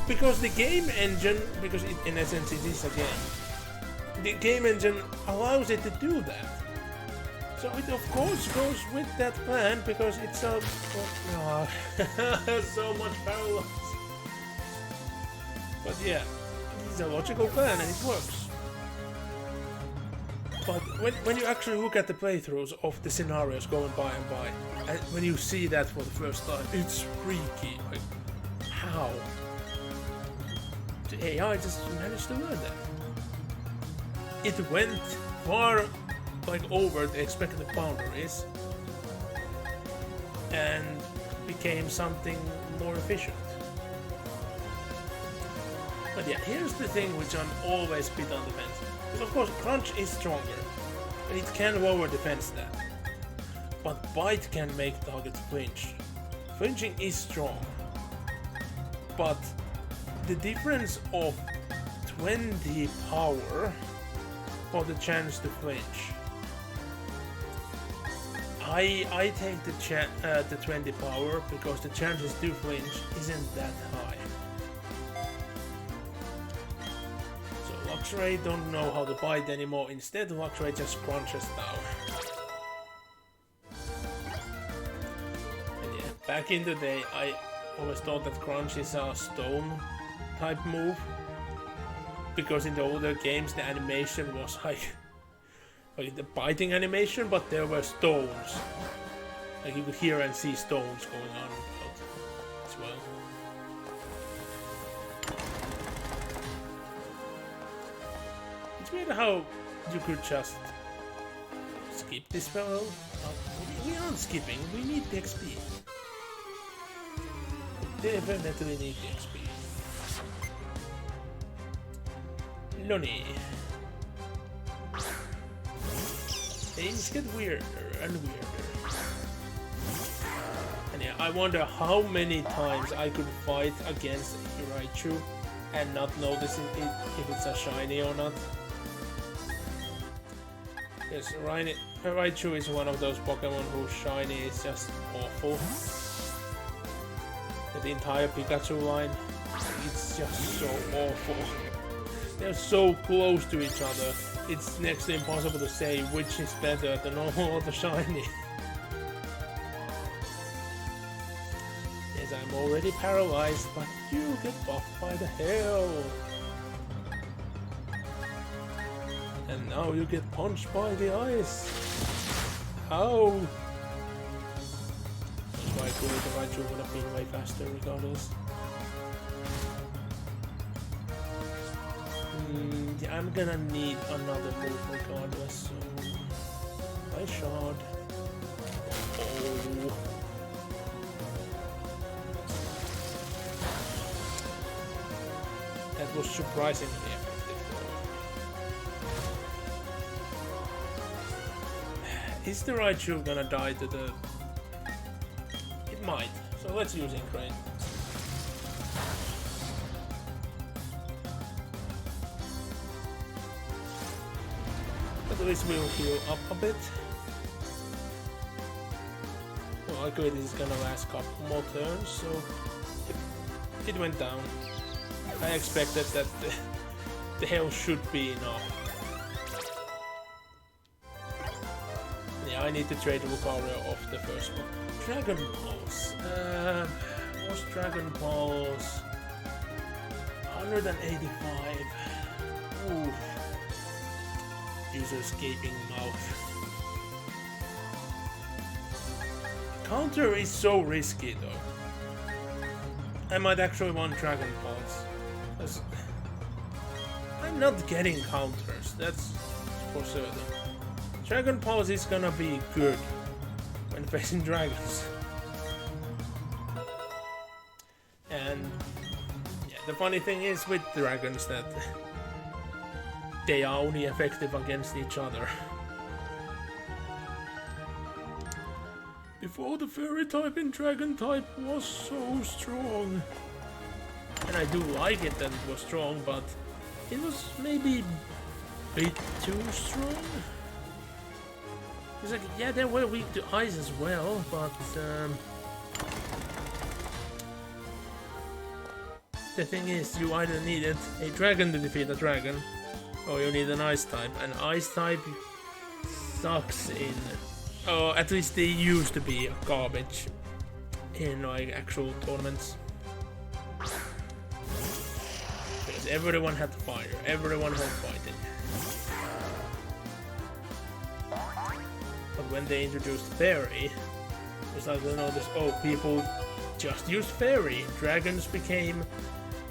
Because the game engine, because in essence it is a game, the game engine allows it to do that. So it of course goes with that plan because it's so much parallels. But yeah, it's a logical plan and it works. But when you actually look at the playthroughs of the scenarios going by and by, and when you see that for the first time, it's freaky. Like, how? The AI just managed to learn that. It went far over the expected boundaries and became something more efficient. But yeah, here's the thing which I'm always bit on the fence. Because of course crunch is stronger and it can lower defense stat. But bite can make targets flinch. Flinching is strong. But the difference of 20 power for the chance to flinch. I take the 20 power because the chances to flinch isn't that high. So Luxray don't know how to bite anymore. Instead, Luxray just crunches down. And yeah, back in the day, I always thought that crunch is a stone type move, because in the older games the animation was like the biting animation, but there were stones. Like you could hear and see stones going on about as well. It's weird how you could just skip this fellow. We aren't skipping, we need the XP. We definitely need the XP. Lonnie. Things get weirder and weirder. And yeah, I wonder how many times I could fight against Raichu and not noticing if it's a shiny or not. Yes, Raichu is one of those Pokemon whose shiny is just awful. The entire Pikachu line, it's just so awful. They're so close to each other. It's next to impossible to say which is better, the normal or the shiny. Yes, I'm already paralyzed, but you get buffed by the hell. And now you get punched by the ice. How? That's why I thought the Raichu would have been way faster regardless. Yeah, I'm gonna need another move regardless, so... Ice Shard. Oh. That was surprisingly effective though. Is the Raichu gonna die to the... It might, so let's use Incrain. At least we'll heal up a bit. Well, luckily this is gonna last a couple more turns, so it went down. I expected that the health should be enough. Yeah, I need to trade Lucario off the first one. Dragon Balls. Was Dragon Balls 185? Ooh. User's gaping mouth. Counter is so risky though. I might actually want Dragon Balls. I'm not getting counters, that's for certain. Dragon Pulse is gonna be good when facing dragons. And yeah, the funny thing is with dragons that they are only effective against each other. Before the fairy type and dragon type was so strong. And I do like it that it was strong, but it was maybe a bit too strong. It's like, yeah, they were weak to ice as well, but the thing is, you either needed a dragon to defeat a dragon, or you need an ice type, and ice type sucks in... Oh, at least they used to be garbage in like actual tournaments. Because everyone had fire, everyone had fighting. But when they introduced fairy, we started to notice, oh, people just use fairy. Dragons became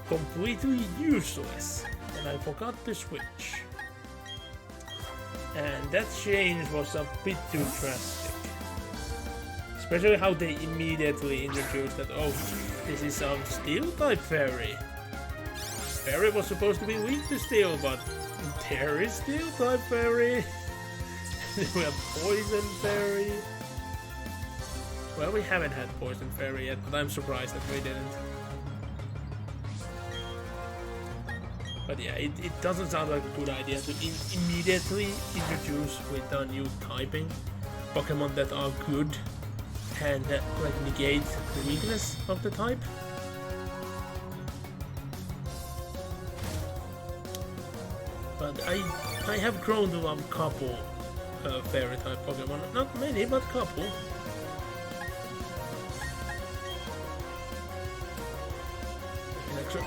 completely useless, and I forgot to switch. And that change was a bit too drastic. Especially how they immediately introduced that, oh, this is some steel type fairy. Fairy was supposed to be weak to steel, but there is steel type fairy. We have poison fairy. Well, we haven't had poison fairy yet, but I'm surprised that we didn't. But yeah, it doesn't sound like a good idea to immediately introduce with a new typing Pokemon that are good and like negate the weakness of the type. But I have grown to love a couple fairy type Pokemon. Not many, but couple.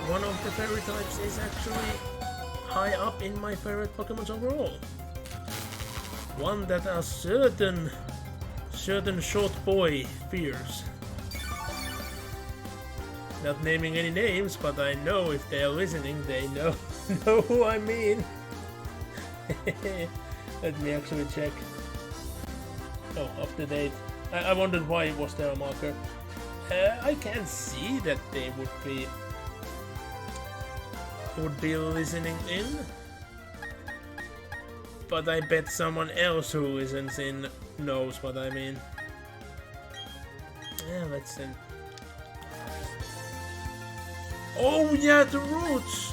One of the fairy types is actually high up in my favorite Pokemons overall. One that a certain short boy fears. Not naming any names, but I know if they are listening, they know who I mean. Let me actually check. Oh, up to date. I wondered why was there a marker. I can see that they would be listening in, but I bet someone else who listens in knows what I mean. Yeah, let's see. Oh yeah, the roots!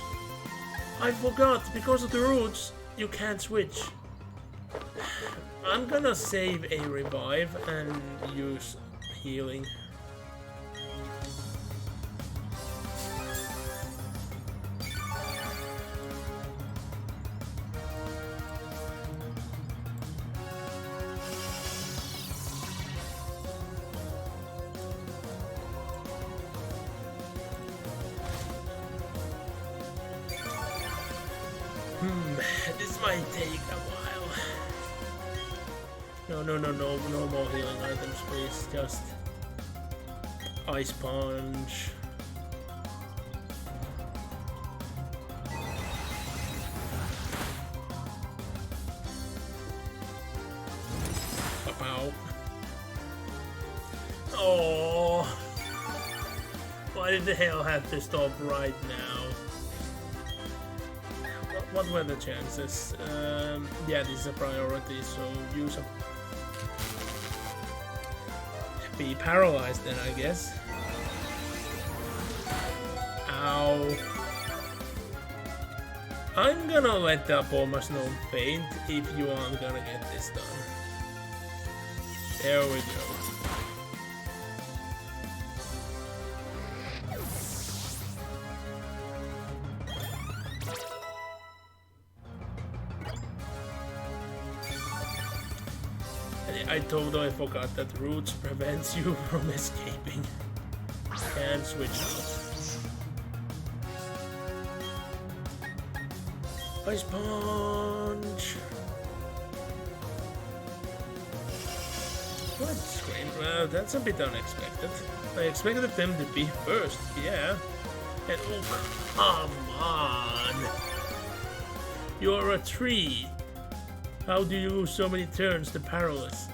I forgot, because of the roots, you can't switch. I'm gonna save a revive and use healing. This might take a while. No more healing items, please. Just ice punch. Pow. Oh, why did the hell have to stop right now? What were the chances? Yeah, this is a priority, so use a... Be paralyzed then, I guess. Ow. I'm gonna let the Bombers know faint if you aren't gonna get this done. There we go. I totally forgot that roots prevents you from escaping. Can't switch out. Ice punch. What scream? Well, that's a bit unexpected. I expected them to be first, yeah. And oh, come on! You're a tree. How do you lose so many turns to paralysis?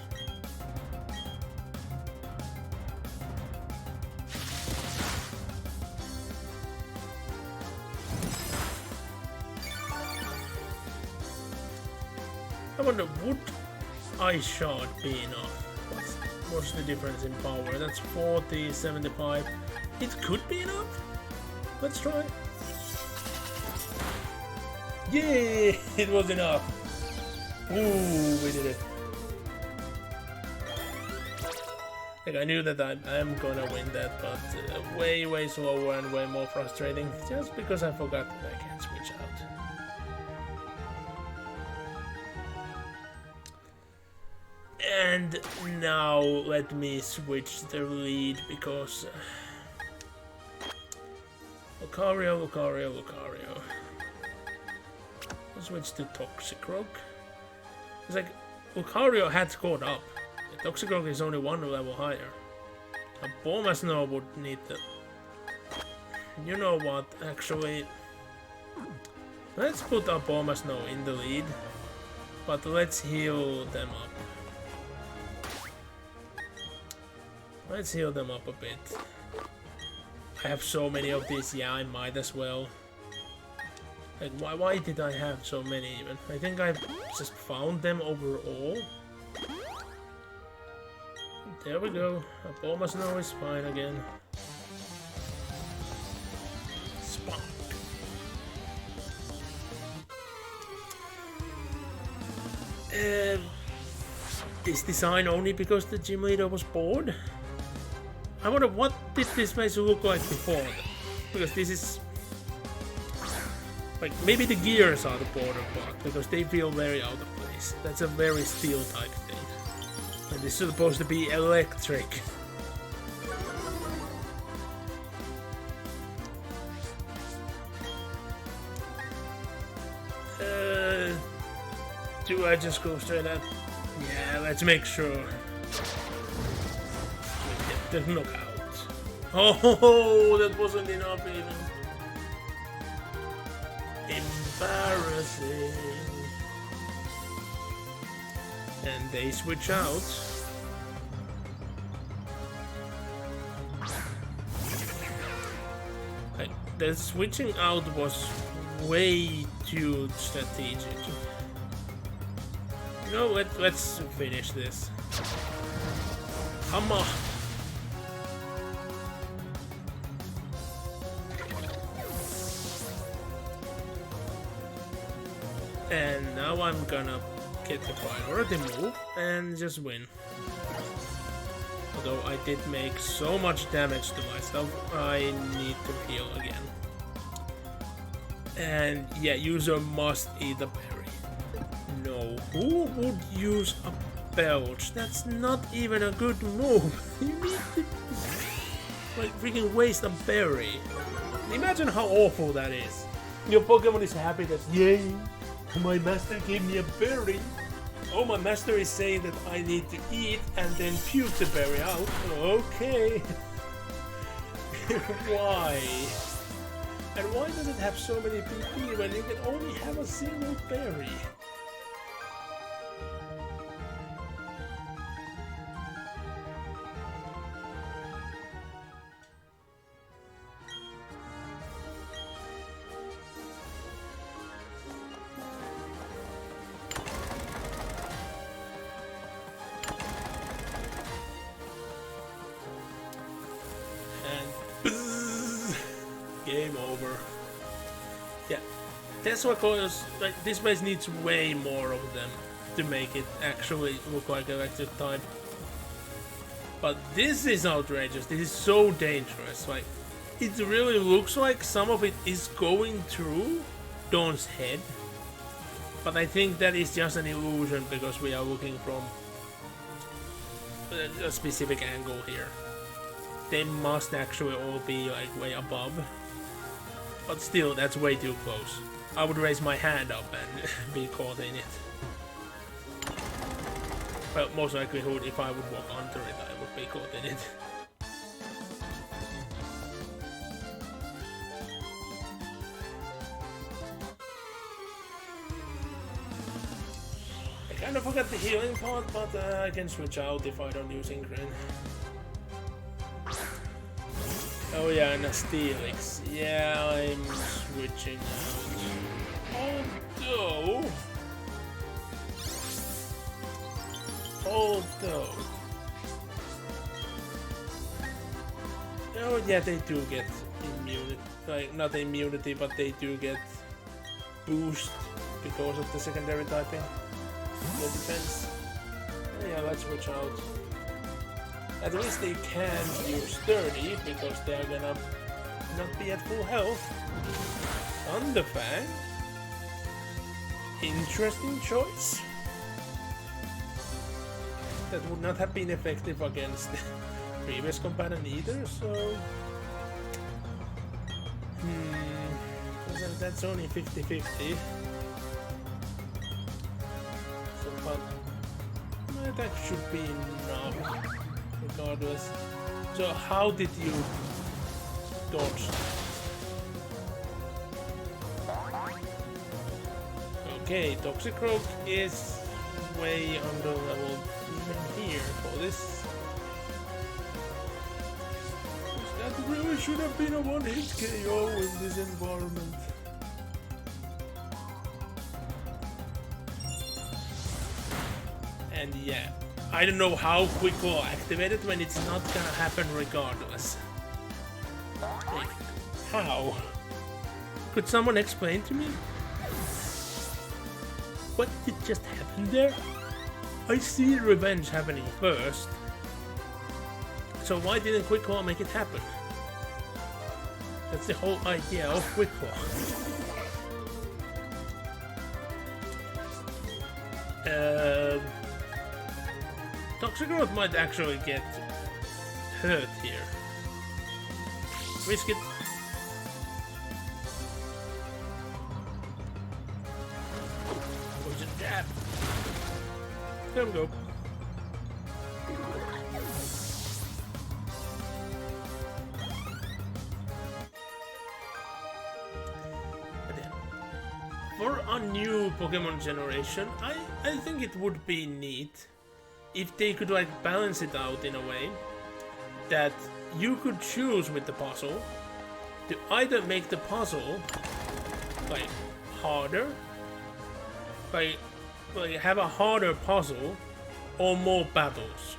I wonder, would Ice Shard be enough? What's the difference in power? That's 40, 75. It could be enough? Let's try. Yay! It was enough. Ooh, we did it. Like, I knew that I'm gonna win that, but way slower and way more frustrating. Just because I forgot that I can't switch out. And now let me switch the lead because Lucario. I'll switch to Toxicroak. It's like Lucario had scored up. Toxicroak is only one level higher. A Bulmasnow would need the... You know what, actually... Let's put a Bulmasnow in the lead. But let's heal them up. Let's heal them up a bit. I have so many of these, yeah, I might as well. Like, why did I have so many even? I think I just found them overall. There we go. A Bulmasnow is fine again. Spunk. This design only because the gym leader was bored? I wonder what did this place look like before? Because this is... Like, maybe the gears are the border part, because they feel very out of place. That's a very steel type thing. And this is supposed to be electric. Do I just go straight up? Yeah, let's make sure. We get the knockout. Oh, that wasn't enough even. Embarrassing. And they switch out. Like, the switching out was way too strategic. You know, let's finish this. Come on. And now I'm gonna get the priority move and just win. Although I did make so much damage to myself, I need to heal again. And yeah, user must eat a berry. No, who would use a belch? That's not even a good move. You need to like freaking waste a berry. Imagine how awful that is. Your Pokemon is happy that, yay, my master gave me a berry. Oh, my master is saying that I need to eat and then puke the berry out. Okay. Why? And why does it have so many PP when you can only have a single berry? Game over. Yeah, that's what cause like this base needs way more of them to make it actually look like electric type. But this is outrageous. This is so dangerous. Like, it really looks like some of it is going through Dawn's head. But I think that is just an illusion because we are looking from a specific angle here. They must actually all be like way above. But still, that's way too close. I would raise my hand up and be caught in it. Well, most likelihood, if I would walk under it, I would be caught in it. I kind of forgot the healing part, but I can switch out if I don't use Ingrid. Oh yeah, and a Steelix. Yeah, I'm switching out. Although... Oh yeah, they do get immunity. Like, not immunity, but they do get boost because of the secondary typing. The defense. Yeah, let's switch out. At least they can use 30 because they're gonna not be at full health. Thunderfang. Interesting choice. That would not have been effective against the previous companion either, so... That's only 50-50. So, but... that should be enough. Regardless. So how did you dodge? Okay, Toxicroak is way under level even here for this. That really should have been a one-hit KO in this environment. And yeah. I don't know how Quick Claw activated when it's not gonna happen regardless. Wait, how? Could someone explain to me? What did just happen there? I see revenge happening first. So why didn't Quick Claw make it happen? That's the whole idea of Quick Claw. Toxicroak might actually get hurt here. Risk it. Poison jab. There we go. For a new Pokemon generation, I think it would be neat if they could like balance it out in a way that you could choose with the puzzle to either make the puzzle like harder, like have a harder puzzle or more battles.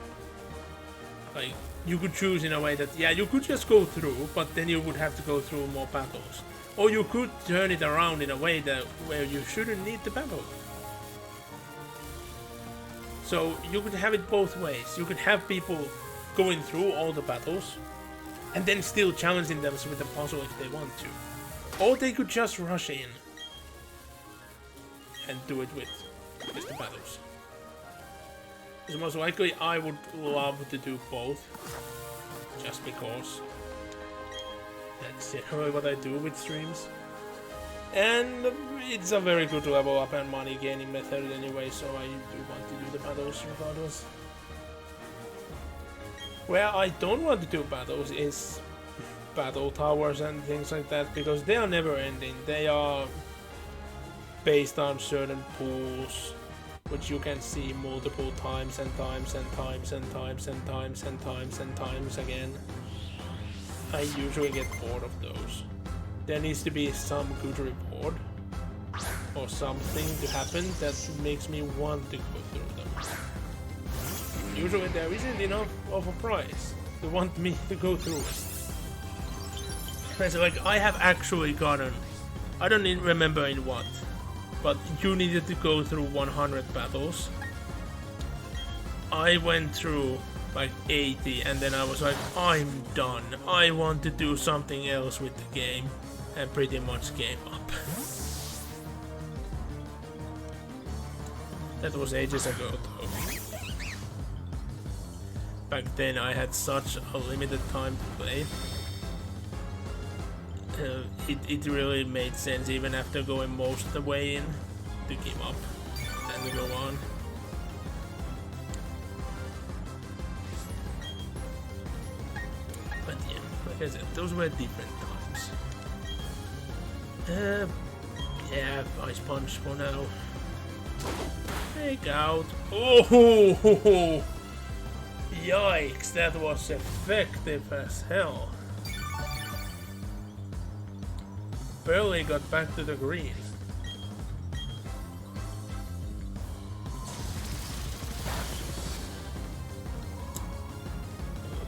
Like you could choose in a way that yeah, you could just go through, but then you would have to go through more battles. Or you could turn it around in a way that where you shouldn't need the battle. So you could have it both ways. You could have people going through all the battles and then still challenging them with the puzzle if they want to. Or they could just rush in and do it with just the battles. Because most likely I would love to do both. Just because that's generally what I do with streams. And it's a very good level up and money gaining method anyway, so I do want to do the battles regardless. Where I don't want to do battles is battle towers and things like that, because they are never ending. They are based on certain pools, which you can see multiple times and times and times and times and times and times and times again. I usually get bored of those. There needs to be some good reward or something to happen that makes me want to go through them. Usually there isn't enough of a prize to want me to go through it. So like I have actually gotten, I don't even remember in what, but you needed to go through 100 battles. I went through like 80 and then I was like, I'm done. I want to do something else with the game, and pretty much gave up. That was ages ago though. Back then I had such a limited time to play. It really made sense even after going most of the way in to give up and to go on. But yeah, like I said, those were different times. Yeah, Ice Punch for now. Take out. Oh! Yikes, that was effective as hell. Barely got back to the green.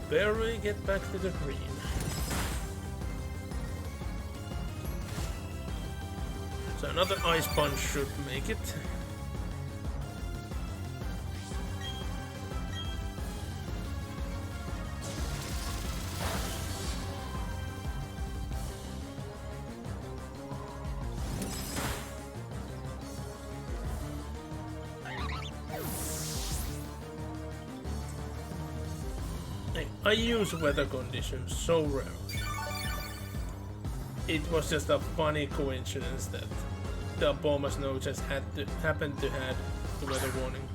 Barely get back to the green. So another Ice Punch should make it. I use weather conditions so rarely. It was just a funny coincidence that the Boma Snow just happened to have the weather warning.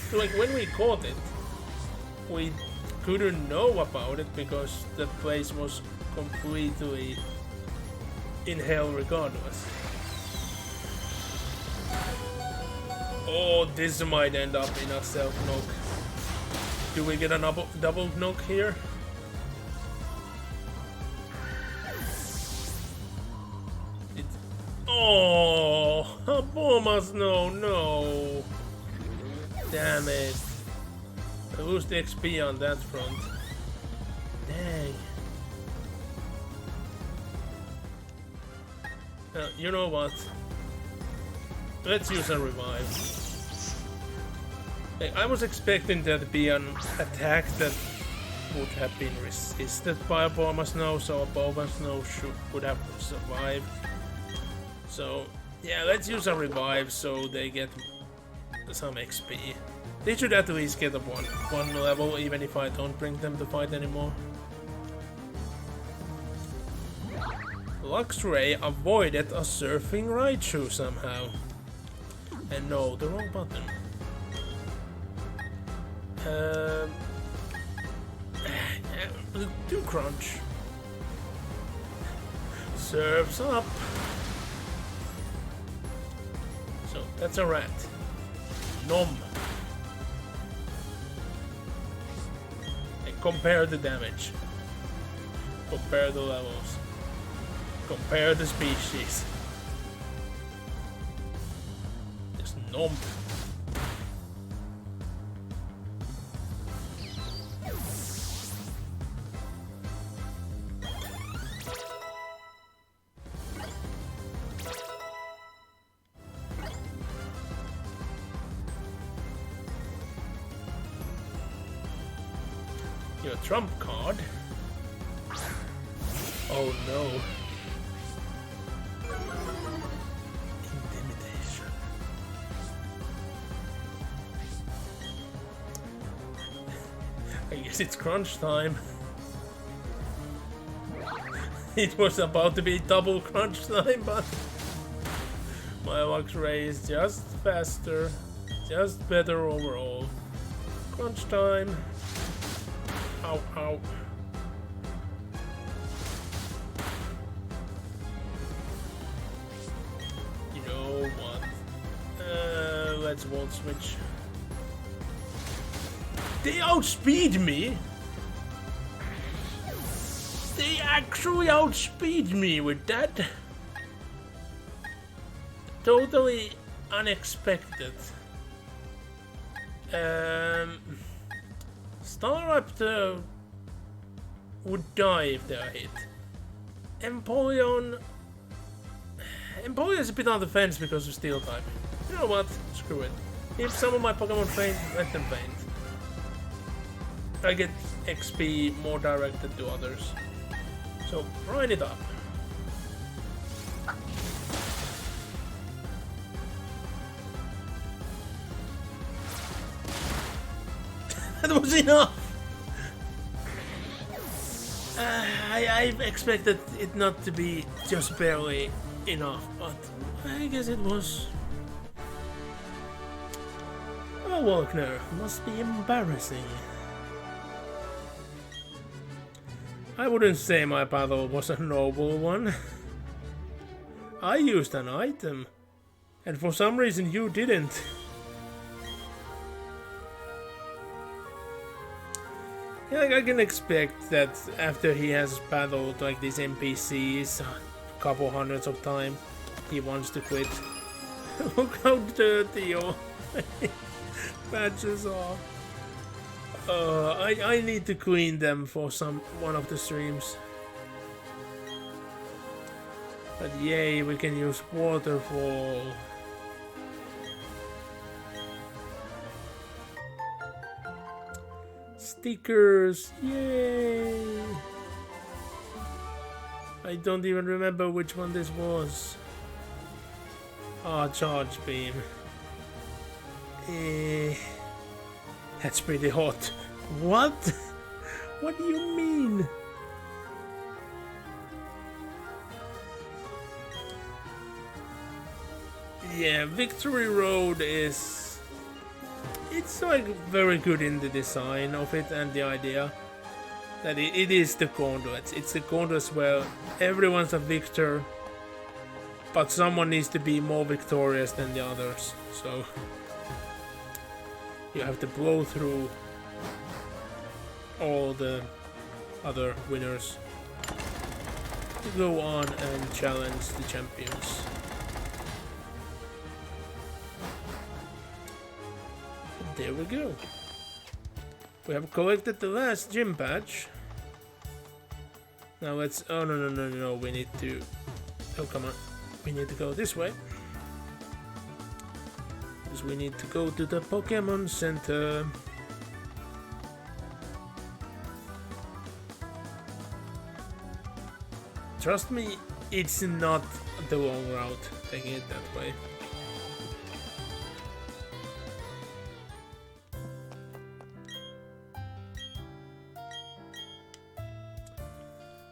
So like when we caught it, we couldn't know about it because the place was completely in hell regardless. Oh, this might end up in a self-knock. Do we get a double knock here? Oh, a Boma Snow, no. Damn it. I lose the XP on that front. Dang. You know what? Let's use a revive. I was expecting there to be an attack that would have been resisted by a Boma Snow, so a Boma Snow would have survived. So yeah, let's use a revive so they get some XP. They should at least get a one level, even if I don't bring them to fight anymore. Luxray avoided a surfing Raichu somehow. And no, the wrong button. Do crunch. Serves up. So that's a rat. Nom. And compare the damage. Compare the levels. Compare the species. Just nom. Your trump card. Oh no. Intimidation. I guess it's crunch time. It was about to be double crunch time, but My Lux Ray is just faster, just better overall. Crunch time. Ow, ow. You know what? Let's Volt Switch. They outspeed me! They actually outspeed me with that! Totally unexpected. Staraptor would die if they are hit. Empoleon is a bit on the fence because of Steel type. You know what? Screw it. If some of my Pokemon faint, let them faint. I get XP more directed to others. So, ride it up. That was enough! I expected it not to be just barely enough, but I guess it was. Oh, Walkner, must be embarrassing. I wouldn't say my battle was a noble one. I used an item, and for some reason you didn't. Yeah, like I can expect that after he has battled like these NPCs a couple hundreds of times, he wants to quit. Look how dirty your patches are. I need to clean them for one of the streams. But yay, we can use waterfall. Stickers, yay! I don't even remember which one this was. Ah, charge beam. That's pretty hot. What? What do you mean? Yeah, Victory Road is... It's like very good in the design of it and the idea that it is the conduits. It's the conduits where everyone's a victor, but someone needs to be more victorious than the others. So you have to blow through all the other winners to go on and challenge the champions. There we go. We have collected the last gym badge. Now let's... Oh, no. We need to... Oh, come on. We need to go this way. Because we need to go to the Pokemon Center. Trust me, it's not the long route, taking it that way.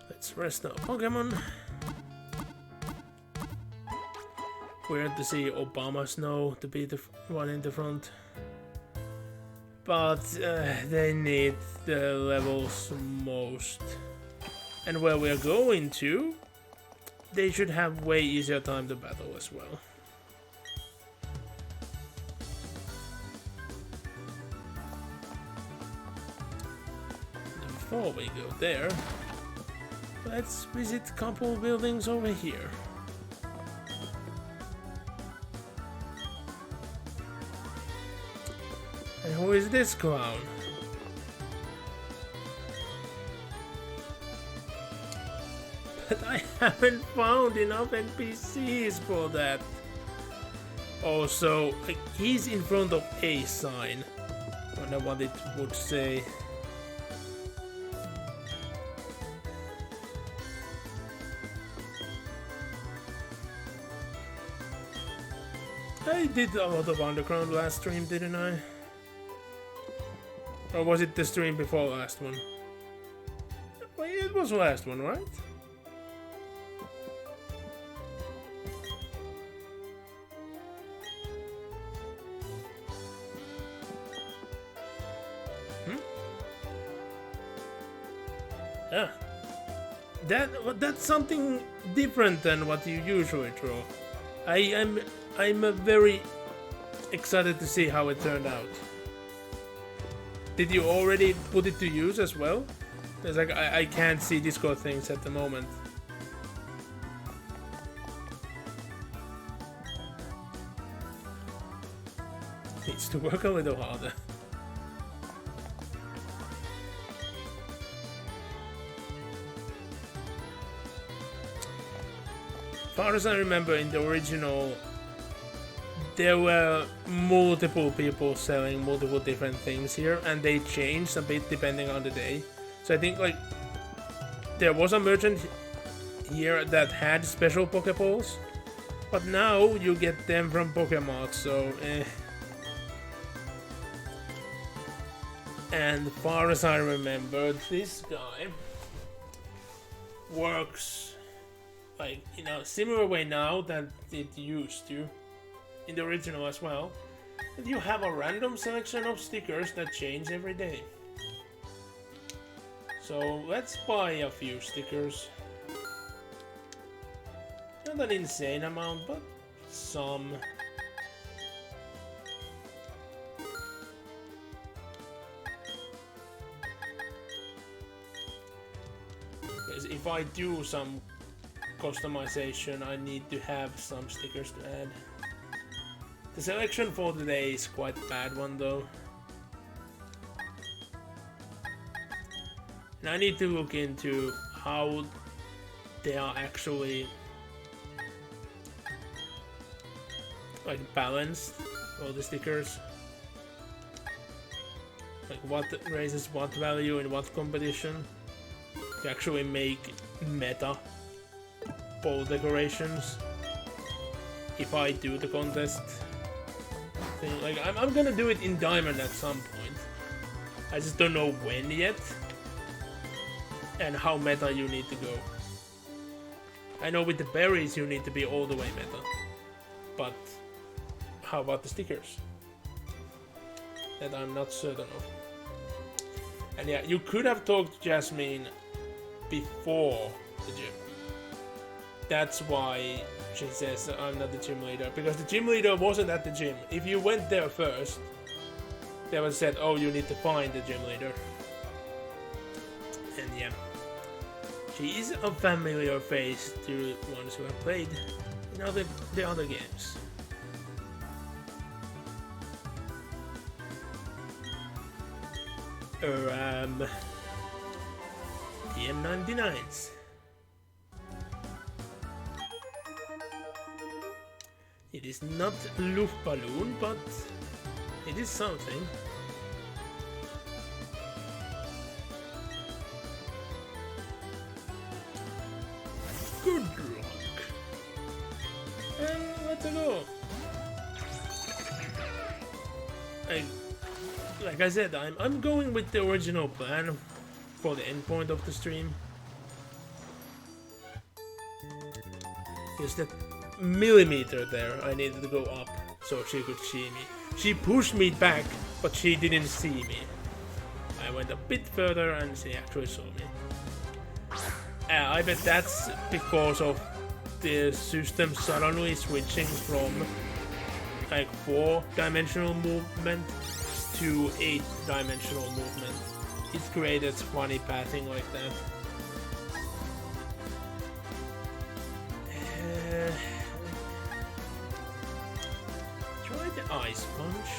Let's rest our Pokemon. Weird to see Obama Snow to be the one in the front. But they need the levels most. And where we're going to, they should have way easier time to battle as well. Before we go there, let's visit a couple buildings over here. And who is this clown? But I haven't found enough NPCs for that. Also, like, he's in front of a sign. I wonder what it would say. I did a lot of Underground last stream, didn't I? Or was it the stream before last one? Well, it was the last one, right? Yeah. That's something different than what you usually draw. I'm very excited to see how it turned out. Did you already put it to use as well? There's like I can't see Discord things at the moment. Needs to work a little harder. Far as I remember, in the original, there were multiple people selling multiple different things here, and they changed a bit depending on the day. So I think like there was a merchant here that had special Pokeballs, but now you get them from Pokemon, so And far as I remember, this guy works like in a similar way now than it used to in the original as well. And you have a random selection of stickers that change every day. So let's buy a few stickers. Not an insane amount, but some. Because if I do some customization, I need to have some stickers to add. The selection for today is quite a bad one though. And I need to look into how they are actually like balanced, all the stickers. Like what raises what value in what competition to actually make meta ball decorations if I do the contest thing. Like I'm gonna do it in Diamond at some point. I just don't know when yet and how meta you need to go. I know with the berries you need to be all the way meta, but how about the stickers? That I'm not certain of. And yeah, you could have talked to Jasmine before the gym. That's why she says I'm not the gym leader, because the gym leader wasn't at the gym. If you went there first, they would have said, oh, you need to find the gym leader. And yeah, she is a familiar face to ones who have played in the other games. PM99s. It is not Luftballon, but it is something. Good luck. And let's go. Like I said, I'm going with the original plan for the endpoint of the stream. Because that millimeter there, I needed to go up so she could see me. She pushed me back, but she didn't see me. I went a bit further and she actually saw me. I bet that's because of the system suddenly switching from like 4-dimensional movement to 8-dimensional movement. It created funny pathing like that. Try the ice punch.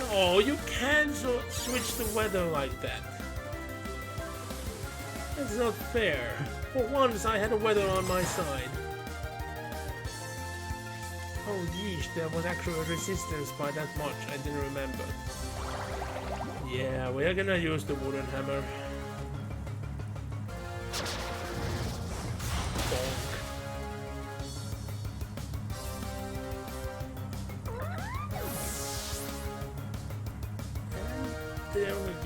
No, you can't switch the weather like that. That's not fair. For once I had a weather on my side. Oh yeesh, there was actual resistance by that much, I didn't remember. Yeah, we're gonna use the wooden hammer. Bonk. And there we go.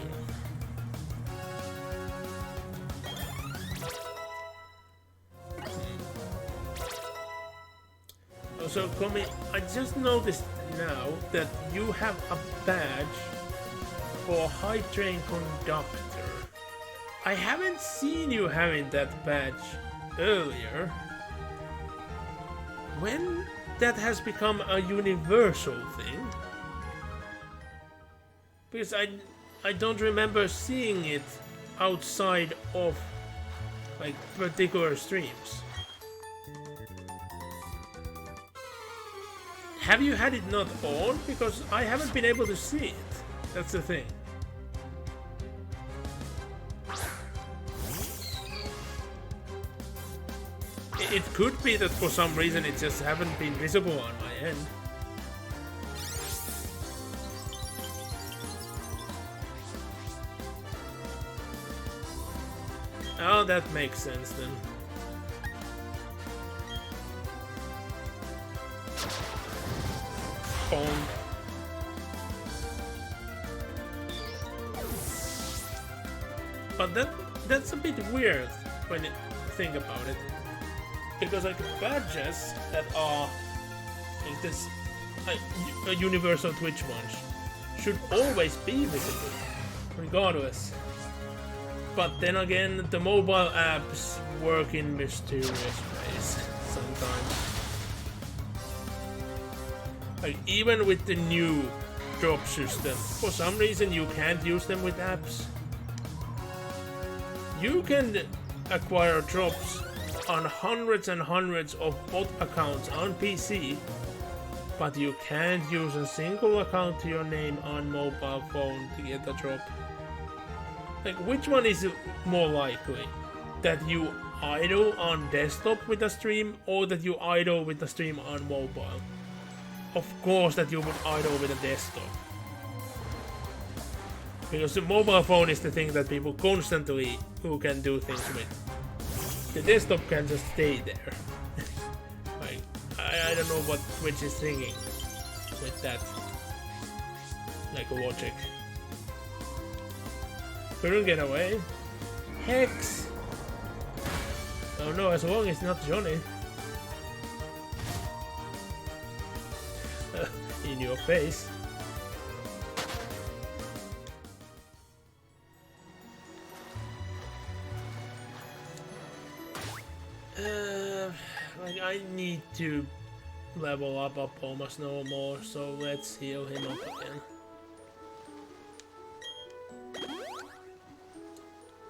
So, Komi, I just noticed now that you have a badge for High Train Conductor. I haven't seen you having that badge earlier. When that has become a universal thing? Because I don't remember seeing it outside of like particular streams. Have you had it not on? Because I haven't been able to see it. That's the thing. It could be that for some reason it just haven't been visible on my end. Oh, that makes sense then. Bonk. But that's a bit weird when you think about it. Because like badges that are like this a universal Twitch ones should always be visible, regardless. But then again, the mobile apps work in mysterious ways sometimes. Like even with the new drop system, for some reason you can't use them with apps. You can acquire drops on hundreds and hundreds of bot accounts on PC, but you can't use a single account to your name on mobile phone to get a drop. Like, which one is more likely? That you idle on desktop with a stream, or that you idle with a stream on mobile? Of course that you would idle with a desktop. Because the mobile phone is the thing that people constantly who can do things with. The desktop can just stay there. Like, I don't know what Twitch is thinking with that. Like logic. Couldn't get away. Hex! Oh no, as long as it's not Johnny. In your face. Like I need to level up almost no more, so let's heal him up again.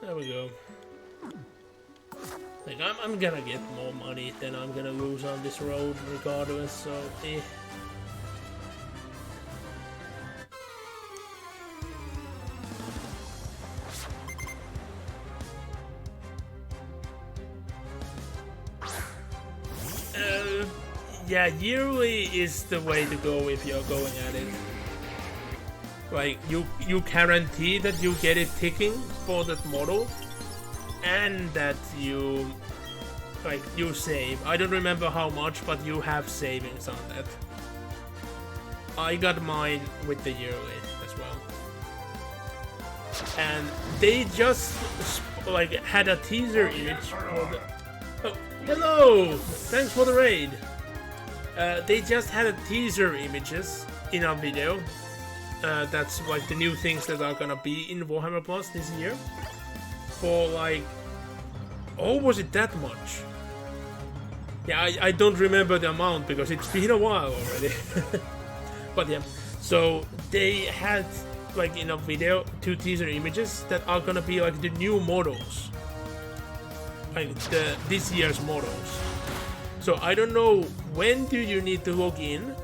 There we go. Like I'm gonna get more money than I'm gonna lose on this road regardless, so eh. Yeah, yearly is the way to go if you're going at it. Like, you guarantee that you get it ticking for that model, and that you, like, you save. I don't remember how much, but you have savings on that. I got mine with the yearly as well. And they just, like, had a teaser image for the... Oh, hello! Thanks for the raid! They just had a teaser images in a video. That's like the new things that are gonna be in Warhammer Plus this year. For like... Oh, was it that much? Yeah, I don't remember the amount because it's been a while already. But yeah, so they had like in a video 2 teaser images that are gonna be like the new models. Like this year's models. So I don't know when do you need to log in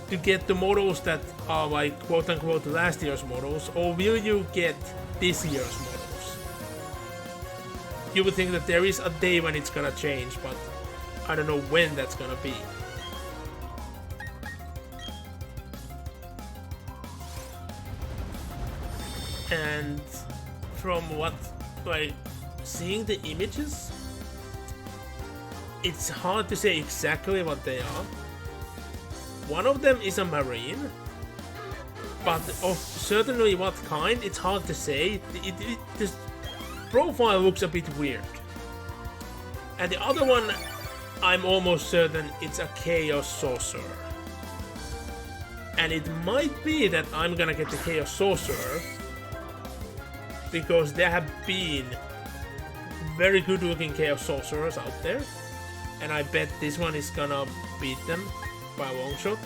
to get the models that are like quote unquote last year's models, or will you get this year's models? You would think that there is a day when it's gonna change, but I don't know when that's gonna be. And from what, like, seeing the images, it's hard to say exactly what they are. One of them is a marine, but of certainly what kind, it's hard to say. This profile looks a bit weird. And the other one, I'm almost certain it's a Chaos Sorcerer. And it might be that I'm gonna get the Chaos Sorcerer, because there have been very good looking Chaos Sorcerers out there, and I bet this one is gonna beat them by a long shot.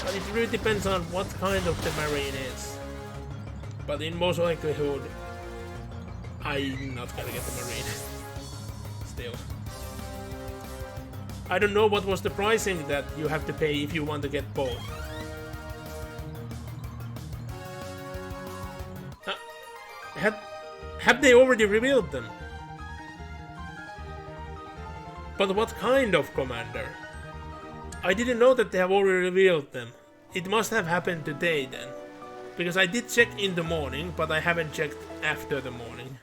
But it really depends on what kind of the Marine is. But in most likelihood, I'm not gonna get the Marine. Still. I don't know what was the pricing that you have to pay if you want to get both. Have they already revealed them? But what kind of commander? I didn't know that they have already revealed them. It must have happened today then. Because I did check in the morning, but I haven't checked after the morning.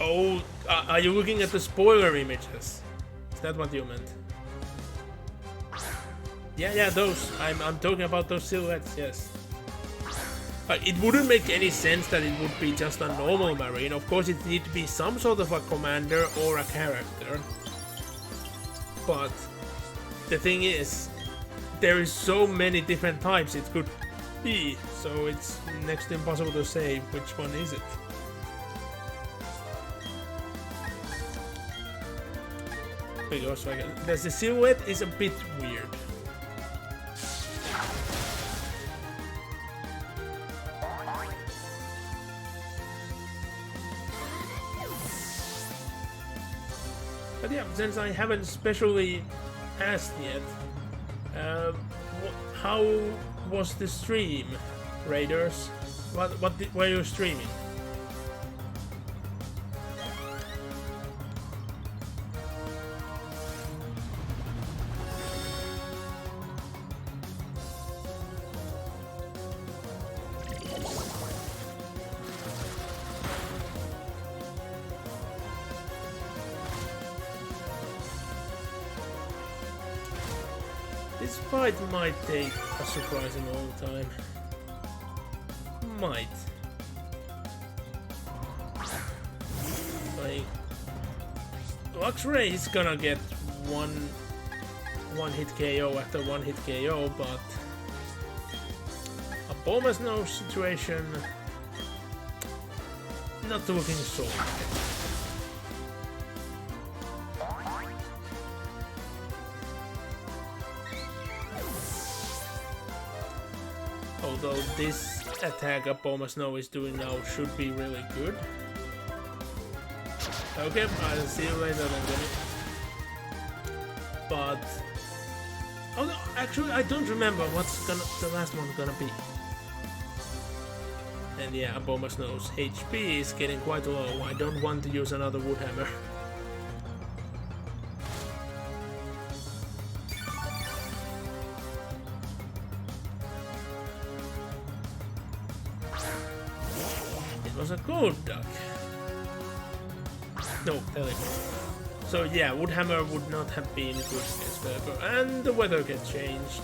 Oh, are you looking at the spoiler images? Is that what you meant? Yeah, those. I'm talking about those silhouettes, yes. It wouldn't make any sense that it would be just a normal Marine. Of course, it needs to be some sort of a commander or a character. But the thing is, there is so many different types it could be, so it's next to impossible to say which one is it. Because the silhouette is a bit weird. But yeah, since I haven't specially asked yet, how was the stream, Raiders? What were you streaming? This fight might take a surprising long time. Might. Like, Luxray is gonna get one hit KO after one hit KO, but a Boma's Nose situation not looking so good. Although this attack Aboma's Snow is doing now should be really good. Okay, I'll see you later then. But oh no, actually I don't remember what's the last one gonna be. And yeah, Aboma's Snow's HP is getting quite low. I don't want to use another wood hammer. Was a gold duck. No, teleport. So yeah, Woodhammer would not have been good against Teleport, and the weather gets changed.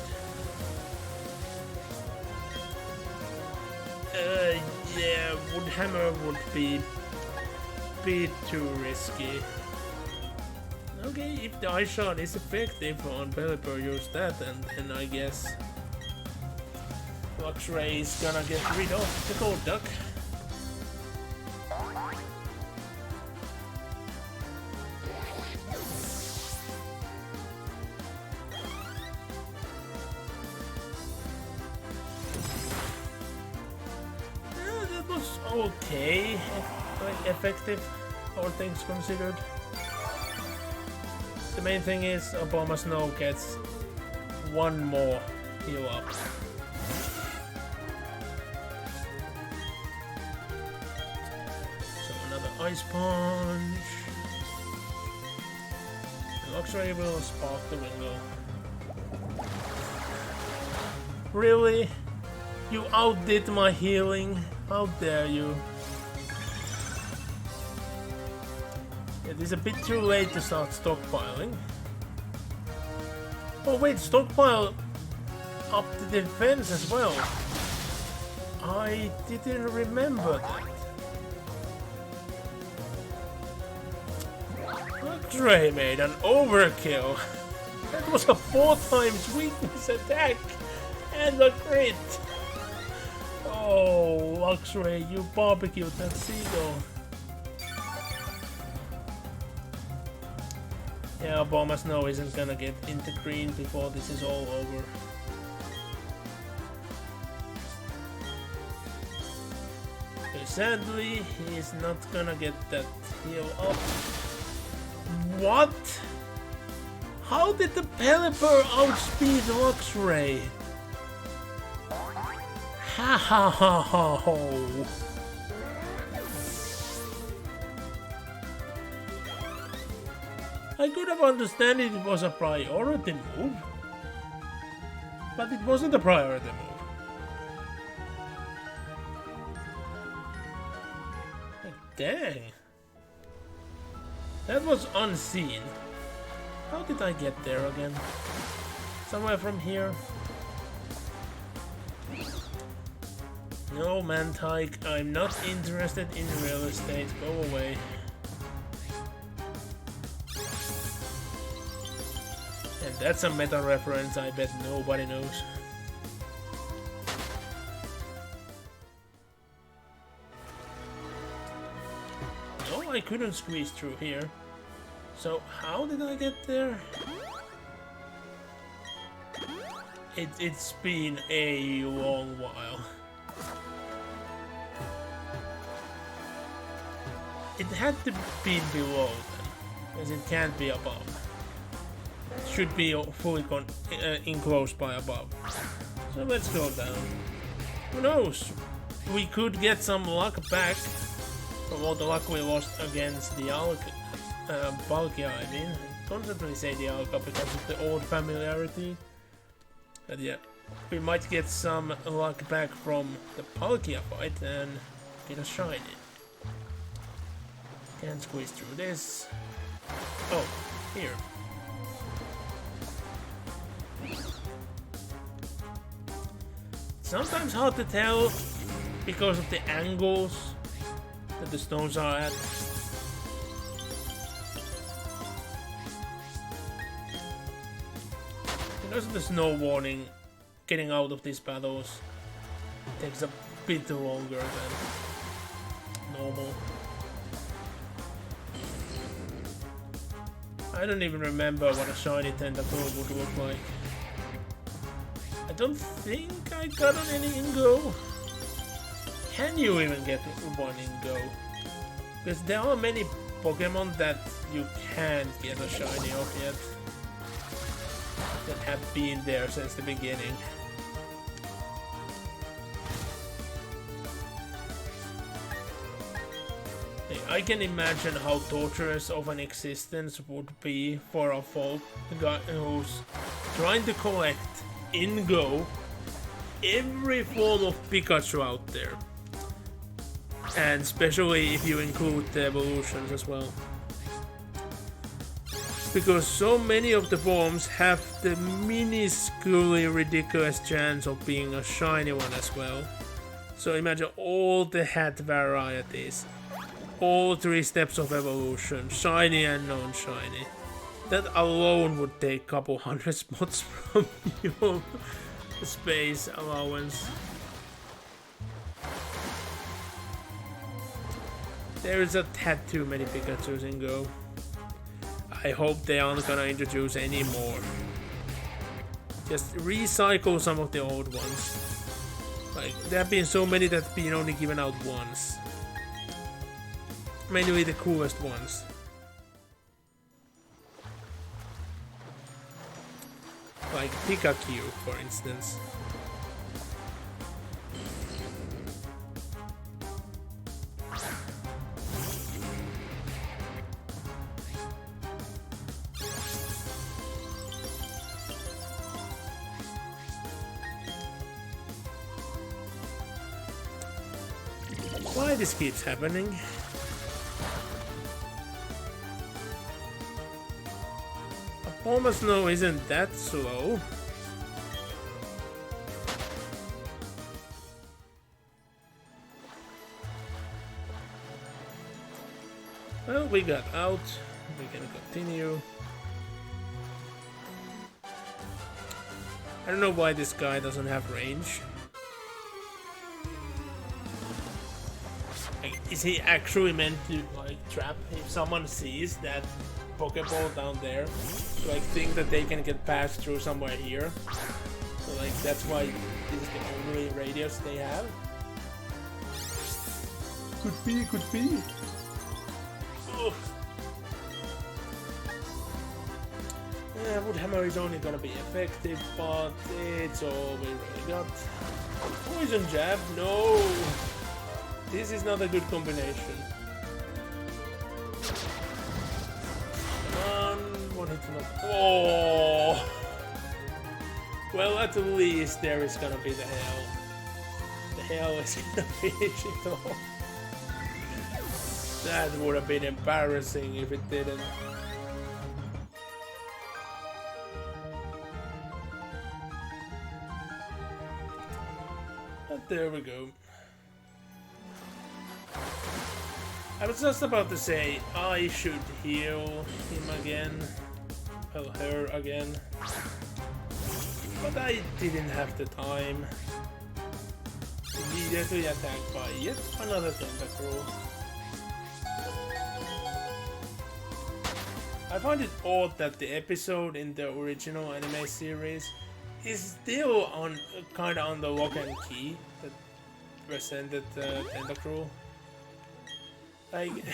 Yeah, Woodhammer would be a bit too risky. Okay, if the Ice Shot is effective on Pelipper, use that, and then I guess Luxray is gonna get rid of the gold duck. Okay, like effective, all things considered. The main thing is Obama Snow gets one more heal up. So another Ice Punch. Luxray will spark the window. Really? You outdid my healing? How dare you? It is a bit too late to start stockpiling. Oh wait, stockpile up the defense as well. I didn't remember that. Luxray made an overkill. That was a 4 times weakness attack and a crit. Oh, Luxray, you barbecued that seagull. Yeah, Bomber Snow isn't gonna get into green before this is all over. Okay, sadly, he's not gonna get that heal up. What? How did the Pelipper outspeed Luxray? Ha ha ha ha ho! I could have understood it was a priority move, but it wasn't a priority move. Like, dang. That was unseen. How did I get there again? Somewhere from here? No, Mantike, I'm not interested in real estate. Go away. And that's a meta reference I bet nobody knows. No, I couldn't squeeze through here. So how did I get there? It's been a long while. It had to be below then, because it can't be above. It should be fully enclosed by above. So let's go down. Who knows? We could get some luck back from all the luck we lost against the Palkia, I mean. I constantly say the Alka because of the old familiarity. But yeah, we might get some luck back from the Palkia fight and get a shiny. Can't squeeze through this. Oh, here. Sometimes hard to tell because of the angles that the stones are at. Because of the snow warning, getting out of these battles takes a bit longer than normal. I don't even remember what a shiny tentacle would look like. I don't think I got on any Ingo. Can you even get one Ingo? Because there are many Pokemon that you can't get a shiny of yet. That have been there since the beginning. I can imagine how torturous of an existence would be for a folk guy who's trying to collect in Go every form of Pikachu out there. And especially if you include the evolutions as well. Because so many of the forms have the minusculely ridiculous chance of being a shiny one as well. So imagine all the hat varieties. All 3 steps of evolution, shiny and non-shiny. That alone would take a couple hundred spots from your space allowance. There is a tad too many Pikachus in Go. I hope they aren't gonna introduce any more. Just recycle some of the old ones. Like, there have been so many that have been only given out once. Mainly the coolest ones. Like Pikachu, for instance. Why this keeps happening? Bomber Snow isn't that slow. Well, we got out. We can continue. I don't know why this guy doesn't have range. Like, is he actually meant to like trap if someone sees that Pokeball down there? To, like think that they can get passed through somewhere here. So like that's why this is the only radius they have. Could be, could be. Ugh. Yeah, Woodhammer is only gonna be effective, but it's all we really got. Poison Jab? No! This is not a good combination. Come on, what hit not? Oh! Well, at least there is gonna be the hell. The hell is gonna finish it all. That would have been embarrassing if it didn't. But there we go. I was just about to say I should heal him again. Well, her again. But I didn't have the time. Immediately attacked by yet another tentacle. I find it odd that the episode in the original anime series is still on kind of on the lock and key that presented the tentacle. Like,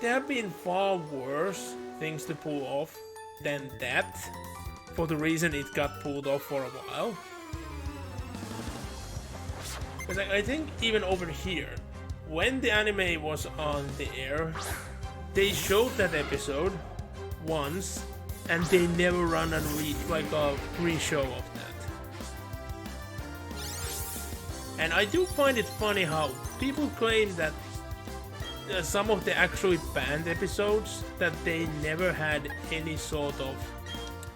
there have been far worse things to pull off than that, for the reason it got pulled off for a while. Because I think even over here, when the anime was on the air, they showed that episode once, and they never run a re-show of that. And I do find it funny how people claim that some of the actually banned episodes that they never had any sort of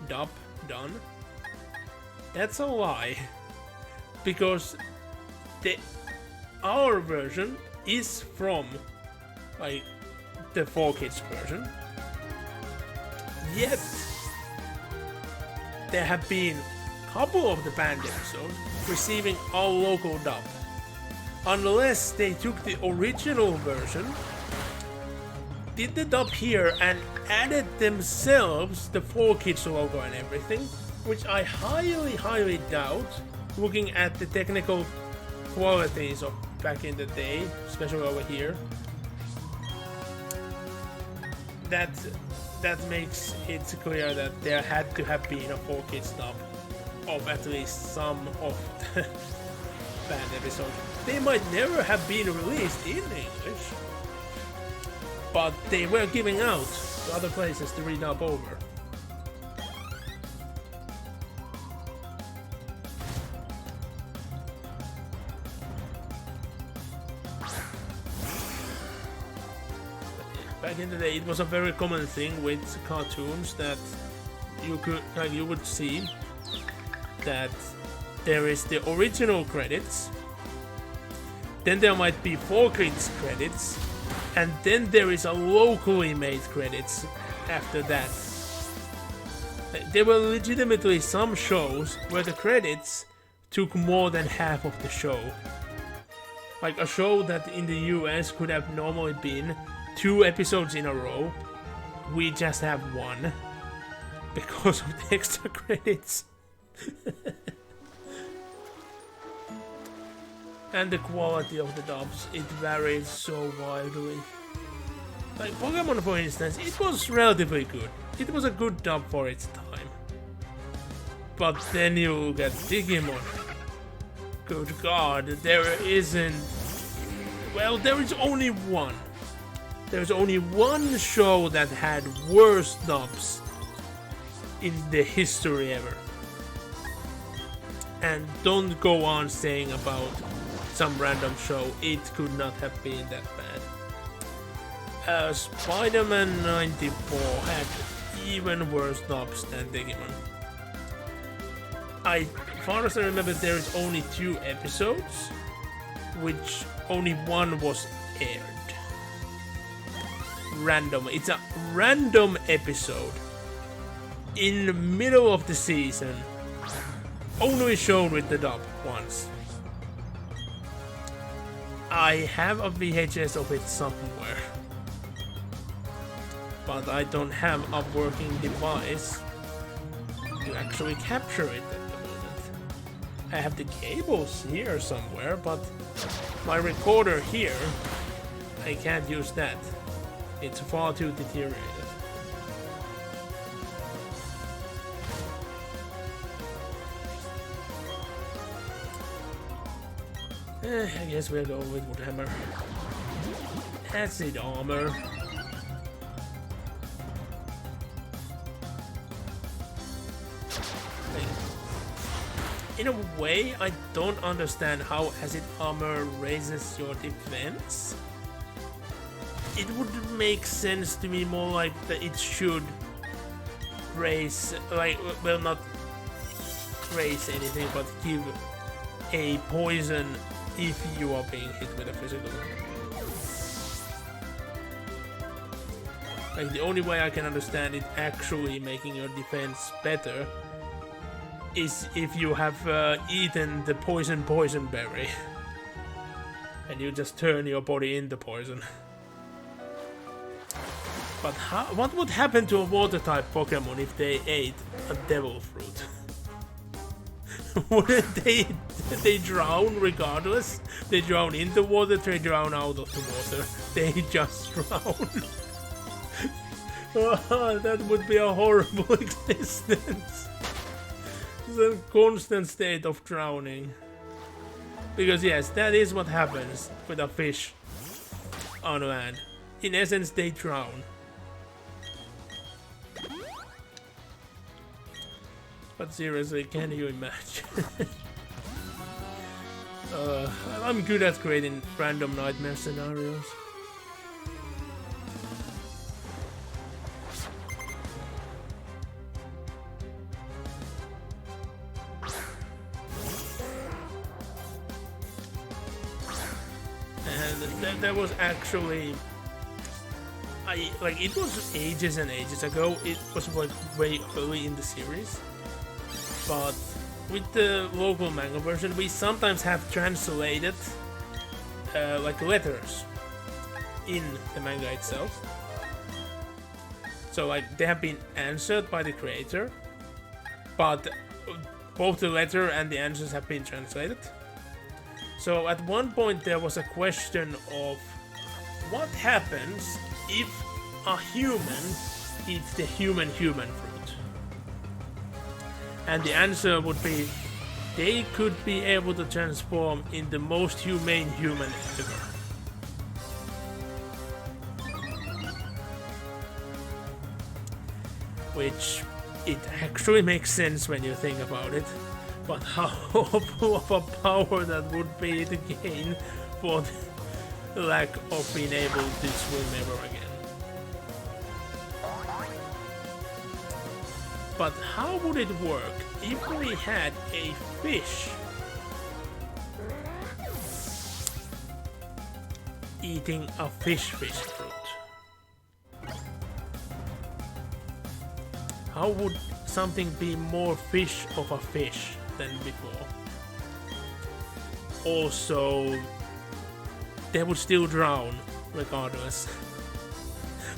dub done. That's a lie, because our version is from like the 4Kids version. Yet there have been a couple of the banned episodes receiving our local dub. Unless they took the original version, did the dub here and added themselves the 4Kids logo and everything, which I highly doubt, looking at the technical qualities of back in the day, especially over here. That makes it clear that there had to have been a 4Kids dub of at least some of the banned episodes. They might never have been released in English, but they were giving out to other places to redub over. Back in the day, it was a very common thing with cartoons that you would see that there is the original credits, then there might be 4Kids credits, and then there is a locally made credits after that. There were legitimately some shows where the credits took more than half of the show. Like a show that in the US could have normally been 2 episodes in a row, we just have 1 because of the extra credits. And the quality of the dubs, it varies so wildly. Like Pokemon, for instance, it was relatively good. It was a good dub for its time. But then you look at Digimon. Good God, there isn't... Well, there is only one. There's only one show that had worse dubs in the history ever. And don't go on saying about some random show, it could not have been that bad. Spider-Man 94 had even worse dubs than Digimon. Far as I remember, there is only 2 episodes, which only 1 was aired. Random. It's a random episode. in the middle of the season, only shown with the dub once. I have a VHS of it somewhere, but I don't have a working device to actually capture it at the moment. I have the cables here somewhere, but my recorder here, I can't use that. It's far too deteriorated. I guess we'll go with Woodhammer. Acid armor. In a way, I don't understand how acid armor raises your defense. It would make sense to me more like that it should raise, like, well, not raise anything, but give a poison if you are being hit with a physical. Like, the only way I can understand it actually making your defense better is if you have eaten the poison berry and you just turn your body into poison. But what would happen to a water type Pokemon if they ate a devil fruit? Wouldn't they drown regardless? They drown in the water, they drown out of the water. They just drown. Oh, that would be a horrible existence. It's a constant state of drowning. Because yes, that is what happens with a fish on land. In essence, they drown. But seriously, can you imagine? I'm good at creating random nightmare scenarios. And there was actually, it was ages and ages ago. It was like way early in the series. But with the local manga version, we sometimes have translated like letters in the manga itself. So like they have been answered by the creator, but both the letter and the answers have been translated. So at one point there was a question of what happens if a human eats the human fruit. And the answer would be, they could be able to transform in the most humane human ever. Which, it actually makes sense when you think about it. But how awful of a power that would be to gain for the lack of being able to swim ever again. But how would it work if we had a fish eating a fish fruit? How would something be more fish of a fish than before? Also, they would still drown regardless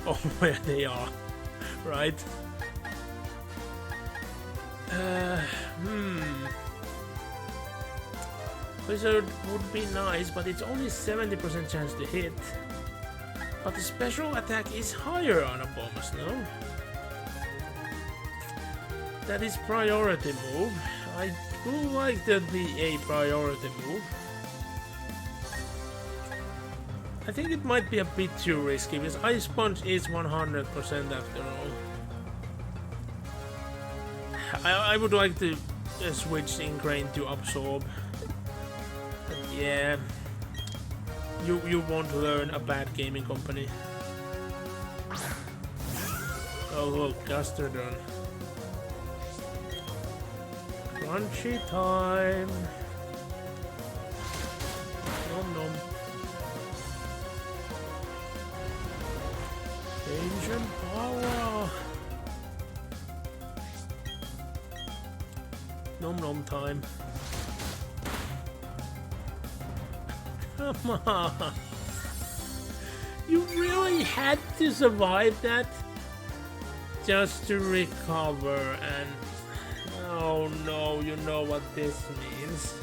of where they are, right? Wizard would be nice, but it's only 70% chance to hit. But the special attack is higher on a bonus, no? That is priority move. I do like that be a priority move. I think it might be a bit too risky because Ice Punch is 100% after all. I would like to switch Ingrain to Absorb. But yeah, you won't learn a bad gaming company. Oh look, Gastrodon. Crunchy time. Nom nom. Ancient power. Nom nom time. Come on. You really had to survive that? Just to recover and... Oh no, you know what this means.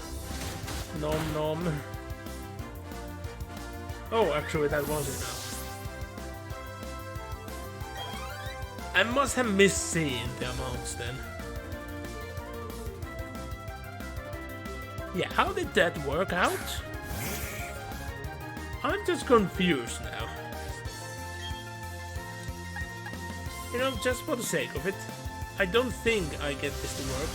Nom nom. Oh, actually that was enough. I must have missed seeing the amounts then. Yeah, how did that work out? I'm just confused now. You know, just for the sake of it, I don't think I get this to work.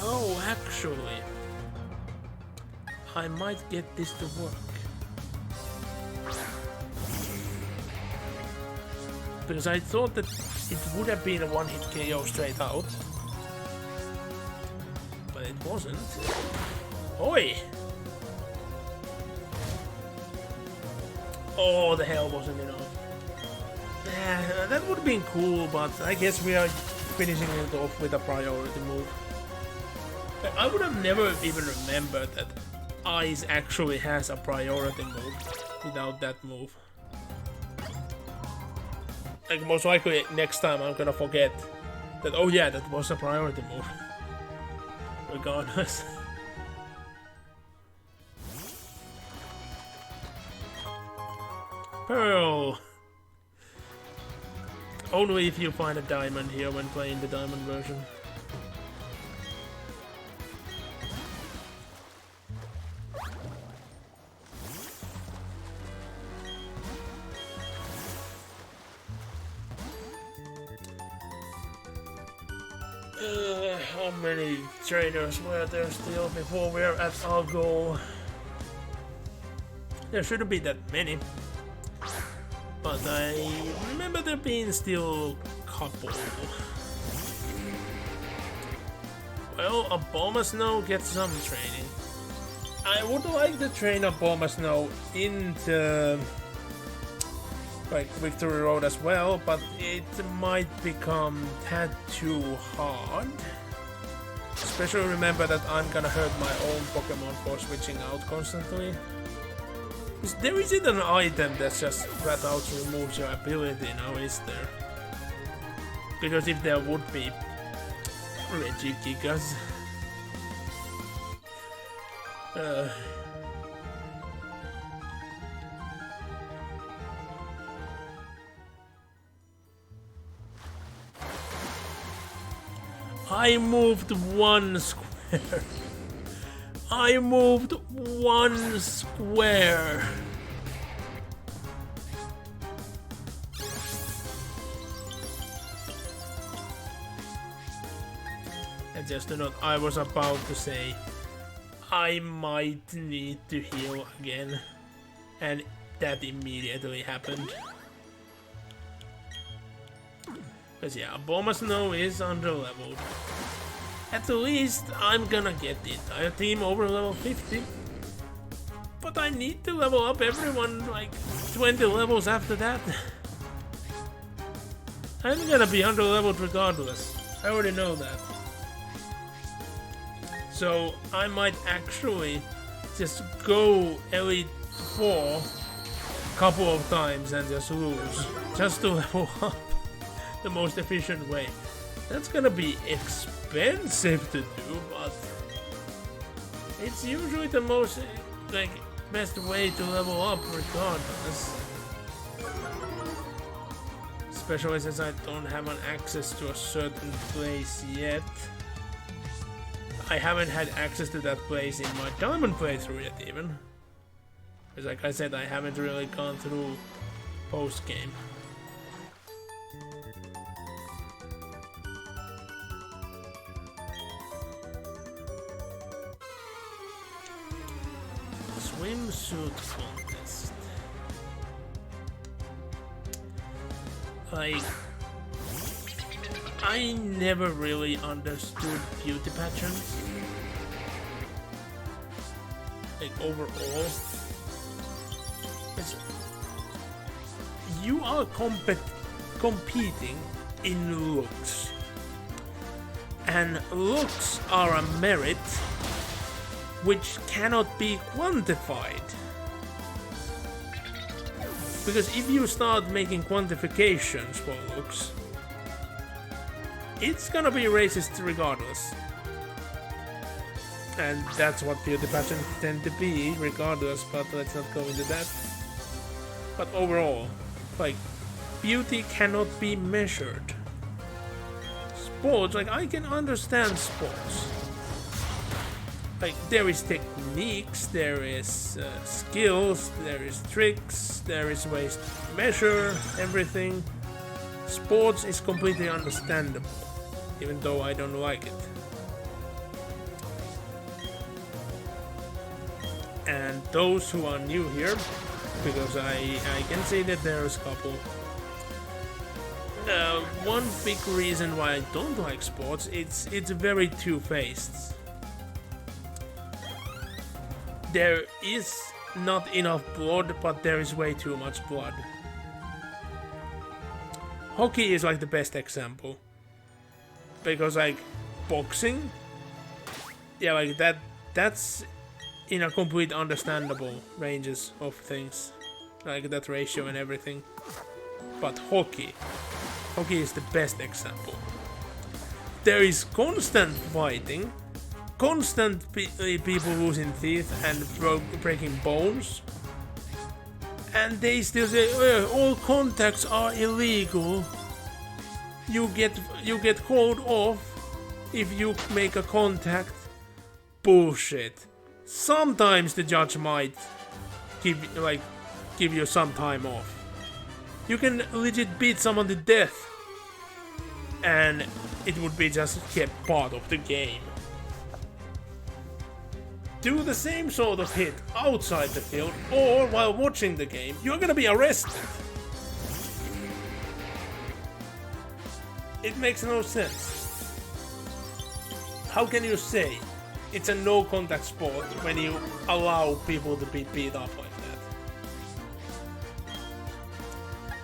Oh, actually, I might get this to work. Because I thought that it would have been a one-hit KO straight out. But it wasn't. Oi! Oh, the hell wasn't enough. Yeah, that would have been cool, but I guess we are finishing it off with a priority move. I would have never even remembered that Ice actually has a priority move without that move. Like, most likely next time I'm gonna forget that, oh yeah, that was a priority move. Regardless. Pearl! Only if you find a diamond here when playing the diamond version. How many trainers were there still before we're at our goal? There shouldn't be that many. But I remember there being still a couple. Well, a Bomber Snow gets some training. I would like to train a Bomber Snow into like Victory Road as well, but it might become tad too hard. Especially remember that I'm gonna hurt my own Pokemon for switching out constantly. There isn't an item that just flat out removes your ability now, is there? Because if there would be, Regigigas. I moved one square. I moved one square. And just not, I was about to say, I might need to heal again. And that immediately happened. Because yeah, Bomber Snow is under-leveled. At least I'm gonna get the entire team over level 50. But I need to level up everyone like 20 levels after that. I'm gonna be under-leveled regardless. I already know that. So I might actually just go Elite 4 a couple of times and just lose. Just to level up the most efficient way. That's gonna be expensive to do, but it's usually the most like best way to level up regardless. Especially since I don't have an access to a certain place yet. I haven't had access to that place in my diamond playthrough yet even. Because like I said, I haven't really gone through post-game. Swimsuit contest. Like, I never really understood beauty pageants. Like overall, you are competing in looks. and looks are a merit which cannot be quantified. Because if you start making quantifications for looks, it's gonna be racist regardless. And that's what beauty pageants tend to be regardless, but let's not go into that. But overall, like, beauty cannot be measured. Sports, like, I can understand sports. Like, there is techniques, there is skills, there is tricks, there is ways to measure everything. Sports is completely understandable, even though I don't like it. And those who are new here, because I can say that there's a couple. One big reason why I don't like sports, it's very two-faced. There is not enough blood, but there is way too much blood. Hockey is like the best example. Because like boxing, yeah, like that's in a complete understandable ranges of things. Like that ratio and everything. But hockey is the best example. There is constant fighting, constant people losing teeth and breaking bones, and they still say all contacts are illegal. You get called off if you make a contact. Bullshit. Sometimes the judge might give you some time off. You can legit beat someone to death, and it would be just kept part of the game. Do the same sort of hit outside the field or while watching the game, you're gonna be arrested. It makes no sense. How can you say it's a no-contact sport when you allow people to be beat up like that?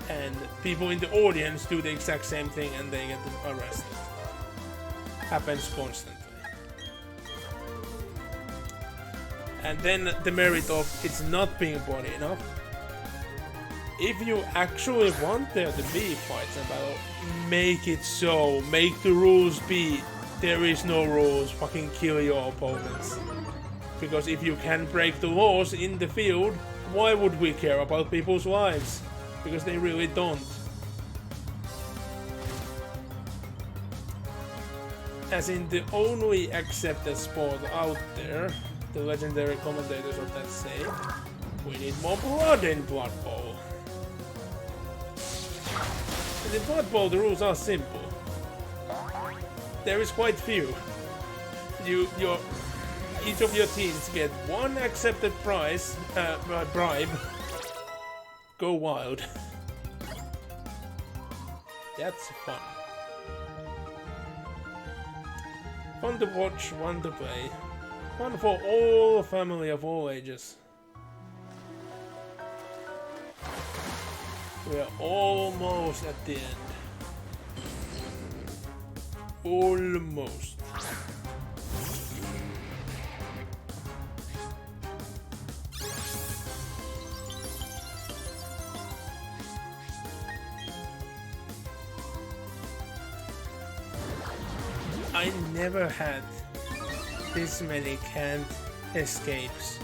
And people in the audience do the exact same thing and they get arrested. Happens constantly. And then the merit of it's not being bloody enough. If you actually want there to be fights and battle, make it so. Make the rules be there is no rules. Fucking kill your opponents. Because if you can break the laws in the field, why would we care about people's lives? Because they really don't. As in the only accepted sport out there, the legendary commentators of that say, we need more blood in Blood Bowl. And in Blood Bowl the rules are simple. There is quite few. Each of your teams get one accepted bribe. Go wild. That's fun. Fun to watch, fun to play. Fun for all family of all ages. We are almost at the end. Almost. I never had this many canned escapes.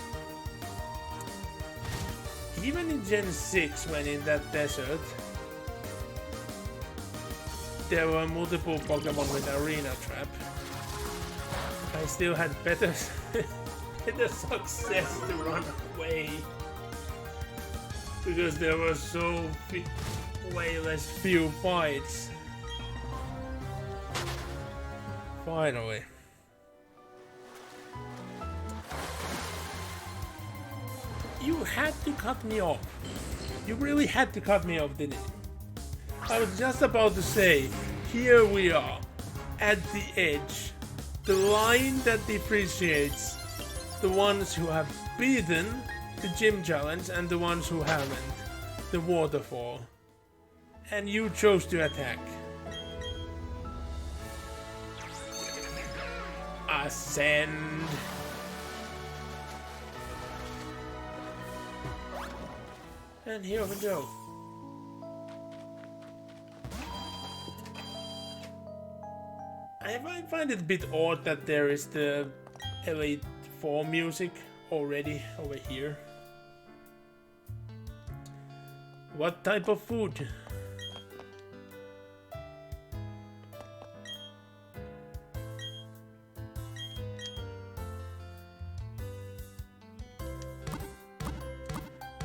Even in Gen 6, when in that desert, there were multiple Pokemon with Arena Trap. I still had better success to run away. Because there were way less few fights. Finally. You had to cut me off. You really had to cut me off, didn't you? I was just about to say, here we are, at the edge. The line that differentiates the ones who have beaten the gym challenge and the ones who haven't. The waterfall. And you chose to attack. Ascend. And here we go. I find it a bit odd that there is the Elite 4 music already over here. What type of food?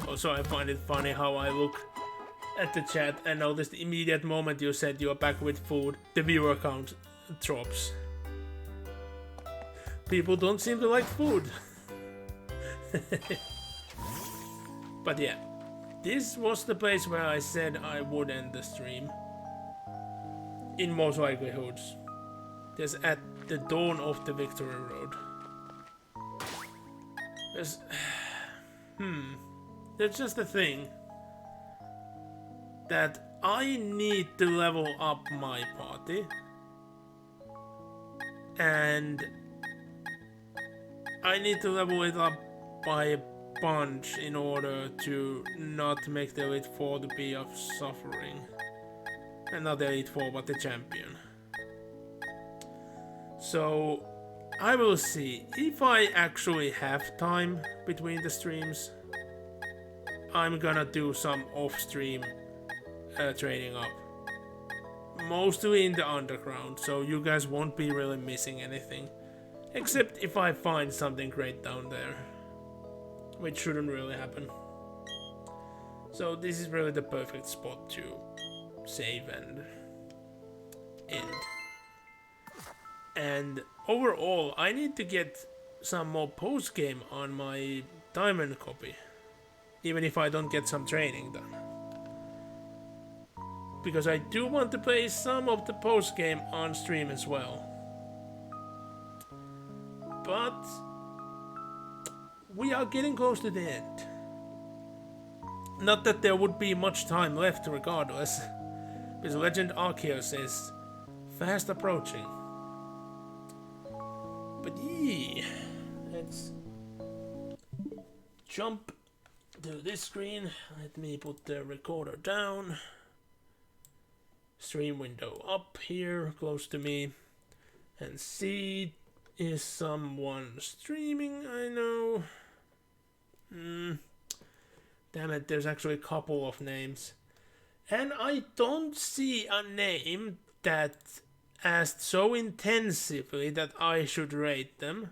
Also, I find it funny how I look at the chat and notice the immediate moment you said you are back with food, the viewer count drops. People don't seem to like food. But yeah, this was the place where I said I would end the stream. In most likelihoods. Just at the dawn of the Victory Road. There's just a thing that I need to level up my party, and I need to level it up by a bunch in order to not make the Elite 4 to be of suffering. And not the Elite 4 but the champion. So I will see if I actually have time between the streams. I'm gonna do some off-stream training up. Mostly in the underground, so you guys won't be really missing anything. Except if I find something great down there. Which shouldn't really happen. So this is really the perfect spot to save and end. And overall, I need to get some more post-game on my diamond copy. Even if I don't get some training done. Because I do want to play some of the post-game on stream as well. But we are getting close to the end. Not that there would be much time left regardless. Because Legend Arceus is fast approaching. But yeah, let's jump to this screen. Let me put the recorder down. Stream window up here, close to me. And see, is someone streaming? I know. Damn it, there's actually a couple of names. And I don't see a name that asked so intensively that I should rate them.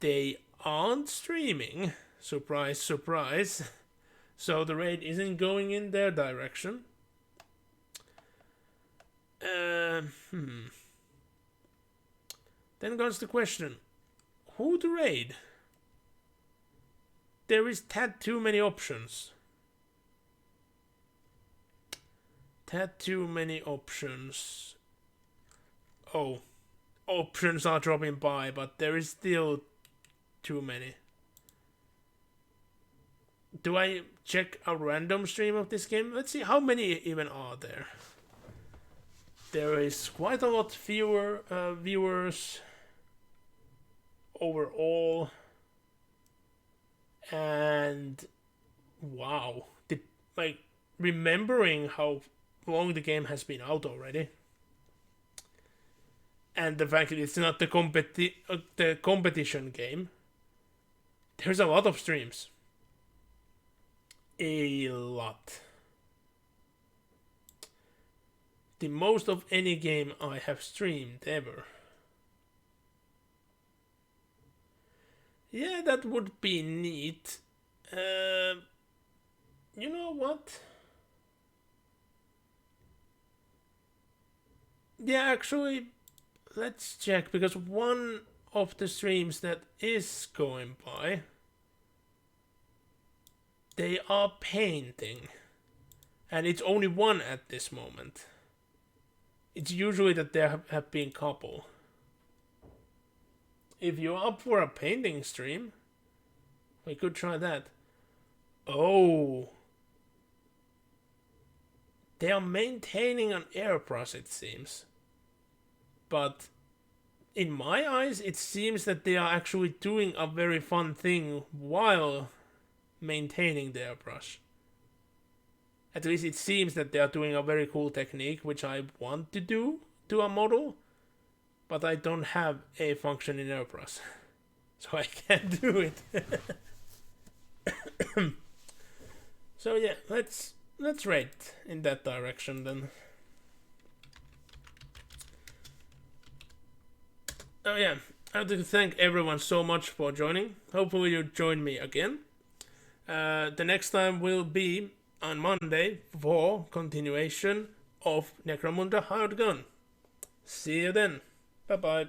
They aren't streaming. Surprise, surprise. So the raid isn't going in their direction. Then comes the question, who to raid? There is tad too many options. Tad too many options. Oh, options are dropping by, but there is still too many. Do I check a random stream of this game? Let's see how many even are there. There is quite a lot fewer viewers overall. And wow, like remembering how long the game has been out already, and the fact that it's not the competition game, there's a lot of streams. A lot. The most of any game I have streamed ever. Yeah, that would be neat. You know what? Yeah, actually, let's check, because one of the streams that is going by, they are painting. And it's only one at this moment. It's usually that there have been a couple. If you're up for a painting stream, we could try that. Oh. They are maintaining an air brush, it seems. But in my eyes, it seems that they are actually doing a very fun thing while maintaining the airbrush. At least it seems that they are doing a very cool technique, which I want to do to a model, but I don't have a function in airbrush, so I can't do it. So yeah, let's rate in that direction then. Oh yeah, I have to thank everyone so much for joining. Hopefully you join me again. The next time will be on Monday for continuation of Necromunda Hard Gun. See you then. Bye bye.